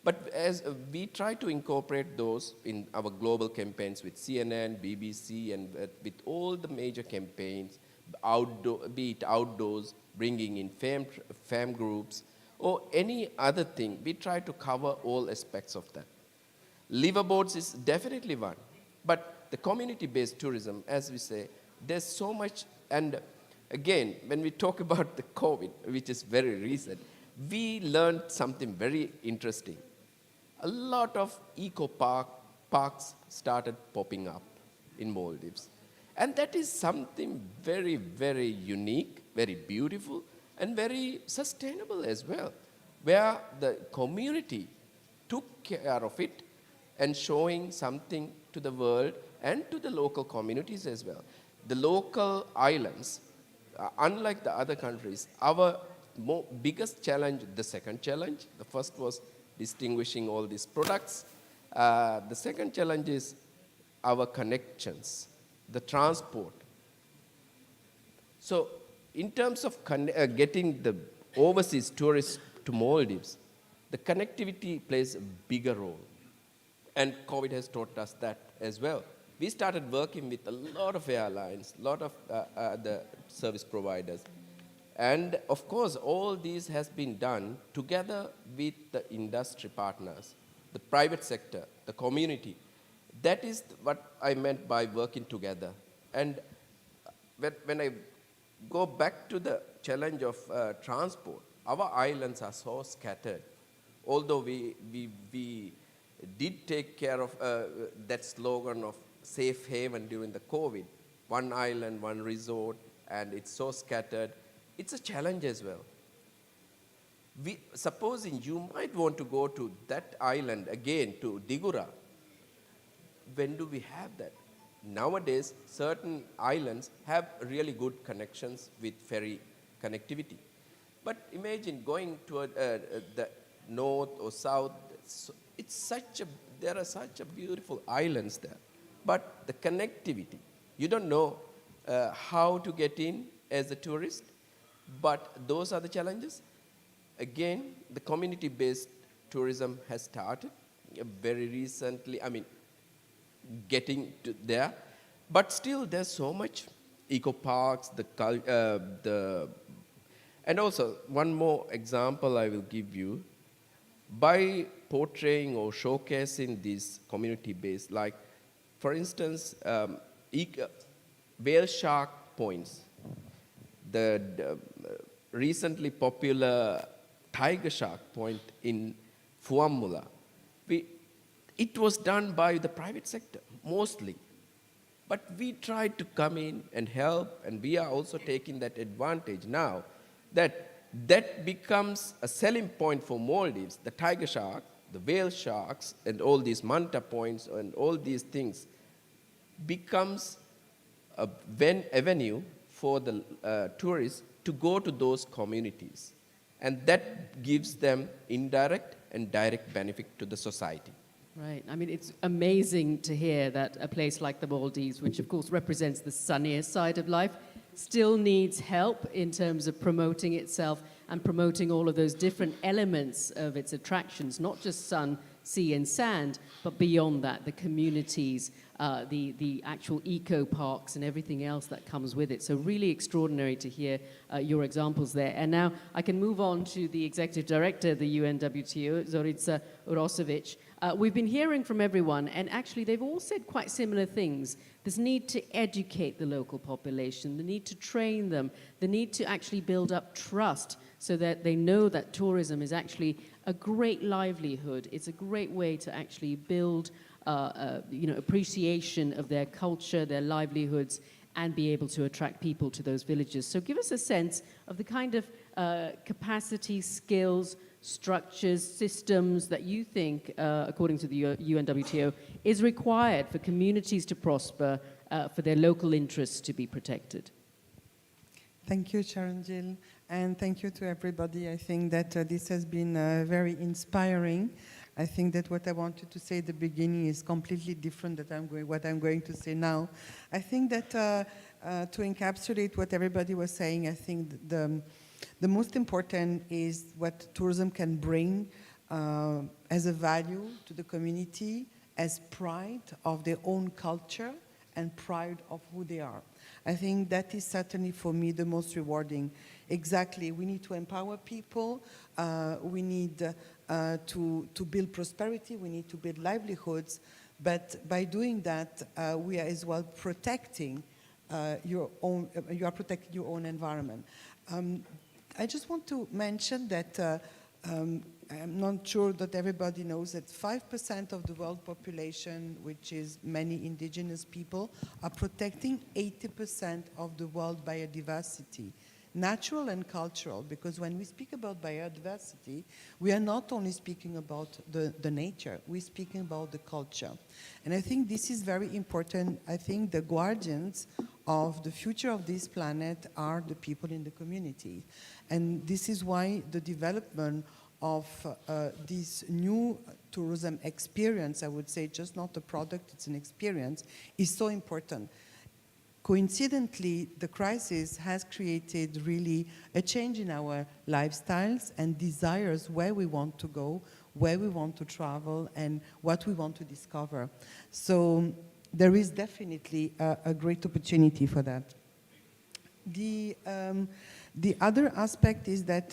But as we try to incorporate those in our global campaigns with CNN, BBC, and with all the major campaigns, be it outdoors, bringing in fam groups, or any other thing, we try to cover all aspects of that. Liverboards is definitely one, but the community-based tourism, as we say, there's so much, and again, when we talk about the COVID, which is very recent, we learned something very interesting. A lot of parks started popping up in Maldives. And that is something very, very unique, very beautiful, and very sustainable as well, where the community took care of it and showing something to the world and to the local communities as well. The local islands, unlike the other countries, our biggest challenge, the second challenge, the first was distinguishing all these products. The second challenge is our connections, the transport. So in terms of getting the overseas tourists to Maldives, the connectivity plays a bigger role. And COVID has taught us that as well. We started working with a lot of airlines, a lot of the service providers. And of course, all these has been done together with the industry partners, the private sector, the community. That is what I meant by working together. And when I go back to the challenge of transport, our islands are so scattered. Although we did take care of that slogan of safe haven during the COVID, one island, one resort, and it's so scattered, it's a challenge as well. Supposing you might want to go to that island again, to Digura, when do we have that? Nowadays, certain islands have really good connections with ferry connectivity. But imagine going to the north or south, there are such a beautiful islands there. But the connectivity, you don't know how to get in as a tourist, but those are the challenges. Again, the community-based tourism has started very recently, getting to there. But still, there's so much eco parks, and also one more example I will give you. By portraying or showcasing these community-based, like, for instance, whale shark points, the recently popular tiger shark point in Fuammula. It was done by the private sector, mostly. But we tried to come in and help, and we are also taking that advantage now, that becomes a selling point for Maldives, the tiger shark, the whale sharks, and all these manta points, and all these things becomes a avenue for the tourists to go to those communities. And that gives them indirect and direct benefit to the society. Right. I mean, it's amazing to hear that a place like the Maldives, which of course represents the sunnier side of life, still needs help in terms of promoting itself and promoting all of those different elements of its attractions, not just sun, sea and sand, but beyond that, the communities, the actual eco parks and everything else that comes with it. So really extraordinary to hear your examples there. And now I can move on to the Executive Director of the UNWTO, Zorica Urošević. We've been hearing from everyone, and actually they've all said quite similar things. This need to educate the local population, the need to train them, the need to actually build up trust so that they know that tourism is actually a great livelihood. It's a great way to actually build appreciation of their culture, their livelihoods, and be able to attract people to those villages. So give us a sense of the kind of capacity, skills, structures, systems that you think, according to the UNWTO, is required for communities to prosper, for their local interests to be protected. Thank you, Sharon Jill, and thank you to everybody. I think that this has been very inspiring. I think that what I wanted to say at the beginning is completely different than what I'm going to say now. I think that to encapsulate what everybody was saying, I think the most important is what tourism can bring as a value to the community, as pride of their own culture and pride of who they are. I think that is certainly for me the most rewarding. Exactly, we need to empower people, we need to build prosperity, we need to build livelihoods, but by doing that, we are as well protecting you are protecting your own environment. I just want to mention that I'm not sure that everybody knows that 5% of the world population, which is many indigenous people, are protecting 80% of the world biodiversity, natural and cultural, because when we speak about biodiversity, we are not only speaking about the nature, we're speaking about the culture. And I think this is very important. I think the guardians of the future of this planet are the people in the community. And this is why the development of this new tourism experience, I would say, just not a product, it's an experience, is so important. Coincidentally, the crisis has created really a change in our lifestyles and desires where we want to go, where we want to travel, and what we want to discover. So there is definitely a great opportunity for that. The other aspect is that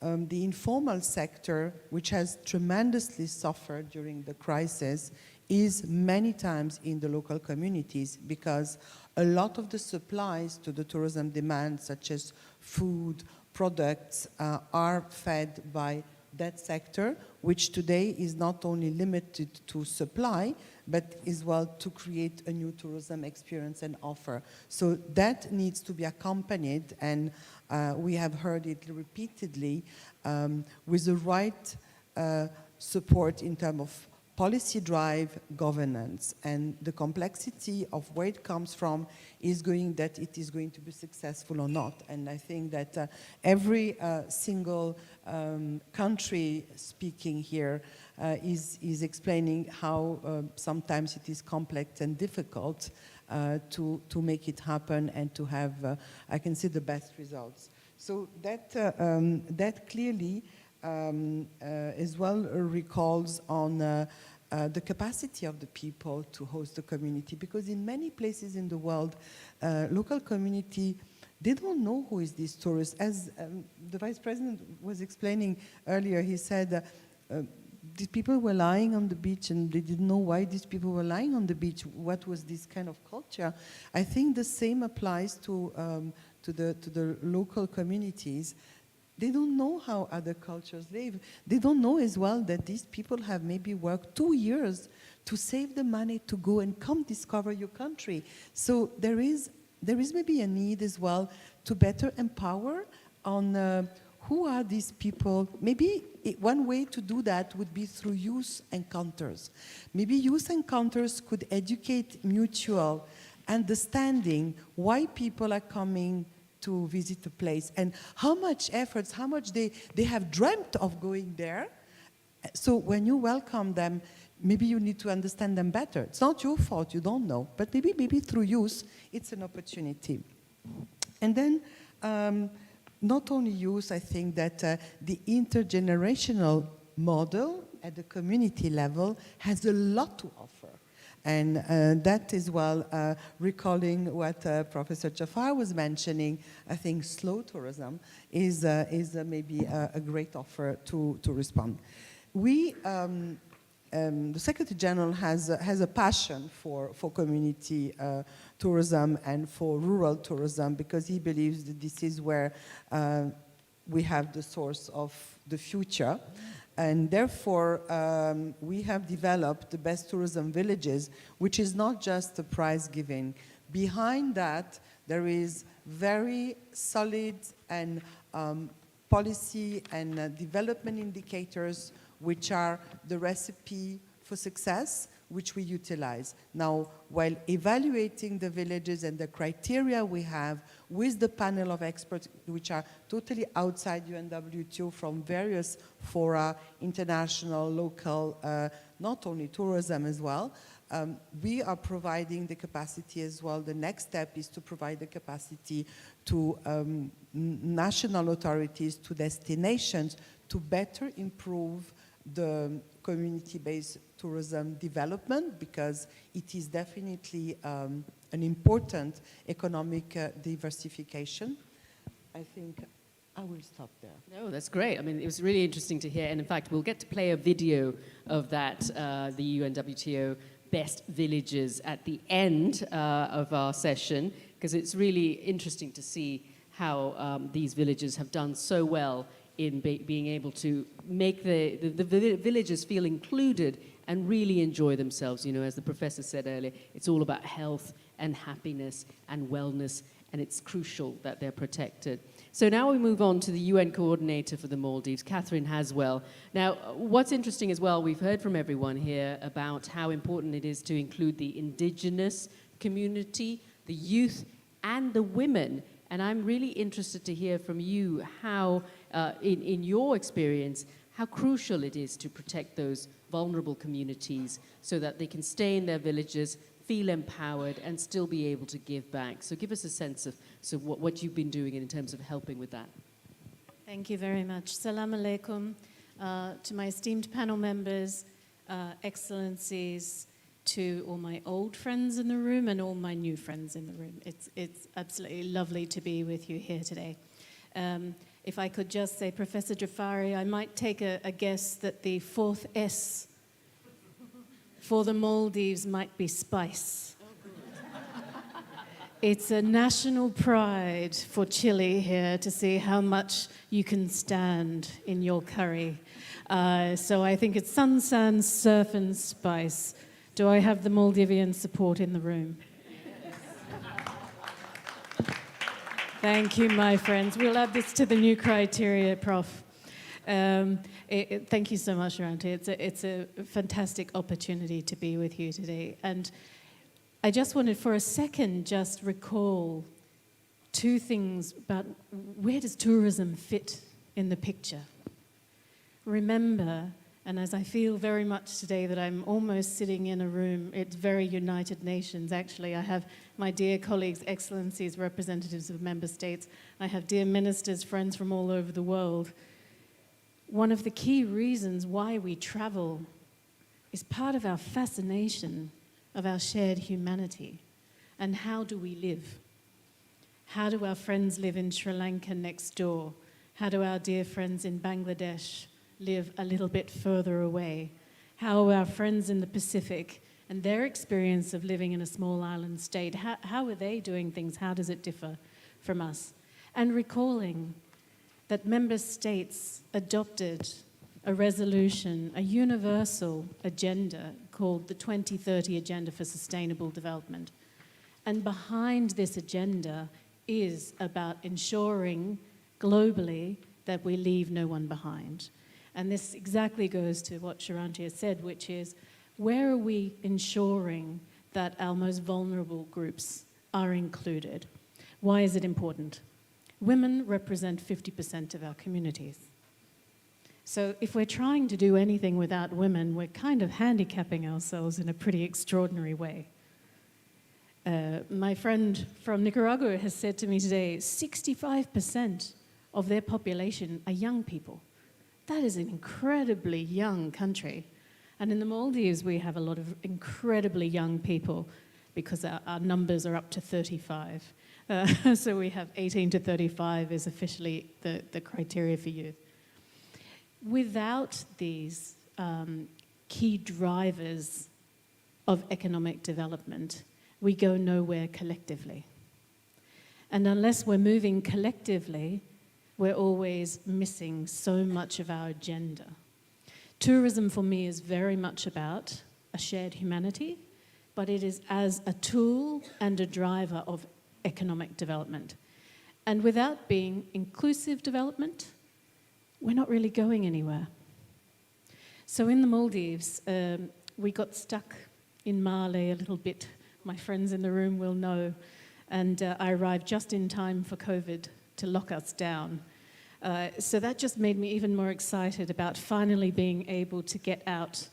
the informal sector, which has tremendously suffered during the crisis, is many times in the local communities, because a lot of the supplies to the tourism demand, such as food, products, are fed by that sector, which today is not only limited to supply, but as well to create a new tourism experience and offer. So that needs to be accompanied, and we have heard it repeatedly, with the right support in terms of policy drive, governance, and the complexity of where it comes from is that it is going to be successful or not. And I think that every single country speaking here is explaining how sometimes it is complex and difficult to make it happen and to have, I can see, the best results. So that clearly as well recalls on the capacity of the people to host the community, because in many places in the world, local community, they don't know who is this tourist. As the Vice President was explaining earlier, he said these people were lying on the beach and they didn't know why these people were lying on the beach. What was this kind of culture? I think the same applies to the local communities. They don't know how other cultures live. They don't know as well that these people have maybe worked 2 years to save the money to go and come discover your country. So there is maybe a need as well to better empower on who are these people. Maybe one way to do that would be through youth encounters. Maybe youth encounters could educate mutual understanding why people are coming to visit a place and how much efforts, how much they have dreamt of going there. So when you welcome them, maybe you need to understand them better. It's not your fault, you don't know, but maybe through use, it's an opportunity. And then, not only use, I think that the intergenerational model at the community level has a lot to offer. And that is, well, recalling what Professor Jafari was mentioning, I think slow tourism is maybe a great offer to respond. We, the Secretary General has a passion for community tourism and for rural tourism, because he believes that this is where we have the source of the future. And therefore, we have developed the best tourism villages, which is not just a prize giving. Behind that, there is very solid and policy and development indicators, which are the recipe for success, which we utilize. Now, while evaluating the villages and the criteria we have with the panel of experts, which are totally outside UNWTO from various fora, international, local, not only tourism as well, we are providing the capacity as well. The next step is to provide the capacity to national authorities, to destinations, to better improve the community-based tourism development, because it is definitely an important economic diversification. I think I will stop there. No, that's great. I mean, it was really interesting to hear. And in fact, we'll get to play a video of that, the UNWTO Best Villages at the end of our session, because it's really interesting to see how these villages have done so well in being able to make the villagers feel included and really enjoy themselves. You know, as the professor said earlier, it's all about health and happiness and wellness, and it's crucial that they're protected. So now we move on to the UN coordinator for the Maldives, Catherine Haswell. Now, what's interesting as well, we've heard from everyone here about how important it is to include the indigenous community, the youth, and the women. And I'm really interested to hear from you how, in your experience, how crucial it is to protect those vulnerable communities so that they can stay in their villages, feel empowered, and still be able to give back. So give us a sense of what you've been doing in terms of helping with that. Thank you very much. Salam alaikum to my esteemed panel members, excellencies, to all my old friends in the room and all my new friends in the room. It's absolutely lovely to be with you here today. If I could just say, Professor Jafari, I might take a guess that the fourth S for the Maldives might be spice. It's a national pride for Chile here to see how much you can stand in your curry. So I think it's sun, sand, surf, and spice. Do I have the Maldivian support in the room? Thank you, my friends. We'll add this to the new criteria, Prof. Thank you so much, Ranti. It's a fantastic opportunity to be with you today. And I just wanted for a second just recall two things about where does tourism fit in the picture. Remember, and as I feel very much today that I'm almost sitting in a room, it's very United Nations, actually. I have my dear colleagues, excellencies, representatives of member states. I have dear ministers, friends from all over the world. One of the key reasons why we travel is part of our fascination of our shared humanity. And how do we live? How do our friends live in Sri Lanka next door? How do our dear friends in Bangladesh live a little bit further away? How are our friends in the Pacific and their experience of living in a small island state, how are they doing things? How does it differ from us? And recalling that member states adopted a resolution, a universal agenda called the 2030 Agenda for Sustainable Development. And behind this agenda is about ensuring globally that we leave no one behind. And this exactly goes to what Sharanti has said, which is, where are we ensuring that our most vulnerable groups are included? Why is it important? Women represent 50% of our communities. So if we're trying to do anything without women, we're kind of handicapping ourselves in a pretty extraordinary way. My friend from Nicaragua has said to me today, 65% of their population are young people. That is an incredibly young country. And in the Maldives, we have a lot of incredibly young people because our numbers are up to 35. So we have 18 to 35 is officially the criteria for youth. Without these key drivers of economic development, we go nowhere collectively. And unless we're moving collectively, we're always missing so much of our agenda. Tourism for me is very much about a shared humanity, but it is as a tool and a driver of economic development. And without being inclusive development, we're not really going anywhere. So in the Maldives, we got stuck in Male a little bit. My friends in the room will know. And I arrived just in time for COVID to lock us down. So that just made me even more excited about finally being able to get out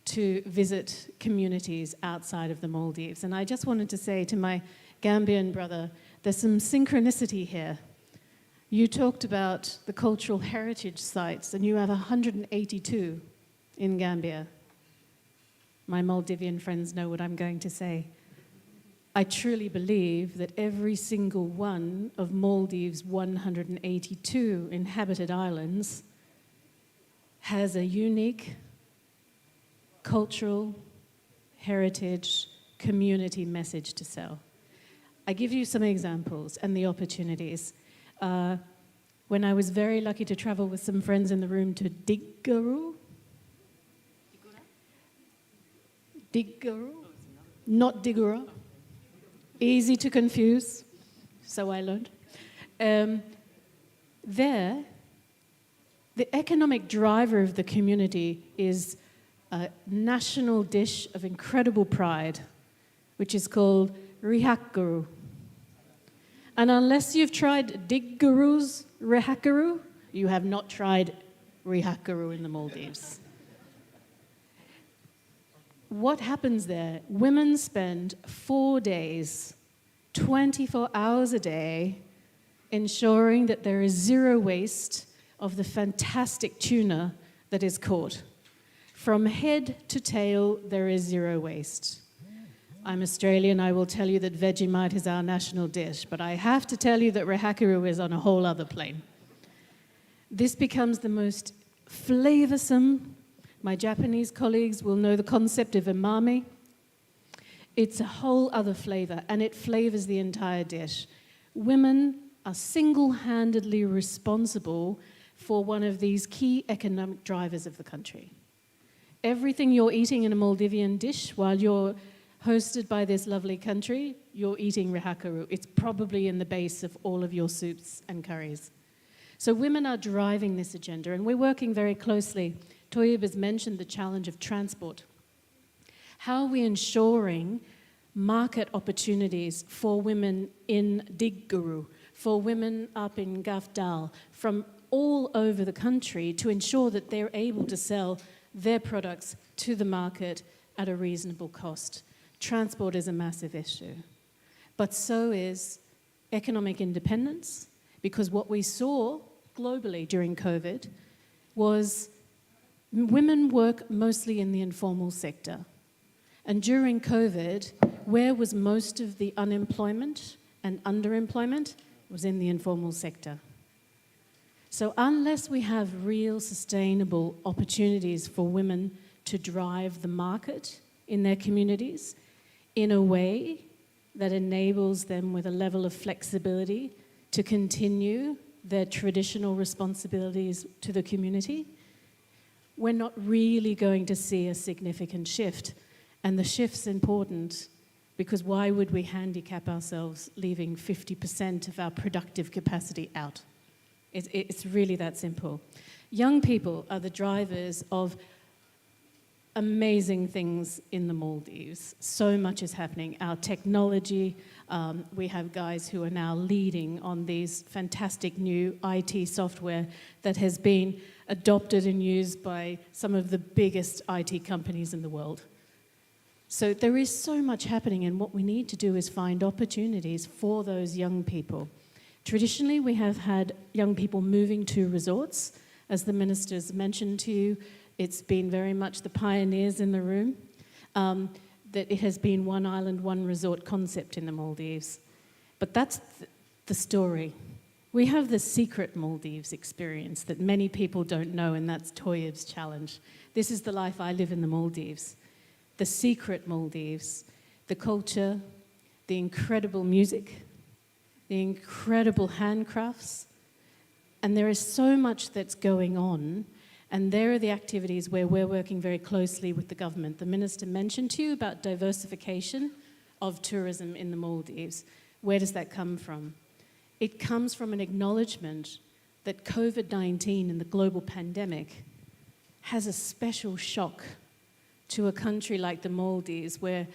to visit communities outside of the Maldives. And I just wanted to say to my Gambian brother, there's some synchronicity here. You talked about the cultural heritage sites, and you have 182 in Gambia. My Maldivian friends know what I'm going to say. I truly believe that every single one of Maldives' 182 inhabited islands has a unique cultural, heritage, community message to sell. I give you some examples and the opportunities. When I was very lucky to travel with some friends in the room to Diggaru. Diggaru? Not Diggura. Easy to confuse, so I learned. There, the economic driver of the community is a national dish of incredible pride, which is called rihakuru. And unless you've tried Diggaru's rihakuru, you have not tried rihakuru in the Maldives. What happens there? Women spend 4 days, 24 hours a day, ensuring that there is zero waste of the fantastic tuna that is caught. From head to tail, there is zero waste. I'm Australian, I will tell you that Vegemite is our national dish, but I have to tell you that rihakuru is on a whole other plane. This becomes the most flavoursome. My Japanese colleagues will know the concept of umami. It's a whole other flavour, and it flavours the entire dish. Women are single-handedly responsible for one of these key economic drivers of the country. Everything you're eating in a Maldivian dish while you're hosted by this lovely country, you're eating rihakuru. It's probably in the base of all of your soups and curries. So women are driving this agenda, and we're working very closely. Toyib has mentioned the challenge of transport. How are we ensuring market opportunities for women in Diggaru, for women up in Gafdal, from all over the country to ensure that they're able to sell their products to the market at a reasonable cost? Transport is a massive issue. But so is economic independence, because what we saw globally during COVID was women work mostly in the informal sector. And during COVID, where was most of the unemployment and underemployment? Was in the informal sector. So unless we have real sustainable opportunities for women to drive the market in their communities in a way that enables them with a level of flexibility to continue their traditional responsibilities to the community, we're not really going to see a significant shift. And the shift's important because why would we handicap ourselves leaving 50% of our productive capacity out? It's really that simple. Young people are the drivers of amazing things in the Maldives. So much is happening. Our technology, we have guys who are now leading on these fantastic new IT software that has been adopted and used by some of the biggest IT companies in the world. So there is so much happening, and what we need to do is find opportunities for those young people. Traditionally, we have had young people moving to resorts. As the ministers mentioned to you, it's been very much the pioneers in the room, that it has been one island, one resort concept in the Maldives. But that's the story. We have the secret Maldives experience that many people don't know, and that's Toyib's challenge. This is the life I live in the Maldives. The secret Maldives, the culture, the incredible music, the incredible handcrafts, and there is so much that's going on, and there are the activities where we're working very closely with the government. The minister mentioned to you about diversification of tourism in the Maldives. Where does that come from? It comes from an acknowledgement that COVID-19 and the global pandemic has a special shock to a country like the Maldives, where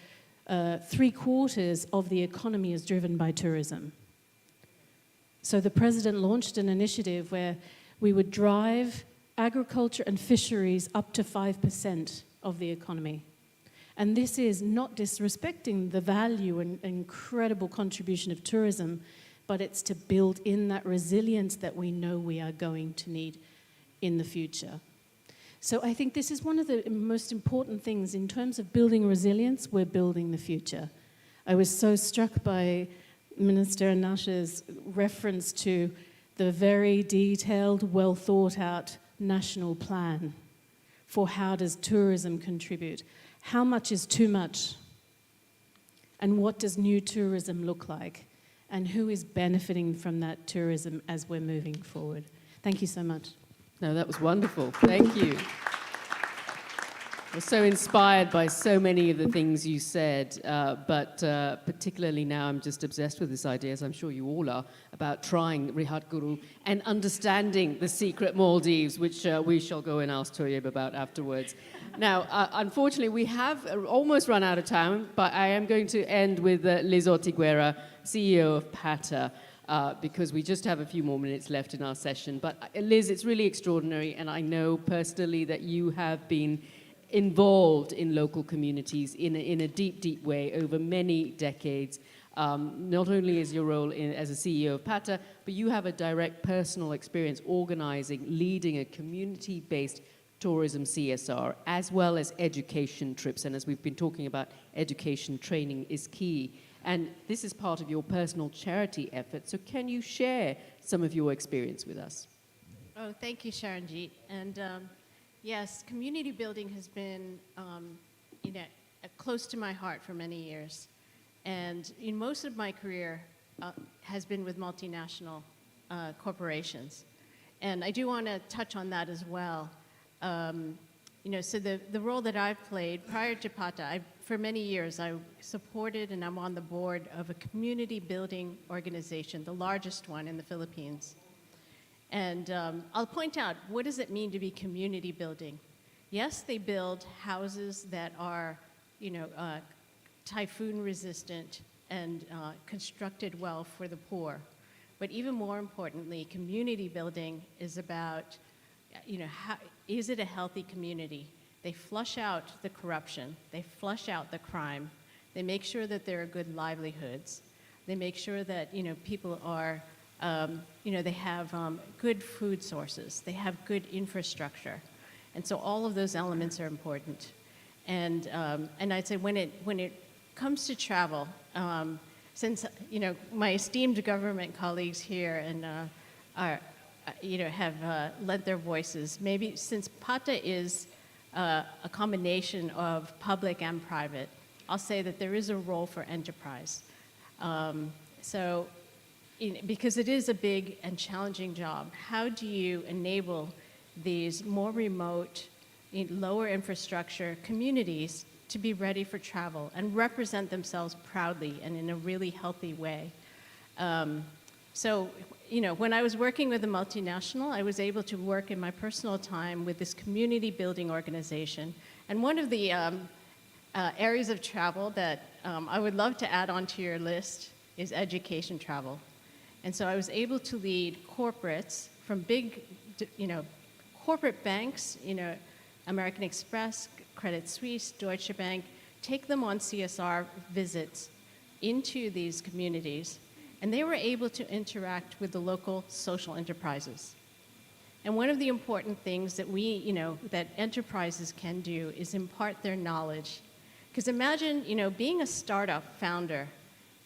3/4 of the economy is driven by tourism. So the president launched an initiative where we would drive agriculture and fisheries up to 5% of the economy. And this is not disrespecting the value and incredible contribution of tourism, but it's to build in that resilience that we know we are going to need in the future. So I think this is one of the most important things. In terms of building resilience, we're building the future. I was so struck by Minister Anasha's reference to the very detailed, well-thought-out national plan for how does tourism contribute. How much is too much? And what does new tourism look like? And who is benefiting from that tourism as we're moving forward? Thank you so much. No, that was wonderful. Thank you. I was so inspired by so many of the things you said, but particularly now I'm just obsessed with this idea, as I'm sure you all are, about trying Rihat Guru and understanding the secret Maldives, which we shall go and ask Toyib about afterwards. Now, unfortunately, we have almost run out of time, but I am going to end with Liz Ortiguera, CEO of PATA, because we just have a few more minutes left in our session. But Liz, it's really extraordinary, and I know personally that you have been involved in local communities in a deep, deep way over many decades. Not only is your role as a CEO of PATA, but you have a direct personal experience organizing, leading a community-based tourism CSR, as well as education trips. And as we've been talking about, education training is key. And this is part of your personal charity effort. So can you share some of your experience with us? Oh, thank you, Sharanjeet. And yes, community building has been close to my heart for many years. And most of my career has been with multinational corporations. And I do want to touch on that as well. So the role that I've played prior to PATA, for many years I supported and I'm on the board of a community building organization, the largest one in the Philippines. And I'll point out, what does it mean to be community building? Yes, they build houses that are, typhoon resistant and constructed well for the poor. But even more importantly, community building is about, is it a healthy community? They flush out the corruption, they flush out the crime, they make sure that there are good livelihoods, they make sure that, people are, they have good food sources, they have good infrastructure. And so all of those elements are important. And I'd say when it comes to travel, since, my esteemed government colleagues here and have lent their voices, maybe since PATA is a combination of public and private, I'll say that there is a role for enterprise. Because it is a big and challenging job, how do you enable these more remote, lower infrastructure communities to be ready for travel and represent themselves proudly and in a really healthy way? When I was working with a multinational, I was able to work in my personal time with this community building organization. And one of the areas of travel that I would love to add onto your list is education travel. And so I was able to lead corporates from big, corporate banks, American Express, Credit Suisse, Deutsche Bank, take them on CSR visits into these communities, and they were able to interact with the local social enterprises. And one of the important things that that enterprises can do is impart their knowledge. Because imagine, being a startup founder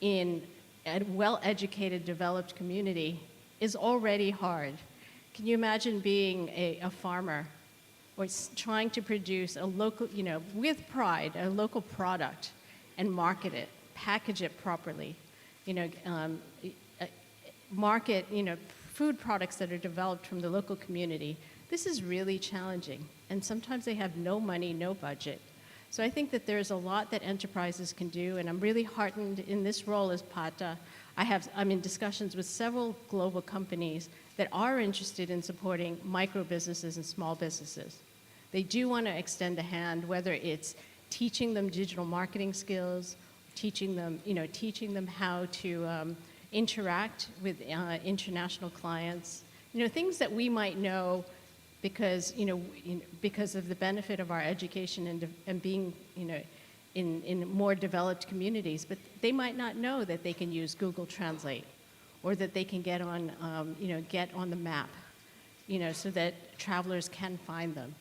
in a well-educated, developed community is already hard. Can you imagine being a farmer or trying to produce a local, with pride, a local product and market it, package it properly, market, food products that are developed from the local community? This is really challenging. And sometimes they have no money, no budget. So I think that there's a lot that enterprises can do, and I'm really heartened in this role as PATA. I'm in discussions with several global companies that are interested in supporting micro businesses and small businesses. They do want to extend a hand, whether it's teaching them digital marketing skills, teaching them how to interact with international clients, things that we might know because of the benefit of our education and being in more developed communities, but they might not know that they can use Google Translate or that they can get on the map, so that travelers can find them.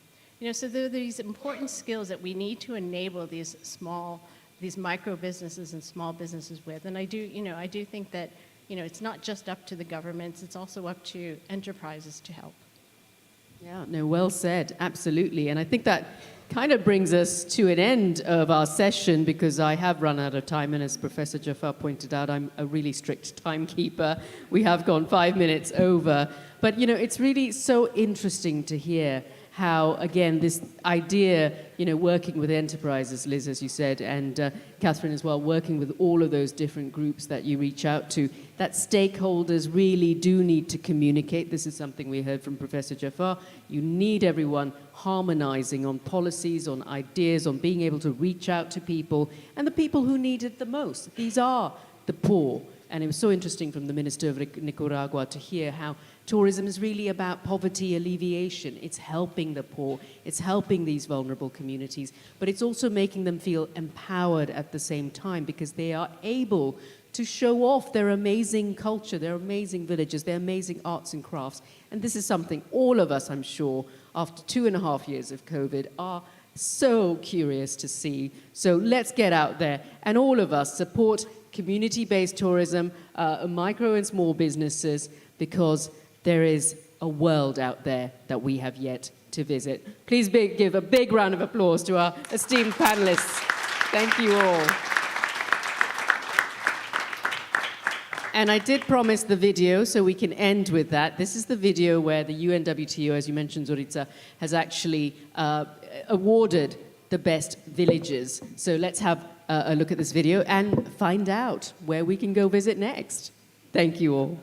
So there are these important skills that we need to enable these micro businesses and small businesses with. And I do think that it's not just up to the governments; it's also up to enterprises to help. Yeah, no, well said, absolutely. And I think that kind of brings us to an end of our session, because I have run out of time, and as Professor Jaffa pointed out, I'm a really strict timekeeper. We have gone 5 minutes over. But, it's really so interesting to hear how, again, this idea, working with enterprises, Liz, as you said, and Catherine as well, working with all of those different groups that you reach out to, that stakeholders really do need to communicate. This is something we heard from Professor Jafar. You need everyone harmonizing on policies, on ideas, on being able to reach out to people, and the people who need it the most. These are the poor. And it was so interesting from the Minister of Nicaragua to hear how tourism is really about poverty alleviation. It's helping the poor. It's helping these vulnerable communities. But it's also making them feel empowered at the same time, because they are able to show off their amazing culture, their amazing villages, their amazing arts and crafts. And this is something all of us, I'm sure, after 2.5 years of COVID, are so curious to see. So let's get out there and all of us support community-based tourism, micro and small businesses, because there is a world out there that we have yet to visit. Please give a big round of applause to our esteemed panelists. Thank you all. And I did promise the video, so we can end with that. This is the video where the UNWTO, as you mentioned, Zorica, has actually awarded the best villages. So let's have a look at this video and find out where we can go visit next. Thank you all.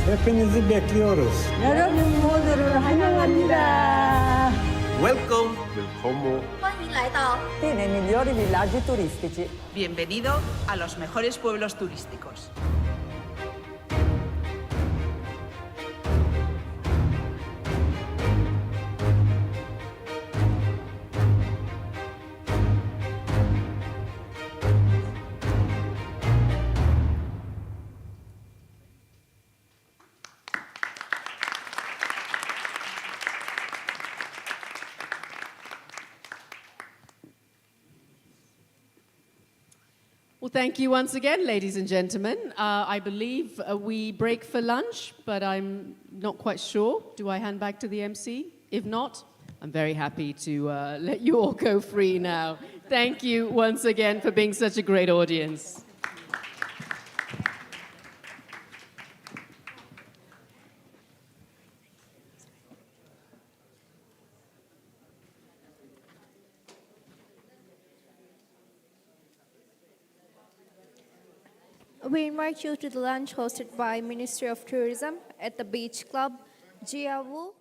Hepinizi bekliyoruz. Welcome. Welcome. 欢迎来到 Tiene migliori villaggi turistici. Bienvenido a los mejores pueblos turísticos. Well, thank you once again, ladies and gentlemen. I believe we break for lunch, but I'm not quite sure. Do I hand back to the MC? If not, I'm very happy to let you all go free now. Thank you once again for being such a great audience. We invite you to the lunch hosted by Ministry of Tourism at the Beach Club, Jiawu,